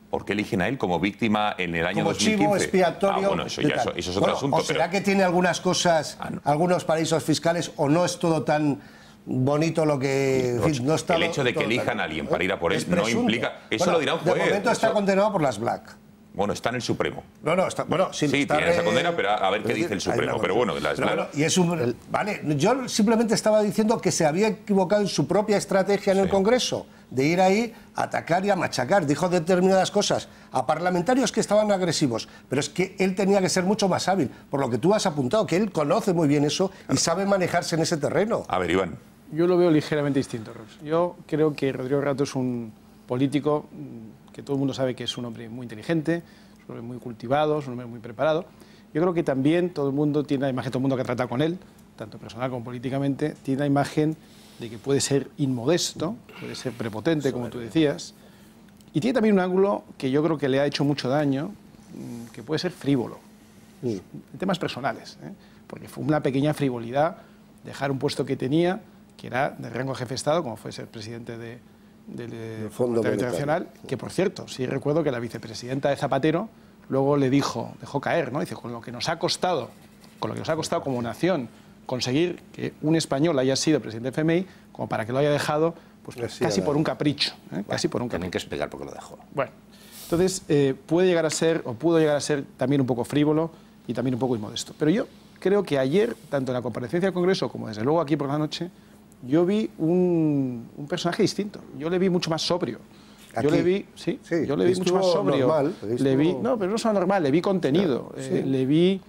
¿Por qué eligen a él como víctima en el año Como 2015? chivo expiatorio. Bueno, eso es otro Bueno, asunto. ¿O será que tiene algunas cosas, algunos paraísos fiscales, o no es todo tan bonito lo que... En fin, no está el hecho de que elijan a alguien para ir a por él no implica... Eso lo dirá un juez. De momento está condenado por las Black. Bueno, está en el Supremo. No, está... Bueno, sí, está tiene esa condena, pero a ver qué dice el Supremo. Pero bueno, y es un... Vale, yo simplemente estaba diciendo que se había equivocado en su propia estrategia en el Congreso, de ir ahí a atacar y a machacar. Dijo determinadas cosas a parlamentarios que estaban agresivos, pero es que él tenía que ser mucho más hábil, por lo que tú has apuntado, que él conoce muy bien eso y sabe manejarse en ese terreno. A ver, Iván. Yo lo veo ligeramente distinto, Ross. Yo creo que Rodrigo Rato es un político que todo el mundo sabe que es un hombre muy inteligente, es un hombre muy cultivado, es un hombre muy preparado. Yo creo que también todo el mundo tiene la imagen, todo el mundo que ha tratado con él, tanto personal como políticamente, tiene la imagen de que puede ser inmodesto, puede ser prepotente, como tú decías, y tiene también un ángulo que yo creo que le ha hecho mucho daño, que puede ser frívolo, en temas personales, porque fue una pequeña frivolidad dejar un puesto que tenía, que era de rango jefe de Estado, como fue ser presidente del Fondo Internacional, que por cierto, sí recuerdo que la vicepresidenta de Zapatero luego le dejó caer, ¿no? Dice, con lo que nos ha costado como nación conseguir que un español haya sido presidente del FMI, como para que lo haya dejado, pues casi por un capricho. Casi por un capricho. Tienen que explicar por qué lo dejó. Bueno, entonces puede llegar a ser, o pudo llegar a ser también un poco frívolo y también un poco inmodesto. Pero yo creo que ayer, tanto en la comparecencia del Congreso como desde luego aquí por la noche, yo vi un personaje distinto. Yo le vi mucho más sobrio. Yo le vi, yo le vi mucho más sobrio. Normal, le vi, no, pero no solo normal, le vi contenido. Le vi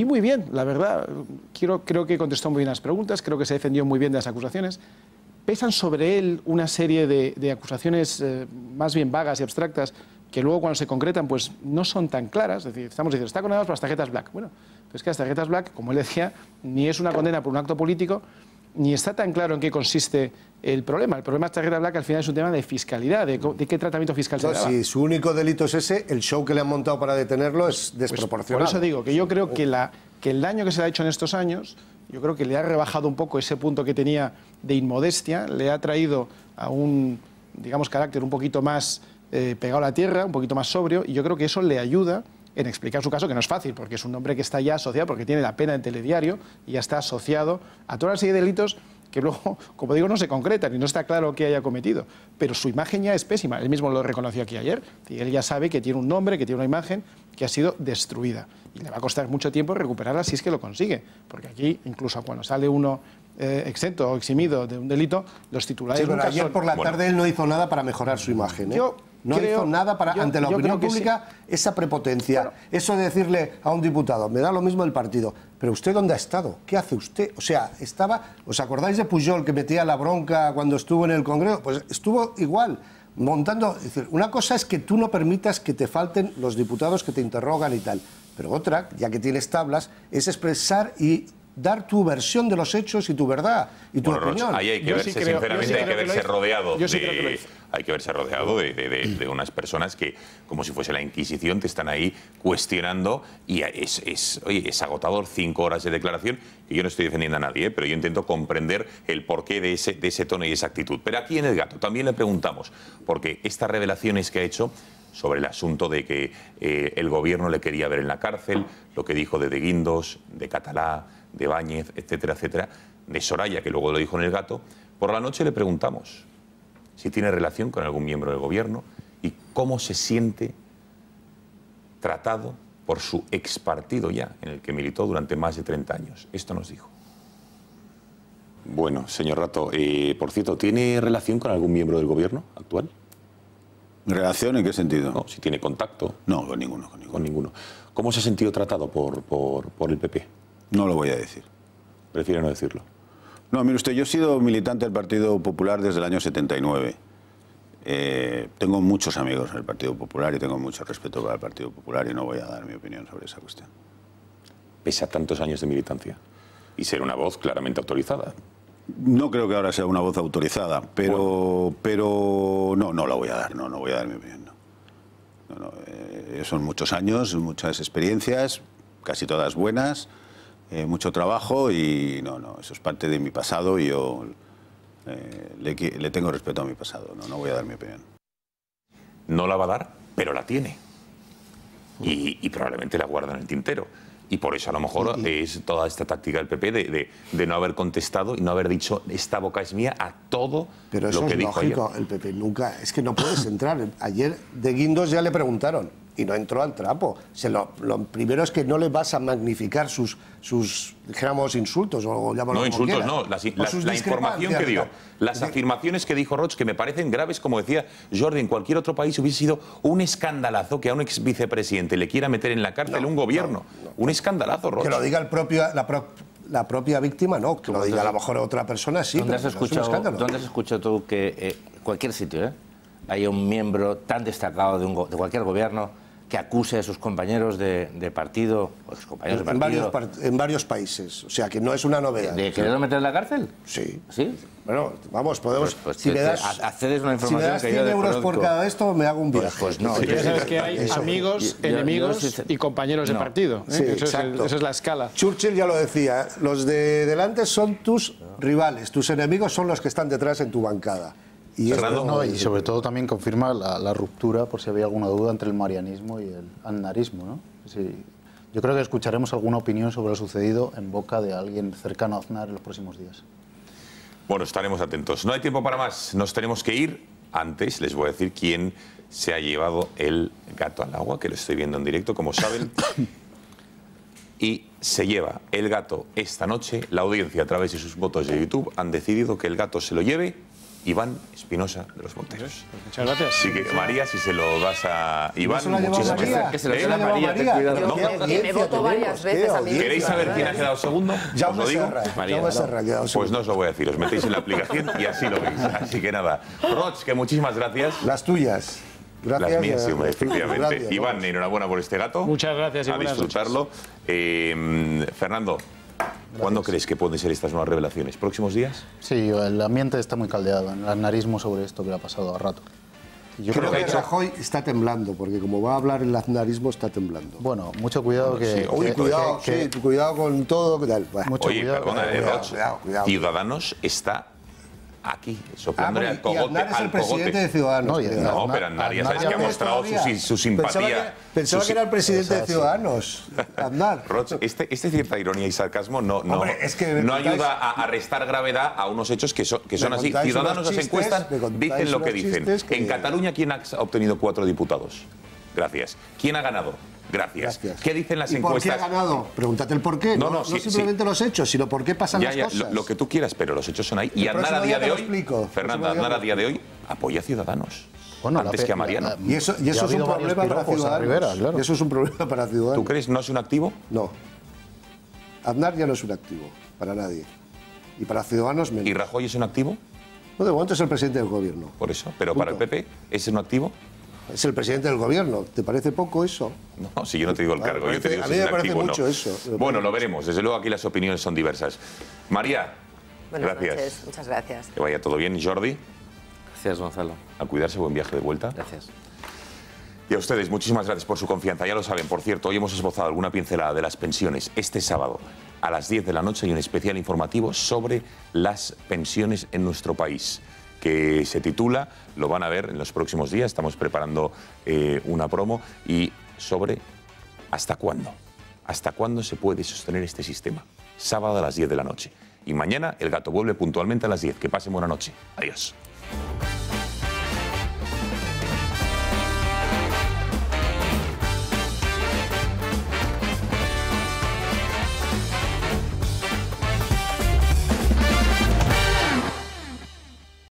muy bien, la verdad. Creo que contestó muy bien las preguntas, creo que se defendió muy bien de las acusaciones. Pesan sobre él una serie de acusaciones más bien vagas y abstractas que luego cuando se concretan pues no son tan claras. Es decir, estamos diciendo, está condenado por las tarjetas Black. Bueno, pues que las tarjetas Black, como él decía, ni es una condena por un acto político, ni está tan claro en qué consiste el problema. El problema de tarjeta Black al final es un tema de fiscalidad, de qué tratamiento fiscal se daba. Si su único delito es ese, el show que le han montado para detenerlo es desproporcionado. Por eso digo que yo creo que el daño que se le ha hecho en estos años, yo creo que le ha rebajado un poco ese punto que tenía de inmodestia, le ha traído a un, digamos, carácter un poquito más pegado a la tierra, un poquito más sobrio, y yo creo que eso le ayuda en explicar su caso, que no es fácil, porque es un hombre que está ya asociado, porque tiene la pena en telediario, y ya está asociado a toda una serie de delitos que luego, como digo, no se concretan y no está claro qué haya cometido. Pero su imagen ya es pésima. Él mismo lo reconoció aquí ayer. Y él ya sabe que tiene un nombre, que tiene una imagen que ha sido destruida. Y le va a costar mucho tiempo recuperarla si es que lo consigue. Porque aquí, incluso cuando sale uno exento o eximido de un delito, los titulares... Sí, pero nunca ayer son... por la tarde él no hizo nada para mejorar su imagen. No hizo nada para, ante la opinión pública, esa prepotencia, eso de decirle a un diputado, me da lo mismo el partido, pero ¿usted dónde ha estado? ¿Qué hace usted? O sea, ¿os acordáis de Pujol que metía la bronca cuando estuvo en el Congreso? Pues estuvo igual, montando... Es decir, una cosa es que tú no permitas que te falten los diputados que te interrogan y tal, pero otra, ya que tienes tablas, es expresar y dar tu versión de los hechos y tu verdad y tu opinión. Ahí hay que verse, sinceramente, hay que verse rodeado de unas personas que, como si fuese la Inquisición, te están ahí cuestionando y es agotador 5 horas de declaración. Y yo no estoy defendiendo a nadie, pero yo intento comprender el porqué de ese tono y esa actitud. Pero aquí en El Gato también le preguntamos, porque estas revelaciones que ha hecho sobre el asunto de que el gobierno le quería ver en la cárcel, lo que dijo de Guindos, de Catalá, de Báñez, etcétera, etcétera, de Soraya, que luego lo dijo en El Gato, por la noche le preguntamos si tiene relación con algún miembro del gobierno y cómo se siente tratado por su expartido ya, en el que militó durante más de 30 años. Esto nos dijo. Bueno, señor Rato, por cierto, ¿tiene relación con algún miembro del gobierno actual? ¿Relación en qué sentido? No, si tiene contacto. No, con ninguno. Con ninguno. ¿Cómo se ha sentido tratado por el PP? No lo voy a decir. Prefiere no decirlo. No, mire usted, yo he sido militante del Partido Popular desde el año 79. Tengo muchos amigos en el Partido Popular y tengo mucho respeto para el Partido Popular y no voy a dar mi opinión sobre esa cuestión. Pese a tantos años de militancia y ser una voz claramente autorizada. No creo que ahora sea una voz autorizada, pero no la voy a dar, no voy a dar mi opinión. Son muchos años, muchas experiencias, casi todas buenas, mucho trabajo y eso es parte de mi pasado y yo le tengo respeto a mi pasado, no voy a dar mi opinión. No la va a dar, pero la tiene. Y probablemente la guarda en el tintero. Y por eso a lo mejor es toda esta táctica del PP de no haber contestado y no haber dicho esta boca es mía a todo pero eso lo que es dijo lógico, ayer. el PP nunca, es que no puedes entrar. Ayer de Guindos ya le preguntaron y no entró al trapo. Lo primero es que no le vas a magnificar sus dijéramos, insultos o llámalo No, como insultos quieras. no, la información que dio, las afirmaciones que dijo Roig, que me parecen graves, como decía Jordi, en cualquier otro país hubiese sido un escandalazo que a un ex vicepresidente le quiera meter en la cárcel un gobierno. Un escandalazo, Roig. Que lo diga la propia víctima, no, que lo diga a lo mejor otra persona, sí. ¿Dónde pero has escuchado tú que cualquier sitio haya un miembro tan destacado de cualquier gobierno que acuse a sus compañeros de partido o excompañeros de partido? En varios países, o sea que no es una novedad. ¿De quererlo meter en la cárcel? Sí. ¿Sí? Bueno, vamos, podemos... Pues si me das, accedes una información si me das que 100 yo euros desconozco. por cada esto, me hago un viaje. Pues no. Ya sabes que hay amigos, enemigos y compañeros de partido. Sí, esa es la escala. Churchill ya lo decía, los de delante son tus rivales, tus enemigos son los que están detrás en tu bancada. Y, y sobre todo también confirma la ruptura, por si había alguna duda, entre el marianismo y el aznarismo, ¿no? Sí, yo creo que escucharemos alguna opinión sobre lo sucedido en boca de alguien cercano a Aznar en los próximos días. Bueno, estaremos atentos. No hay tiempo para más, nos tenemos que ir. Antes les voy a decir quién se ha llevado el gato al agua, que lo estoy viendo en directo, como saben. Y se lleva el gato esta noche. La audiencia, a través de sus votos de YouTube, han decidido que el gato se lo lleve Iván Espinosa de los Monteros. Muchas gracias. Así que, María, si se lo das a Iván, ¿No se lo muchísimas María? gracias. Que se lo lleve a María, ten cuidado. Que me voto varias veces a mí. ¿Queréis saber quién ha quedado segundo? Jaume ¿Os lo digo? Serra, Pues no os lo voy a decir, os metéis en la aplicación y así lo veis. Así que nada. Roig, que muchísimas gracias. Las tuyas. Gracias. Las mías, sí, hombre, efectivamente. Gracias, Iván, enhorabuena por este gato. Muchas gracias y a buenas disfrutarlo. Fernando, ¿cuándo crees que pueden ser estas nuevas revelaciones? ¿Próximos días? Sí, el ambiente está muy caldeado, el aznarismo sobre esto que le ha pasado a rato. Yo creo que Rajoy está temblando, porque como va a hablar el aznarismo, está temblando. Bueno, mucho cuidado cuidado con todo. Mucho cuidado, cuidado. Ciudadanos está aquí, soplándole al cogote. Aznar es el presidente de Ciudadanos. No, pero Aznar ya sabes que ha mostrado su simpatía. Pensaba que era el presidente de Ciudadanos, Aznar. Roig, este cierta ironía y sarcasmo no ayuda a restar gravedad a unos hechos que son así. Ciudadanos las encuestas dicen lo que dicen. En Cataluña, ¿quién ha obtenido 4 diputados? Gracias. ¿Quién ha ganado? Gracias. ¿Qué dicen las encuestas? ¿Por qué ha ganado? Pregúntate el por qué. No simplemente los hechos, sino por qué pasan las cosas. Lo que tú quieras, pero los hechos son ahí. Y Aznar a día de hoy, Fernando, Aznar a día de hoy apoya a Ciudadanos. Bueno, antes que a Mariano. Y eso es un problema para Ciudadanos. Eso es un problema para Ciudadanos. ¿Tú crees no es un activo? No. Aznar ya no es un activo para nadie. Y para Ciudadanos menos. ¿Y Rajoy es un activo? No, de momento es el presidente del gobierno. Por eso. Pero para el PP, ¿es un activo? Es el presidente del gobierno. ¿Te parece poco eso? No, si yo no te digo el cargo, yo te digo a si mí es me un parece activo mucho no. eso. Bueno, lo veremos. Desde luego aquí las opiniones son diversas. María, Buenas gracias. noches, muchas gracias. Que vaya todo bien. Jordi. Gracias, Gonzalo. A cuidarse, buen viaje de vuelta. Gracias. Y a ustedes, muchísimas gracias por su confianza. Ya lo saben, por cierto, hoy hemos esbozado alguna pincelada de las pensiones. Este sábado, a las 10 de la noche, hay un especial informativo sobre las pensiones en nuestro país, que se titula, lo van a ver en los próximos días, estamos preparando una promo, y sobre hasta cuándo se puede sostener este sistema. Sábado a las 10 de la noche. Y mañana el gato vuelve puntualmente a las 10. Que pasen buena noche. Adiós.